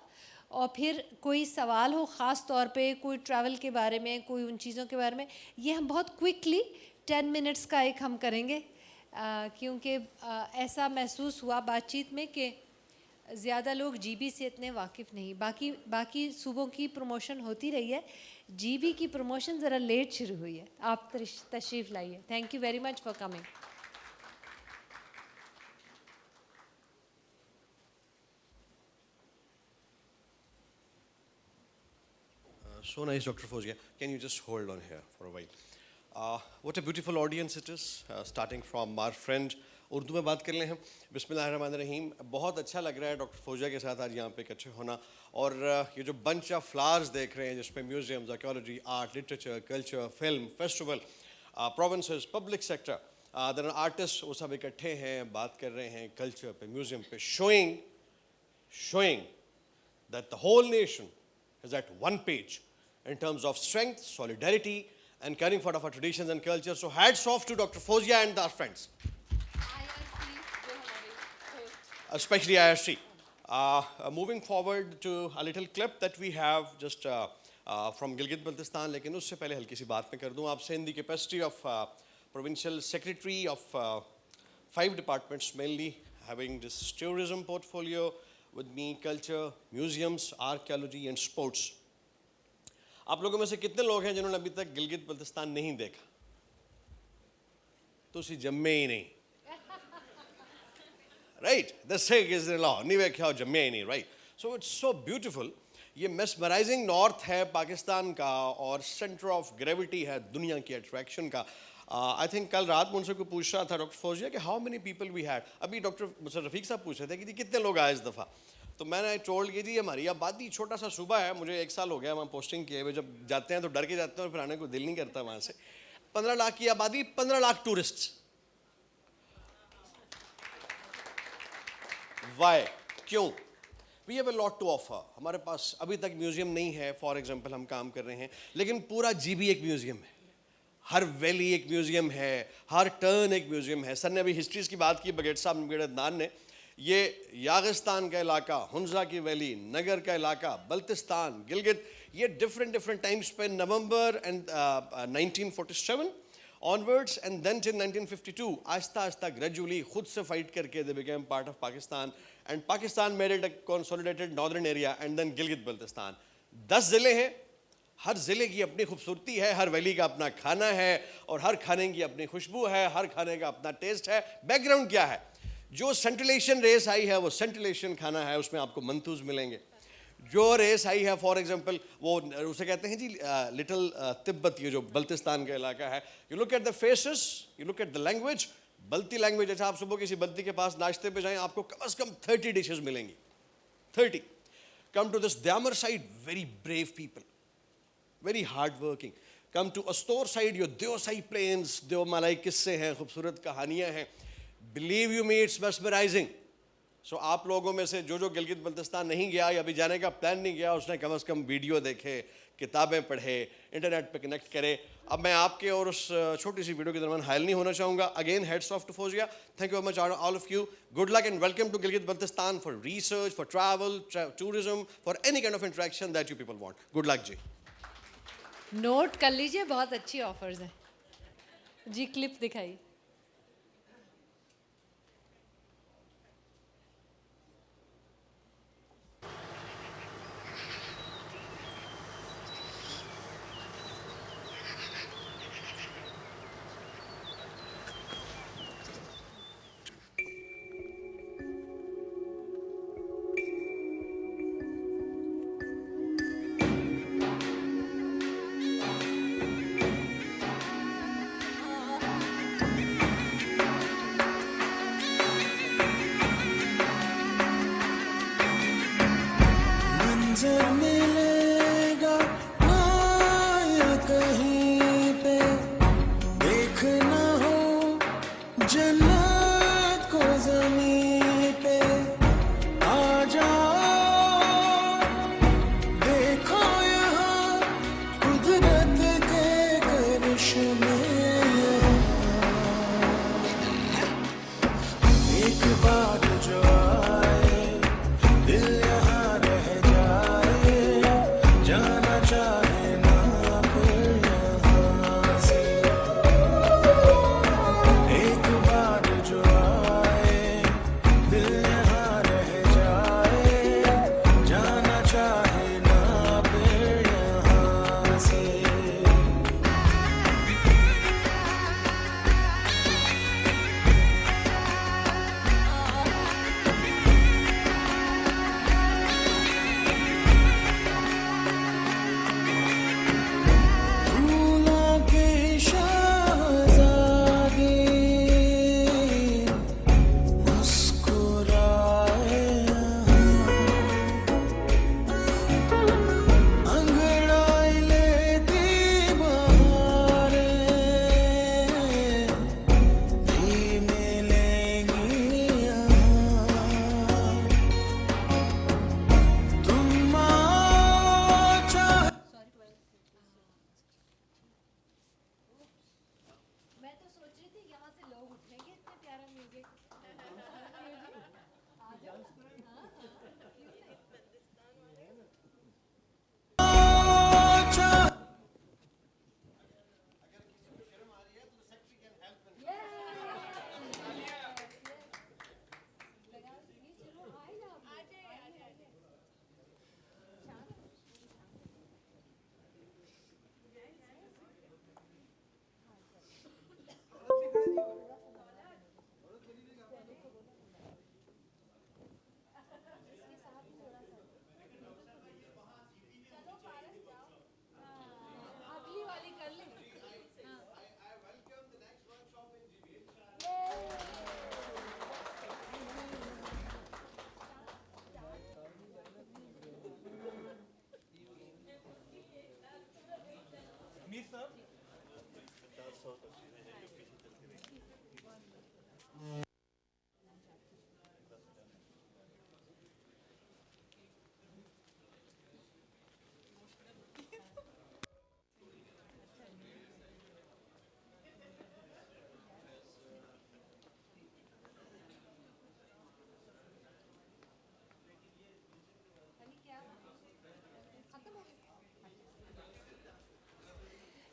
और फिर कोई सवाल हो ख़ास तौर पे, कोई ट्रैवल के बारे में, कोई उन चीज़ों के बारे में, ये हम बहुत क्विकली 10 मिनट्स का एक हम करेंगे, क्योंकि ऐसा महसूस हुआ बातचीत में कि ज़्यादा लोग GB से इतने वाकिफ़ नहीं। बाकी सूबों की प्रमोशन होती रही है, GB की प्रमोशन ज़रा लेट शुरू हुई है। आप तशरीफ़ लाइए। Thank you very much for coming. So nice, Dr. Fozia. Can you just hold on here for a while? What a beautiful audience it is, starting from our friend. Urdu में बात कर ले हम. बिस्मिल्लाहिर्रहमानिर्रहीम. बहुत अच्छा लग रहा है डॉक्टर फौजिया के साथ आज यहाँ पे इकट्ठे होना. और ये जो बंच ऑफ फ्लावर्स देख रहे हैं जिसमें museums, archaeology, art, literature, culture, film, festival, provinces, public sector, there are artist, वो सब इकट्ठे हैं, बात कर रहे हैं कल्चर पे, म्यूजियम पे, showing that the whole nation is at one page in terms of strength, solidarity, and caring for our traditions and culture. So hats off to Dr. Fozia and our friends. Especially IRC. Moving forward to a little clip that we have just from Gilgit-Baltistan, लेकिन उससे पहले हल्की सी बात मैं कर दूं आपसे. In the capacity of provincial secretary of 5 departments, mainly having this tourism portfolio, with me culture, museums, archaeology and sports. आप लोगों में से कितने लोग हैं जिन्होंने अभी तक गिलगित बल्तिस्तान नहीं देखा? तो उसी जम्मे ही नहीं. Right? The Sikh is the law. नहीं देखा हो जम्मे ही नहीं. Right? So it's so beautiful. ये mesmerizing north है पाकिस्तान का और center of gravity है दुनिया की attraction का. I think कल रात मुझसे कोई पूछ रहा था डॉक्टर फौजिया कि how many people we had. अभी डॉक्टर मुझसे रफीक साहब पूछ रहे थे कि जी कितने लोग आए इस दफ़ा. तो मैंने टोल्ड कि जी हमारी आबादी छोटा सा सूबा है. मुझे 1 साल हो गया वहाँ पोस्टिंग किए हुए. जब जाते हैं तो डर के जाते हैं और फिर आने को दिल नहीं करता वहाँ से. 15 लाख की आबादी, 15 लाख टूरिस्ट. Why? क्यों? We have a lot to offer. हमारे पास अभी तक म्यूजियम नहीं है. फॉर एग्जाम्पल हम काम कर रहे हैं लेकिन पूरा जीबी एक म्यूजियम है. हर वैली एक म्यूजियम है, हर टर्न एक म्यूजियम है. सर ने अभी हिस्ट्रीज की बात की, बगेट साहब अदनान ने. ये यागिस्तान का इलाका, हुंजा की वैली, नगर का इलाका, बल्तिस्तान, गिलगित, ये डिफरेंट टाइम्स पे नवंबर and 1947 onwards and then till 1952 आहिस्ता gradually खुद से फाइट करके they became part of Pakistan and Pakistan made it a consolidated northern area and then Gilgit Baltistan. 10 ज़िले हैं, हर ज़िले की अपनी खूबसूरती है, हर वैली का अपना खाना है और हर खाने की अपनी खुशबू है, हर खाने का अपना टेस्ट है. बैकग्राउंड क्या है? जो सेंट्रल एशियन रेस आई है वो सेंट्रल एशियन खाना है, उसमें आपको मंतूज मिलेंगे. जो रेस आई है फॉर एग्जांपल वो उसे कहते हैं जी लिटिल तिब्बत, ये जो बल्तिस्तान का इलाका है. You look at the faces, you look at the language. Balti language, अच्छा आप सुबह किसी बल्ती के पास नाश्ते पे जाएं आपको कम से कम 30 डिशेस मिलेंगी. 30. Come to this Diamer side, very brave people, very hard working. Come to Astore side, your Deosai plains, देवमालाई किस्से हैं, खूबसूरत कहानियाँ हैं. Believe you me, it's mesmerising. So आप लोगों में से जो गिलगित बल्तिस्तान नहीं गया या अभी जाने का प्लान नहीं गया, उसने कम से कम वीडियो देखे, किताबें पढ़े, इंटरनेट पे कनेक्ट करे. अब मैं आपके और उस छोटी सी वीडियो के दरमियान हायल नहीं होना चाहूँगा. Again hats off to Fauzia. Thank you very much all of you. Good luck and welcome to Gilgit Baltistan for research, for travel, tourism, for any kind of interaction that you people want. Good luck ji. Note कर लीजिए, बहुत अच्छी offers हैं जी. Clip दिखाई. मिलेगा ना या कहीं पे, देखना हो जन्नत को ज़मीं पे. आ जाओ देखो यहाँ कुदरत के करिश्मे. एक बार जो आए दिल यहाँ रह जाए, जाना चाहे ना फिर यहाँ से. एक बार जो आए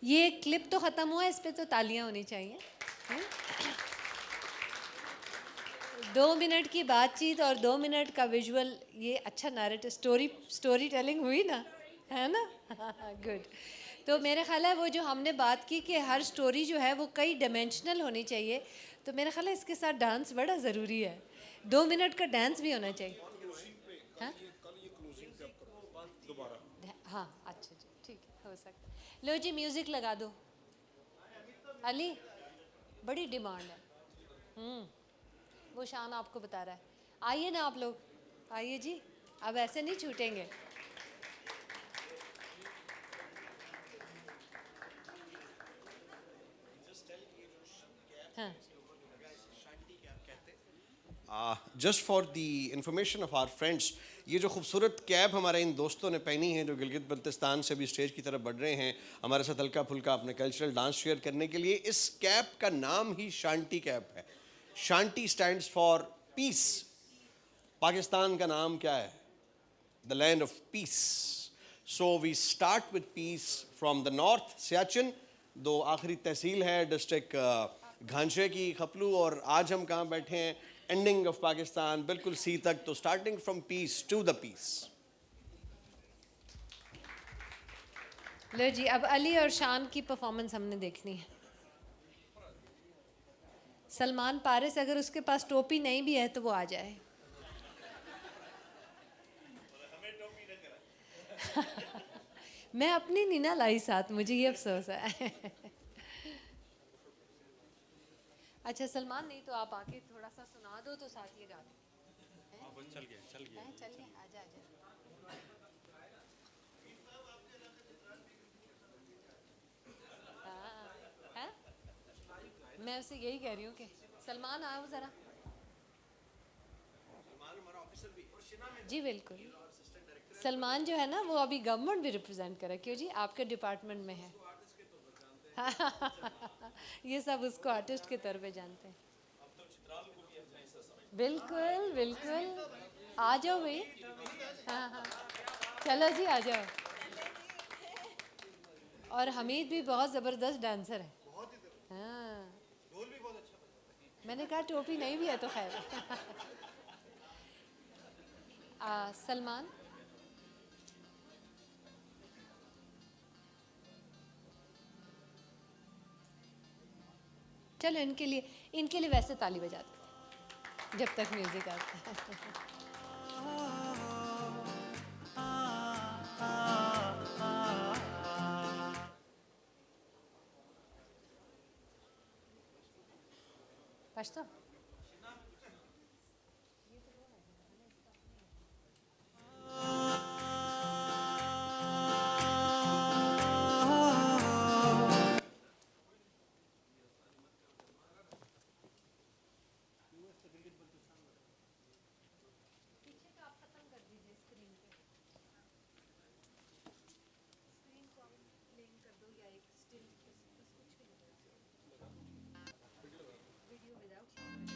ये क्लिप तो ख़त्म हुआ, इस पे तो तालियां होनी चाहिए। 2 मिनट की बातचीत और 2 मिनट का विजुअल, ये अच्छा नैरेटिव स्टोरी टेलिंग हुई ना, है ना? गुड। तो मेरे ख्याल है वो जो हमने बात की कि हर स्टोरी जो है वो कई डायमेंशनल होनी चाहिए, तो मेरे ख्याल है इसके साथ डांस बड़ा ज़रूरी है। 2 मिनट का डांस भी होना चाहिए। हाँ हाँ, अच्छा जी, ठीक है, हो सकता है। लो जी, म्यूज़िक लगा दो। अली, बड़ी डिमांड है। वो शान आपको बता रहा है। आइए ना आप लोग, आइए जी, अब ऐसे नहीं छूटेंगे। हाँ, just for the information of our friends, ये जो खूबसूरत कैप हमारे इन दोस्तों ने पहनी है जो गिलगित बल्तिस्तान से भी स्टेज की तरफ बढ़ रहे हैं हमारे साथ हल्का फुल्का अपने कल्चरल डांस शेयर करने के लिए, इस कैप का नाम ही शांति कैप है। Shanti stands for peace. Pakistan का नाम क्या है? The land of peace. So we start with peace from the north, Siachen, दो आखिरी तहसील है डिस्ट्रिक्ट घांचे की, खपलू, और आज हम कहाँ बैठे हैं? एंडिंग ऑफ पाकिस्तान, बिल्कुल सी तक। तो starting from peace to the peace. लो जी, अब अली और शान की परफॉर्मेंस हमने देखनी है। सलमान पारिस, अगर उसके पास टोपी नहीं भी है तो वो आ जाए। मैं अपनी नहीं ना लाई साथ, मुझे ये अफसोस है। अच्छा सलमान, नहीं तो आप आके थोड़ा सा सुना दो तो साथ ये गा दो। चल गया चलिए, आजा आजा। हाँ, मैं उसे यही कह रही हूँ कि सलमान आओ ज़रा। जी बिल्कुल। सलमान जो है ना वो अभी गवर्नमेंट भी रिप्रेजेंट करे। क्यों जी, आपके डिपार्टमेंट में है। ये सब उसको आर्टिस्ट के तौर पे जानते हैं। बिल्कुल बिल्कुल, आ जाओ भाई। हाँ हाँ, चलो जी आ जाओ। और हमीद भी बहुत ज़बरदस्त डांसर है। हाँ, मैंने कहा टोपी नहीं भी है तो खैर। सलमान, चलो इनके लिए वैसे ताली बजा दो जब तक म्यूजिक आता है। पछतो वीडियो विदाउट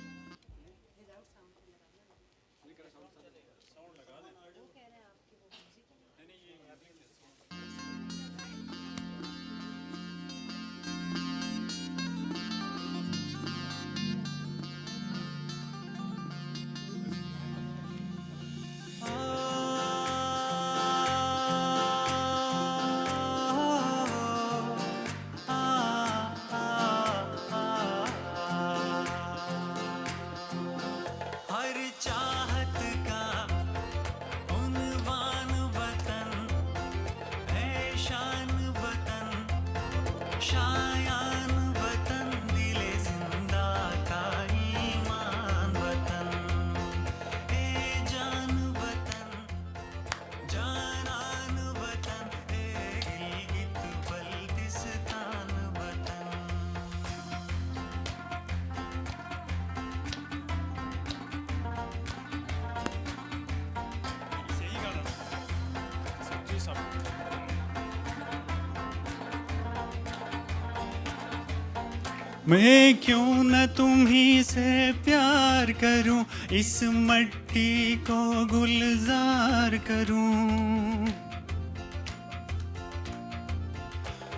मैं क्यों न तुम्ही से प्यार करूं, इस मट्टी को गुलजार करूं।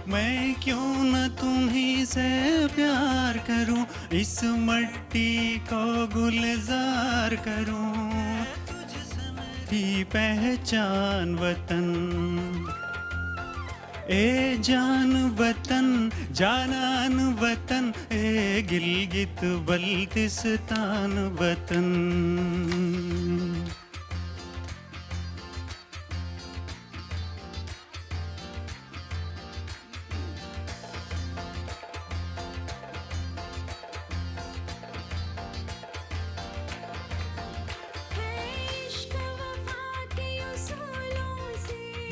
मैं क्यों न तुम्ही से प्यार करूं, इस मट्टी को गुलजार करूं। ही पहचान वतन, ए जान वतन, जानान वतन, ए गिलगित बल्तिस्तान वतन।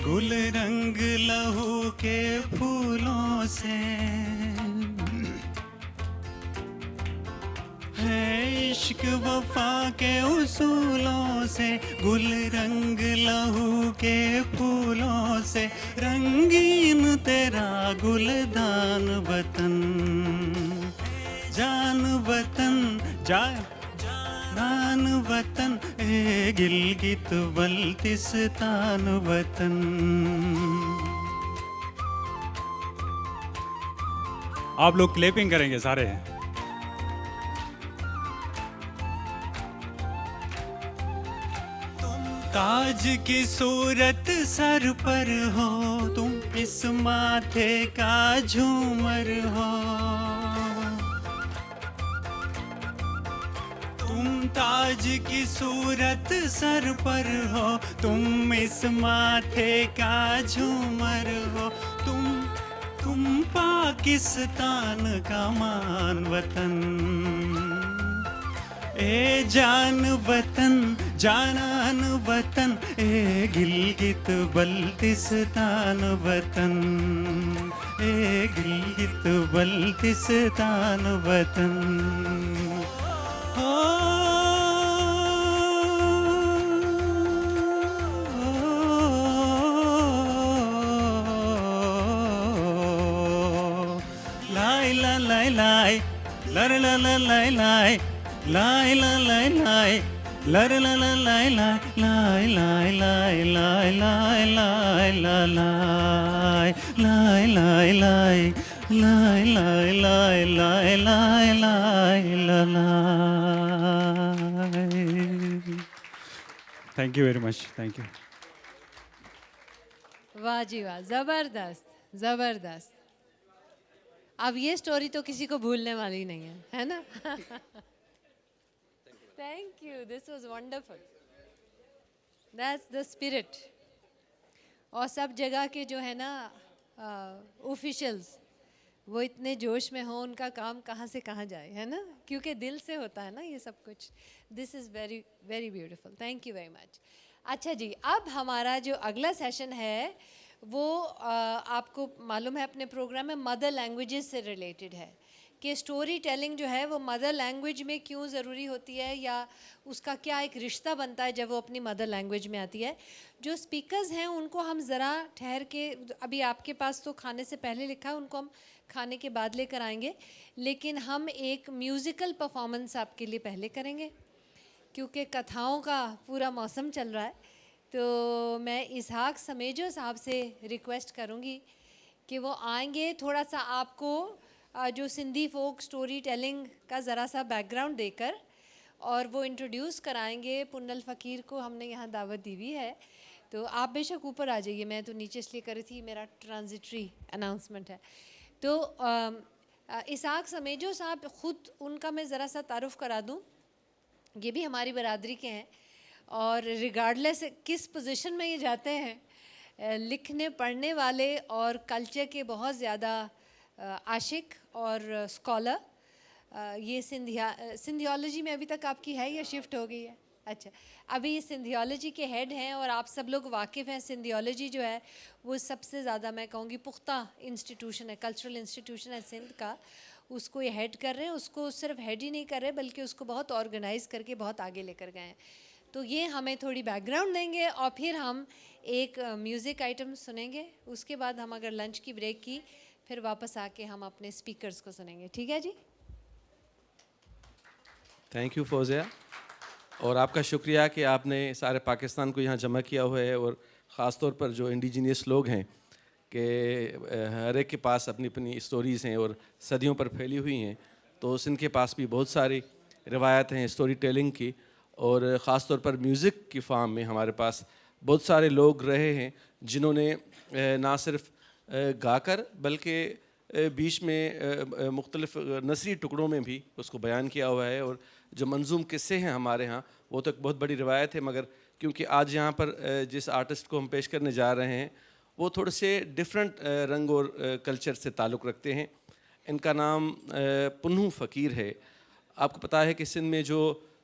गुल रंग लहू के फूलों से है इश्क वफा के उसूलों से। गुल रंग लहू के फूलों से, रंगीन तेरा गुलदान वतन। जान वतन, जान वतन, ए गिलगित बल्तिस्तान वतन। आप लोग क्लैपिंग करेंगे सारे। ताज की सूरत सर पर हो, तुम इस माथे का झूमर हो। तुम ताज की सूरत सर पर हो, तुम इस माथे का झूमर हो। तुम पाकिस्तान का मान वतन, ए जान वतन, जानान वतन, ए गिलगित बल्तिस्तान वतन। ए गिलगित बल्तिस्तान वतन। लाई ला लाई लाई, लर ला ला लाई लाई, लाई ला लाई लाई, लर ला ला लाई लाई, लाई लाई लाई लाई लाई ला लाई, लाई लाई लाई, लाई लाई लाई लाई लाई लाई ला लाई। Thank you very much, thank you. वाह जी वाह, ज़बरदस्त ज़बरदस्त। अब ये स्टोरी तो किसी को भूलने वाली नहीं है ना? Thank you. This was wonderful. That's the spirit. और सब जगह के जो है ना ऑफिशियल्स, वो इतने जोश में हो, उनका काम कहाँ से कहाँ जाए, है ना? क्योंकि दिल से होता है ना ये सब कुछ। This is very very beautiful. Thank you very much. अच्छा जी, अब हमारा जो अगला सेशन है वो आपको मालूम है अपने प्रोग्राम में मदर लैंग्वेजेस से रिलेटेड है कि स्टोरी टेलिंग जो है वो मदर लैंग्वेज में क्यों ज़रूरी होती है, या उसका क्या एक रिश्ता बनता है जब वो अपनी मदर लैंग्वेज में आती है। जो स्पीकर्स हैं उनको हम ज़रा ठहर के, अभी आपके पास तो खाने से पहले लिखा है, उनको हम खाने के बाद लेकर आएंगे, लेकिन हम एक म्यूज़िकल परफॉर्मेंस आपके लिए पहले करेंगे क्योंकि कथाओं का पूरा मौसम चल रहा है। तो मैं इसहाक समेजो साहब से रिक्वेस्ट करूँगी कि वो आएंगे, थोड़ा सा आपको जो सिंधी फोक स्टोरी टेलिंग का ज़रा सा बैकग्राउंड देकर, और वो इंट्रोड्यूस कराएंगे पुन्नल फ़कीर को। हमने यहाँ दावत दी हुई है, तो आप बेशक ऊपर आ जाइए, मैं तो नीचे इसलिए कर रही थी, मेरा ट्रांजिटरी अनाउंसमेंट है। तो इसहाक समेजो साहब ख़ुद, उनका मैं ज़रा सा तारुफ़ करा दूँ। ये भी हमारी बरादरी के हैं और रिगार्डलेस किस पोजीशन में ये जाते हैं, लिखने पढ़ने वाले और कल्चर के बहुत ज़्यादा आशिक और स्कॉलर। ये सिंधियोलॉजी में अभी तक आपकी है या शिफ्ट हो गई है? अच्छा, अभी ये सिंधियोलॉजी के हेड हैं और आप सब लोग वाकिफ़ हैं, सिंधियोलॉजी जो है वो सबसे ज़्यादा मैं कहूँगी पुख्ता इंस्टीट्यूशन है, कल्चरल इंस्टीट्यूशन है सिंध का। उसको ये हेड कर रहे हैं, उसको सिर्फ हेड ही नहीं कर रहे बल्कि उसको बहुत ऑर्गेनाइज़ करके बहुत आगे लेकर गए हैं। तो ये हमें थोड़ी बैकग्राउंड देंगे और फिर हम एक म्यूज़िक आइटम सुनेंगे। उसके बाद हम अगर लंच की ब्रेक की फिर वापस आके हम अपने स्पीकर्स को सुनेंगे। ठीक है जी? थैंक यू फौजिया, और आपका शुक्रिया कि आपने सारे पाकिस्तान को यहाँ जमा किया हुआ है, और ख़ास तौर पर जो इंडिजीनियस लोग हैं कि हर एक के पास अपनी अपनी स्टोरीज़ हैं और सदियों पर फैली हुई हैं। तो सिंध के पास भी बहुत सारी रिवायत हैं स्टोरी टेलिंग की, और ख़ास तौर पर म्यूज़िक की फार्म में हमारे पास बहुत सारे लोग रहे हैं जिन्होंने ना सिर्फ गाकर बल्कि बीच में मुख्तलिफ नसरी टुकड़ों में भी उसको बयान किया हुआ है। और जो मंजूम किस्से हैं हमारे यहाँ, वो तो एक बहुत बड़ी रिवायत है, मगर क्योंकि आज यहाँ पर जिस आर्टिस्ट को हम पेश करने जा रहे हैं वो थोड़े से डिफरेंट रंग और कल्चर से ताल्लुक़ रखते हैं। इनका नाम पुन्नू फ़कीर है। आपको पता है कि सिंध में जो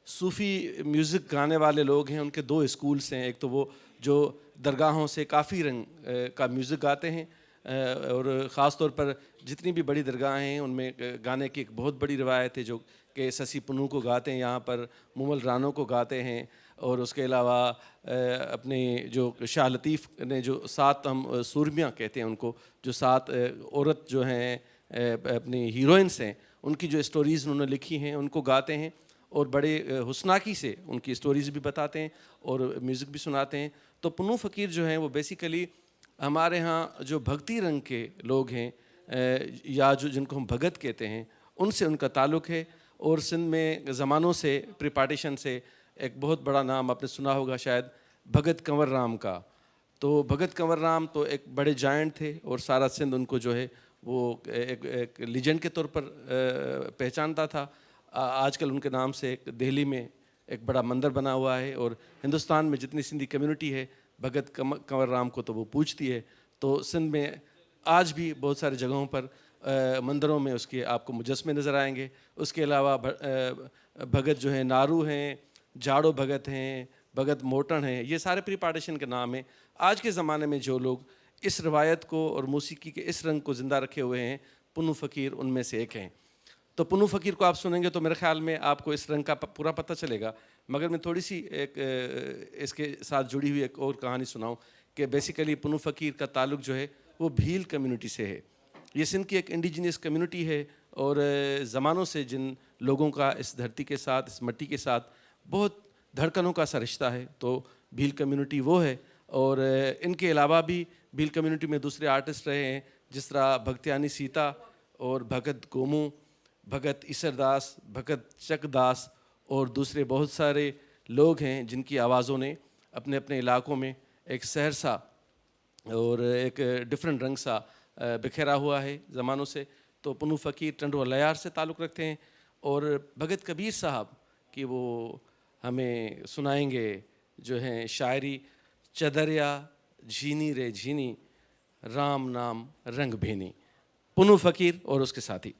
सूफ़ी म्यूज़िक गाने वाले लोग हैं उनके दो स्कूल्स हैं। एक तो वो जो दरगाहों से काफ़ी रंग का म्यूज़िक गाते हैं, और ख़ास तौर पर जितनी भी बड़ी दरगाहें हैं उनमें गाने की एक बहुत बड़ी रिवायत है, जो कि ससी पुन्नू को गाते हैं, यहाँ पर मुमल रानों को गाते हैं। और उसके अलावा अपने जो शाह लतीफ़ ने जो 7 हम सूरमियाँ कहते हैं उनको, जो 7 औरत जो हैं अपनी हीरोइंस हैं, उनकी जो स्टोरीज़ उन्होंने लिखी हैं उनको गाते हैं, और बड़े हुस्नाकी से उनकी स्टोरीज़ भी बताते हैं और म्यूज़िक भी सुनाते हैं। तो पुन्नू फ़कीर जो हैं वो बेसिकली हमारे यहाँ जो भक्ति रंग के लोग हैं, या जो जिनको हम भगत कहते हैं, उनसे उनका ताल्लुक़ है। और सिंध में ज़मानों से प्री पार्टीशन से एक बहुत बड़ा नाम आपने सुना होगा शायद, भगत कंवर राम का। तो भगत कंवर राम तो एक बड़े जायंट थे, और सारा सिंध उनको जो है वो एक लीजेंड के तौर पर पहचानता था। आजकल उनके नाम से एक दिल्ली में एक बड़ा मंदिर बना हुआ है, और हिंदुस्तान में जितनी सिंधी कम्युनिटी है भगत कंवर राम को तो वो पूजती है। तो सिंध में आज भी बहुत सारी जगहों पर मंदिरों में उसके आपको मुजस्मे नज़र आएंगे। उसके अलावा भगत जो हैं नारू हैं, जाड़ो भगत हैं, भगत मोटन हैं, ये सारे प्री पार्टीशन के नाम हैं। आज के ज़माने में जो लोग इस रवायत को और मौसीकी के इस रंग को ज़िंदा रखे हुए हैं, पुन्नू फ़कीर उनमें से एक हैं। तो पुन्नू फ़कीर को आप सुनेंगे तो मेरे ख़्याल में आपको इस रंग का पूरा पता चलेगा। मगर मैं थोड़ी सी एक इसके साथ जुड़ी हुई एक और कहानी सुनाऊं कि बेसिकली पुन्नू फ़कीर का ताल्लुक़ जो है वो भील कम्युनिटी से है। ये सिंध की एक इंडिजिनियस कम्युनिटी है, और ज़मानों से जिन लोगों का इस धरती के साथ, इस मिट्टी के साथ बहुत धड़कनों का सा रिश्ता है, तो भील कम्युनिटी वो है। और इनके अलावा भी भील कम्युनिटी में दूसरे आर्टिस्ट रहे हैं, जिस तरह भगत्यानी सीता और भगत गोमू, भगत ईसरदास, भगत चकदास और दूसरे बहुत सारे लोग हैं जिनकी आवाज़ों ने अपने अपने इलाकों में एक शहर सा और एक डिफरेंट रंग सा बिखेरा हुआ है ज़मानों से। तो पुन्नू फ़कीर टंडो लयार से ताल्लुक़ रखते हैं, और भगत कबीर साहब की वो हमें सुनाएंगे जो हैं शायरी, चदरिया झीनी रे झीनी राम नाम रंग भेनी। पुन्नू फ़कीर और उसके साथी।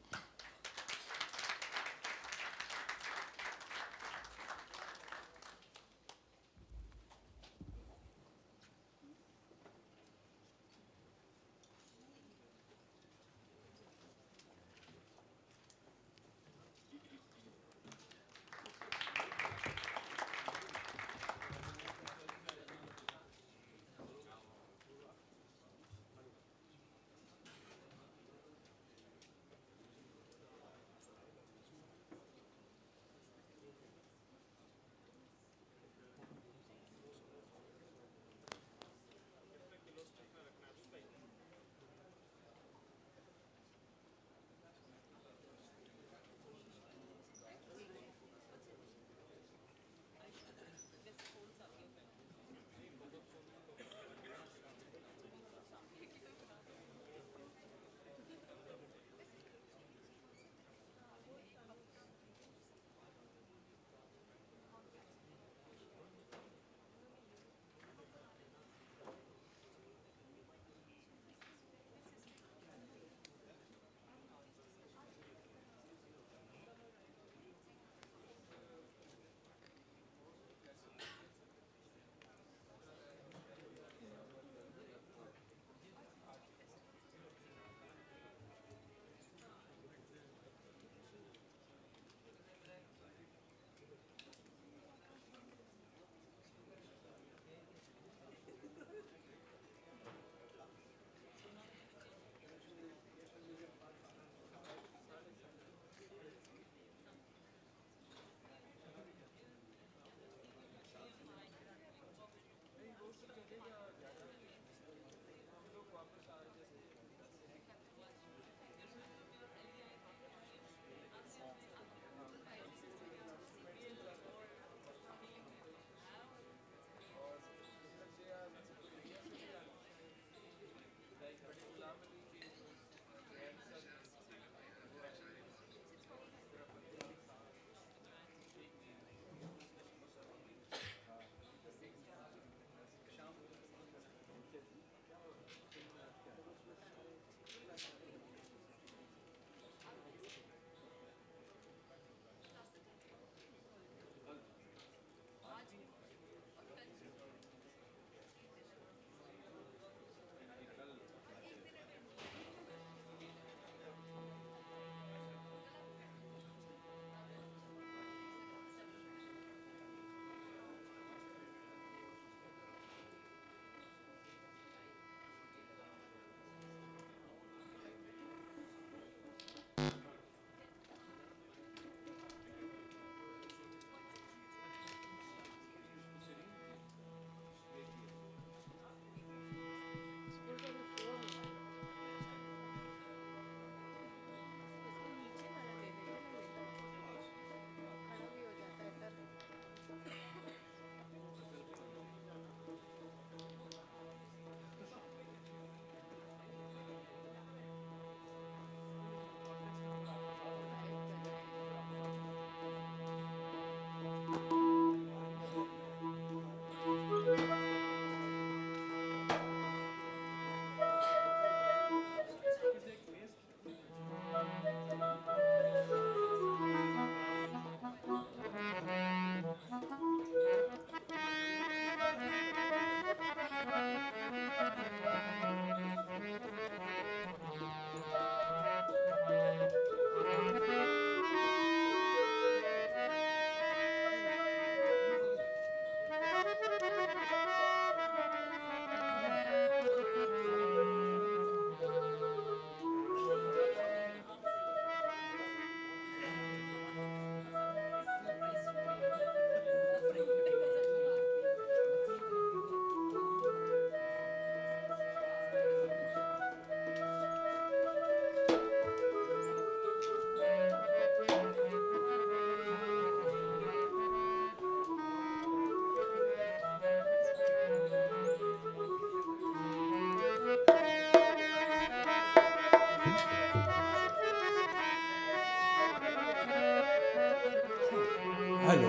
हेलो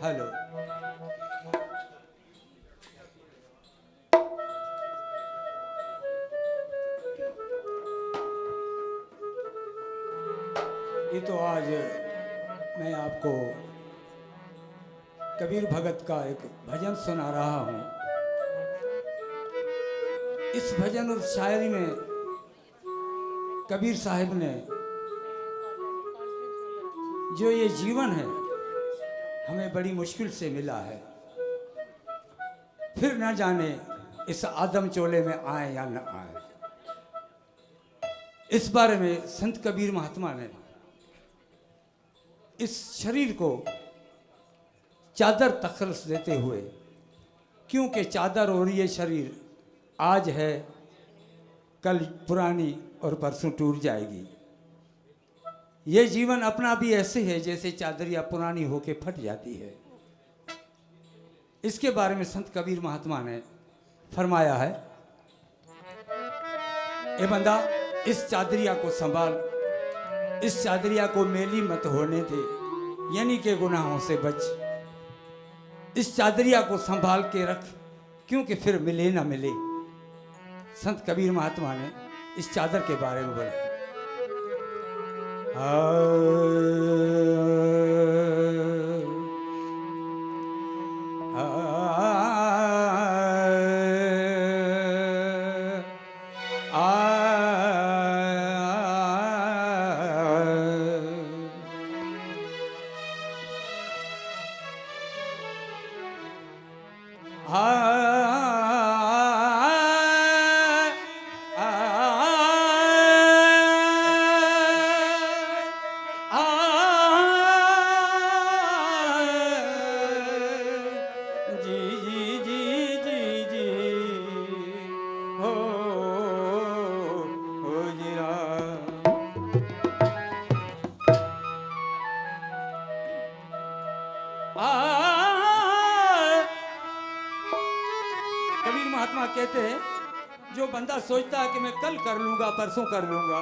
हेलो ये तो आज मैं आपको कबीर भगत का एक भजन सुना रहा हूँ। इस भजन और शायरी में कबीर साहब ने जो ये जीवन है हमें बड़ी मुश्किल से मिला है, फिर न जाने इस आदम चोले में आए या न आए। इस बारे में संत कबीर महात्मा ने इस शरीर को चादर तखलस देते हुए, क्योंकि चादर और ये शरीर आज है, कल पुरानी और परसों टूट जाएगी। ये जीवन अपना भी ऐसे है जैसे चादरिया पुरानी होके फट जाती है। इसके बारे में संत कबीर महात्मा ने फरमाया है, ए बंदा इस चादरिया को संभाल, इस चादरिया को मेली मत होने दे, यानी के गुनाहों से बच। इस चादरिया को संभाल के रख, क्योंकि फिर मिले ना मिले। संत कबीर महात्मा ने इस चादर के बारे में बोला। कबीर महात्मा कहते हैं, जो बंदा सोचता है कि मैं कल कर लूंगा, परसों कर लूंगा,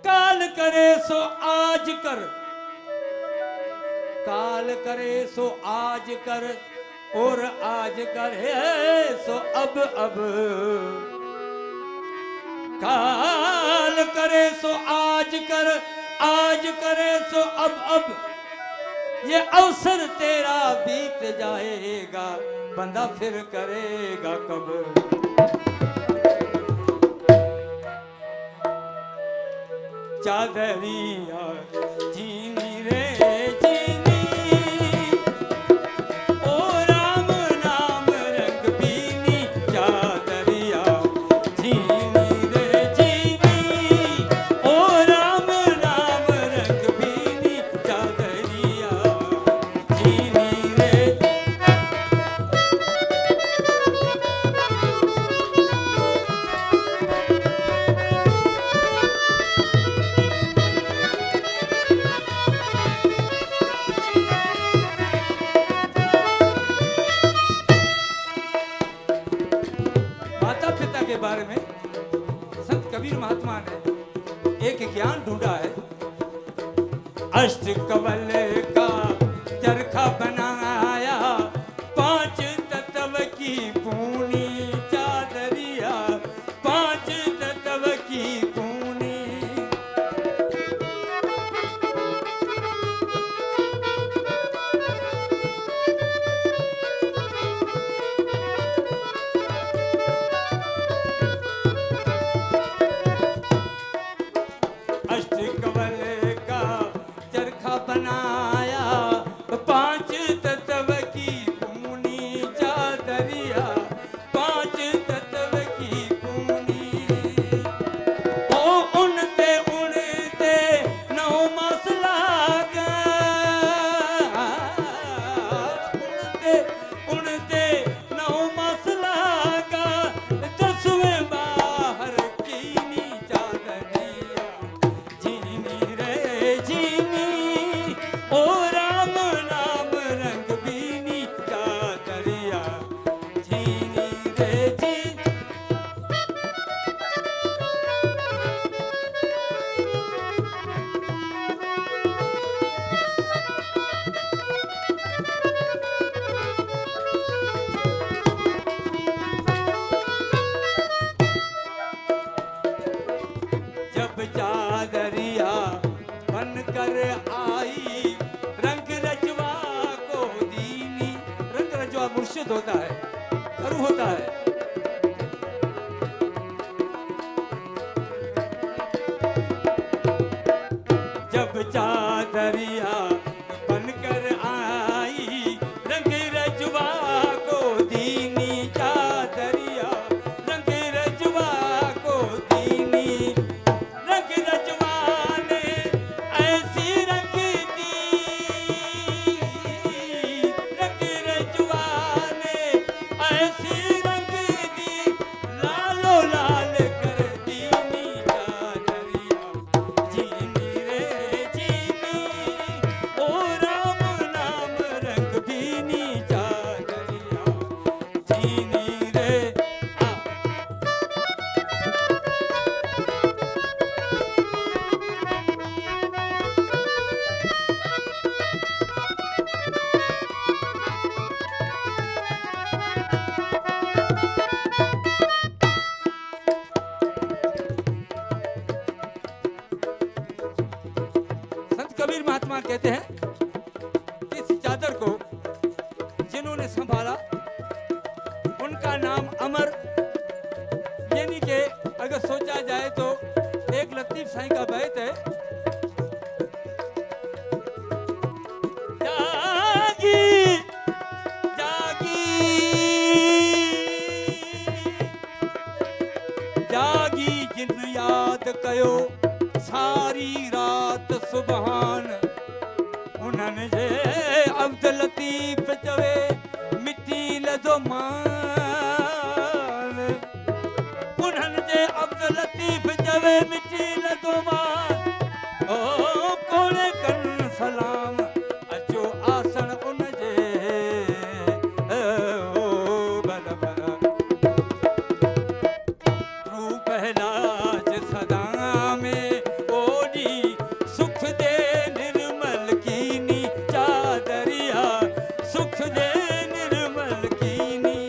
काल करे सो आज कर, काल करे सो आज कर, और आज करे सो अब। काल करे सो आज कर, आज करे सो अब। ये अवसर तेरा बीत जाएगा, बंदा फिर करेगा कब। चादरिया जीनी रे जीनी, ओ राम नाम रंग बीनी। चादरिया जीनी रे जीनी, ओ राम नाम रंग बीनी। चादरिया जीनी रे। के बारे में संत कबीर महात्मा ने एक ज्ञान ढूंढा है। अष्ट कवल का चरखा बनाया, 5 तत्व की पूनी। चादरिया 5 तत्व की पूनी। बनाया 5 तत्व की पूनी। चादरिया 5 तत्व की पूनी। ओ उनते उनते नौ मसला उनते उनते नौ मसला का 10वें बाहर कीनी। चादरिया जीनी रे होता है। जब चादरिया बनकर आई रंग रजवा को दीनी चादरिया रंग रजवा को दीनी रंग रजवा ने ऐसी रंग दी रंग रजवा ने ऐसी रंग दी लालो लाल कर दीनी चादरिया जीनी रे जीनी ओ राम नाम रंग दीनी चादरिया जीनी रे आ संत कबीर महात्मा कहते हैं कि इस चादर को जिन्होंने संभाला उनका नाम अमर, यानी कि अगर सोचा जाए तो एक लतीफ साईं का बैत है, जागी जागी जागी जिन याद कयो सारी रात सुबहान उन्हनि जे अब्द लतीफ चवे मिटी लदो मान उन्हनि जे अब्द लतीफ चवे मिटी लदो मान ओ कोने कन सलाम अचो आसन उन जे ओ बल बल रू पहलाज सदा में ओडी सुख दे निर्मल कीनी चादरिया सुख दे निर्मल कीनी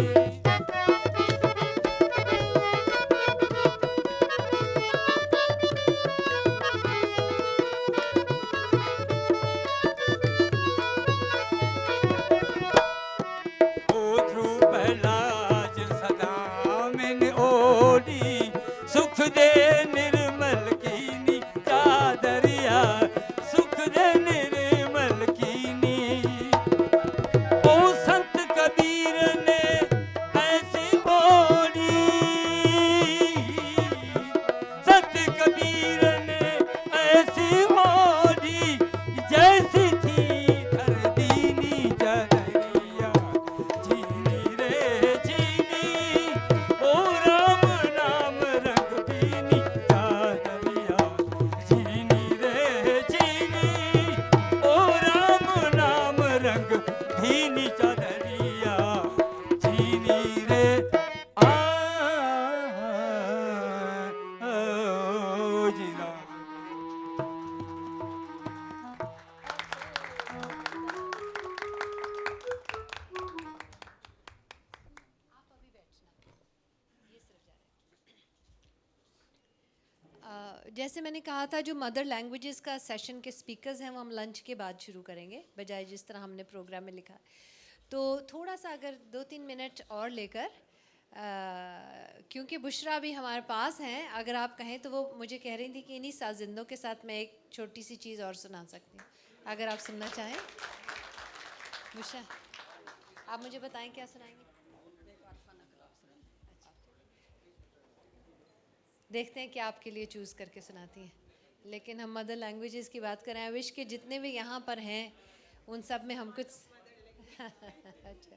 ओ ध्रुव पहलाज सदा में ओडी सुख दे निर्मल कीनी चादरिया सुख दे निर्मल कीनी ओ संत कबीर ने ऐसी ओढ़ी संत कबीर ने ऐसी ओढ़ी जैसी थी धर दीनी चादरिया जीनी रे जीनी ओ राम नाम रंग दीनी चादरिया जीनी रे जीनी ओ राम नाम रंग दीनी चादरिया जीनी रे आ जी राम। जैसे मैंने कहा था जो मदर लैंग्वेजेस का सेशन के स्पीकर्स हैं वो हम लंच के बाद शुरू करेंगे बजाय जिस तरह हमने प्रोग्राम में लिखा। तो थोड़ा सा अगर 2-3 मिनट और लेकर क्योंकि बुशरा भी हमारे पास हैं, अगर आप कहें तो वो मुझे कह रही थी कि इन्हीं साजिंदों के साथ मैं एक छोटी सी चीज़ और सुना सकती हूँ, अगर आप सुनना चाहें। बुशरा आप मुझे बताएं क्या सुनाएंगे। देखते हैं क्या आपके लिए चूज़ करके सुनाती हैं। लेकिन हम मदर लैंग्वेजेस की बात करें, विश के जितने भी यहाँ पर हैं उन सब में हम कुछ अच्छा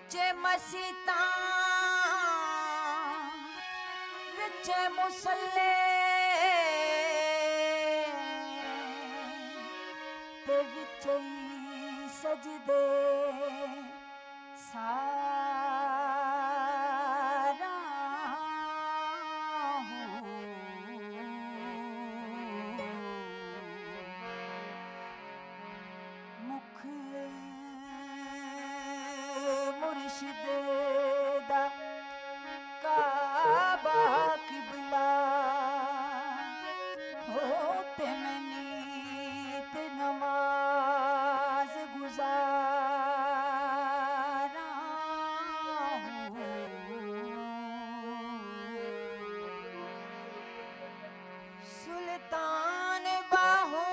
विचे मसीता विचे मुसल्ले ते विचे ही सजदे सारा मुख मुर्शिद दा काबा किबला होते मनी ते नमाज गुजारा सुल्तान बाहो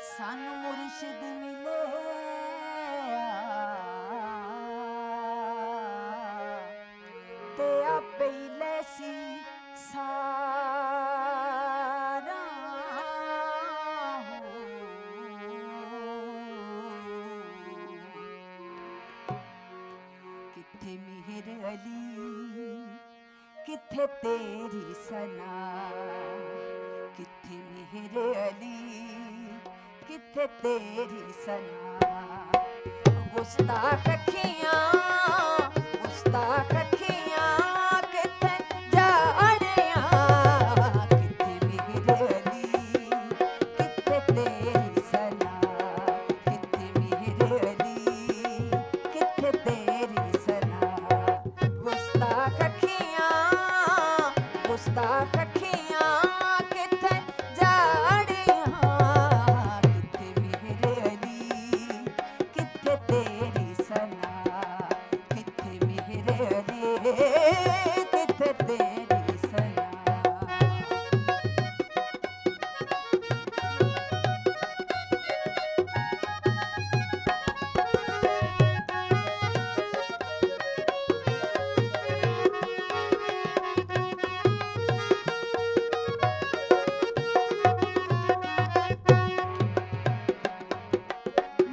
सानू मुर्शिद मिले ते आपे ही लैसी सारा किथे मिहिर अली किथे तेरी सना किथे मिहिर अली किथे तेरी सना गुस्ताख अखियां किथे जाड़ियां किथे मिहिर अली किथे तेरी सना किथे मिहिर अली किथे तेरी सना गुस्ताख अखियां किथे जाड़ियां किथे मिहिर अली किथे तेरी सना किथे मिहिर अली किथे तेरी सना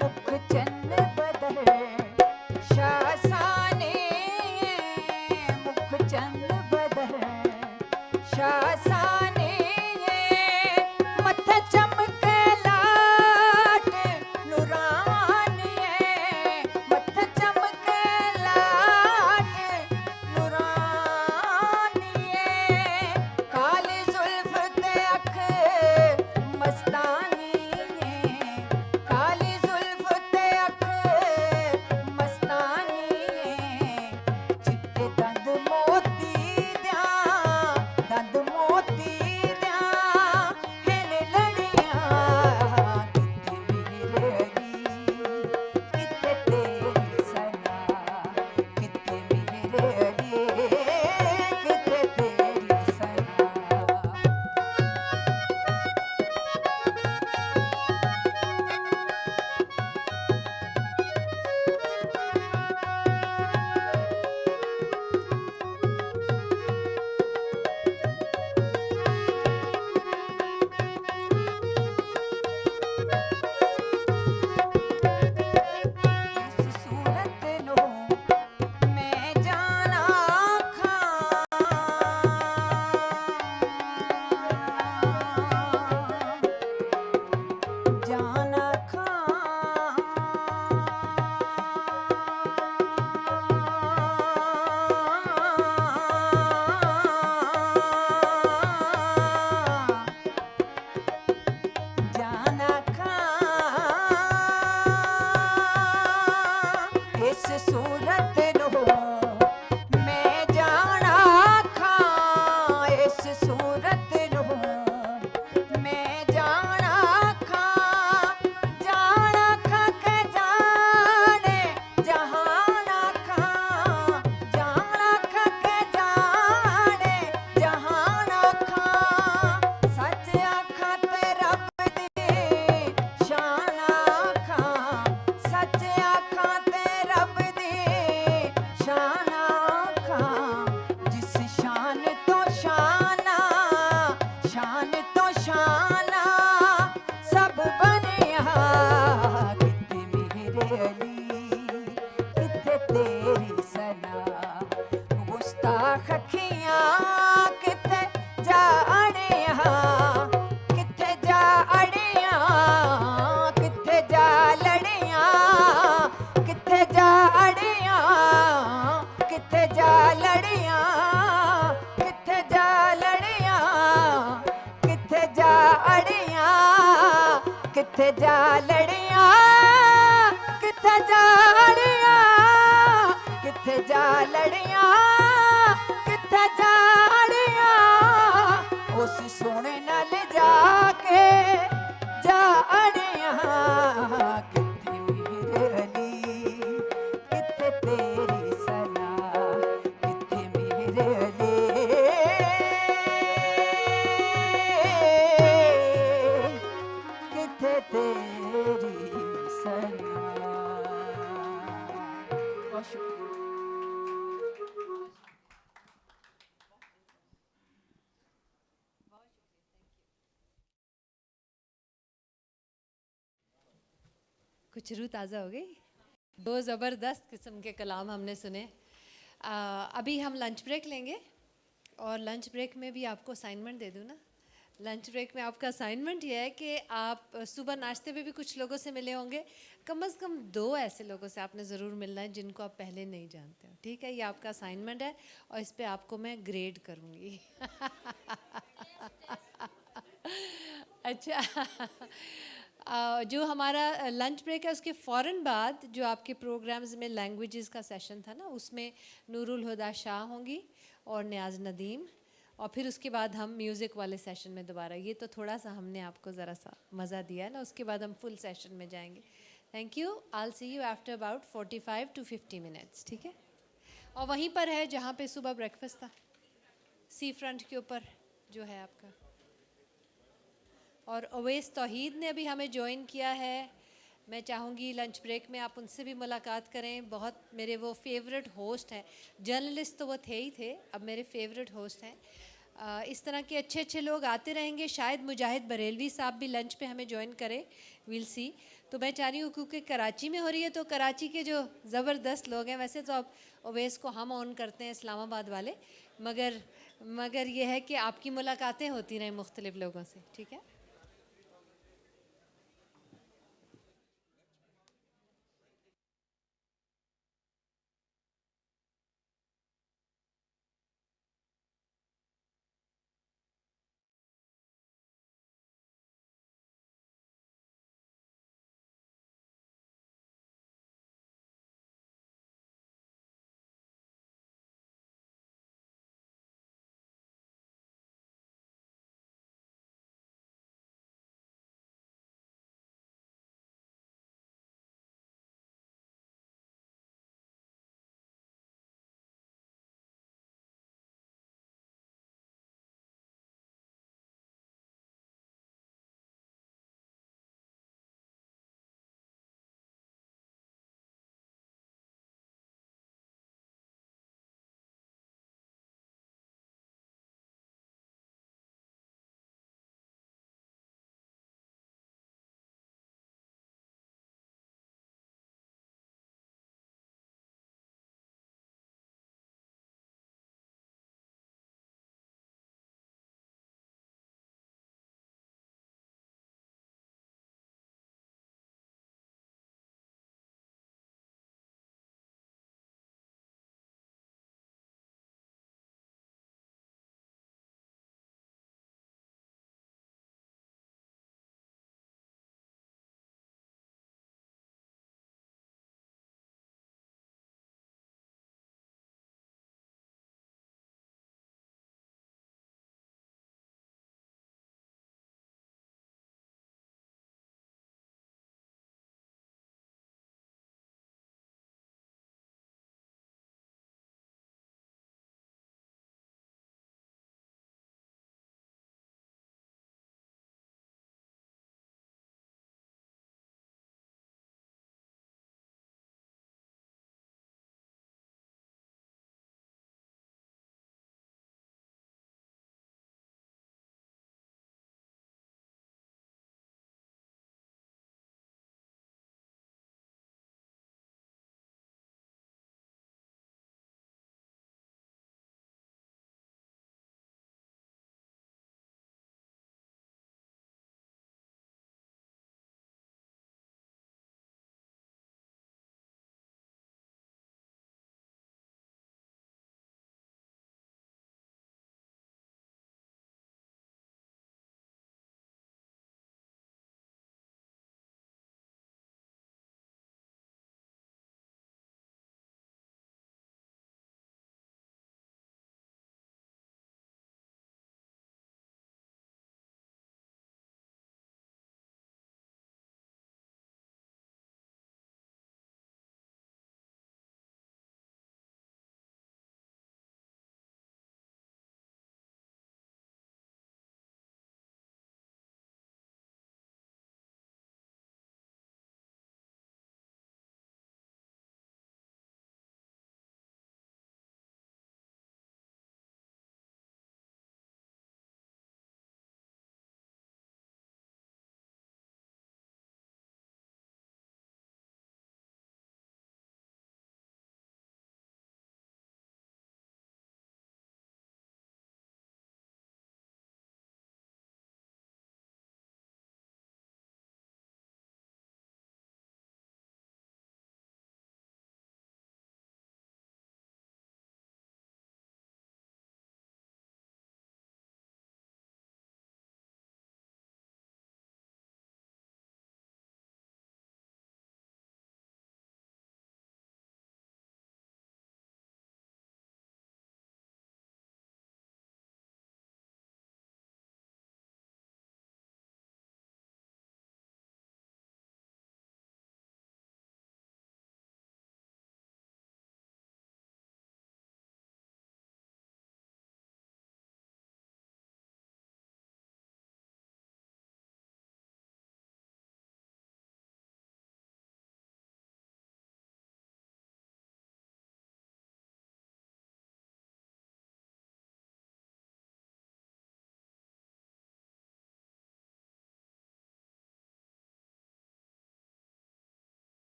मुख चन्न बदर शासाने मुख चन्न बदर शासाने मथे चमक लाट नूरानी मथे चमक लाट नूरानी काली जुल्फ ते अख मस्तानी काली जुल्फ ते अख मस्तानी चिट्टे दंद मोती द्या हैन लड़ियां किथे मिहिर अली किथे तेरी सना किथे मिहिर अली किथे तेरी सना इस सूरत नो मैं जाना जाना जाना इस सूरत नो मैं जाना इस सूरत नो मैं जाना के जाने जहाना जाना के जाने जहाना सच आखा ते रब दी शान आखा सच आखा ते रब दी किथे जा लड़िया किथे जाड़िया किथे जा लड़िया किथे जाड़िया उस सोने नाल जाके जाड़िया किथे मेरे अली किथे तेरी सना किथे मेरे अली किथे तेरी सना। बहुत शुक्रिया। कुछ रूह ताज़ा हो गई। दो ज़बरदस्त किस्म के कलाम हमने सुने। अभी हम लंच ब्रेक लेंगे और लंच ब्रेक में भी आपको असाइनमेंट दे दूँ ना। लंच ब्रेक में आपका असाइनमेंट ये है कि आप सुबह नाश्ते में भी कुछ लोगों से मिले होंगे, कम से कम 2 ऐसे लोगों से आपने ज़रूर मिलना है जिनको आप पहले नहीं जानते हो। ठीक है, ये आपका असाइनमेंट है और इस पे आपको मैं ग्रेड करूँगी। अच्छा, जो हमारा लंच ब्रेक है उसके फ़ौरन बाद जो आपके प्रोग्राम्स में लैंग्वेजेस का सेशन था ना, उसमें नूरुल हुदा शाह होंगी और नियाज़ नदीम, और फिर उसके बाद हम म्यूज़िक वाले सेशन में दोबारा। ये तो थोड़ा सा हमने आपको ज़रा सा मज़ा दिया है ना, उसके बाद हम फुल सेशन में जाएंगे। Thank you. I see you after about 45 to 50 minutes. ठीक है, और वहीं पर है जहाँ पे सुबह ब्रेकफास्ट था, सी फ्रंट के ऊपर जो है आपका। और अवैस तौहीद ने अभी हमें ज्वाइन किया है। मैं चाहूँगी लंच ब्रेक में आप उनसे भी मुलाकात करें। बहुत मेरे वो फेवरेट होस्ट हैं, जर्नलिस्ट तो वो थे ही थे, अब मेरे फेवरेट होस्ट हैं। इस तरह के अच्छे अच्छे लोग आते रहेंगे। शायद मुजाहिद बरेलवी साहब भी लंच पे हमें ज्वाइन करें, विल सी। तो मैं चाह रही हूँ क्योंकि कराची में हो रही है तो कराची के जो ज़बरदस्त लोग हैं, वैसे तो अब अवैस को हम ऑन करते हैं इस्लामाबाद वाले, मगर ये है कि आपकी मुलाकातें होती रहें मुख्तलिफ़ लोगों से। ठीक है।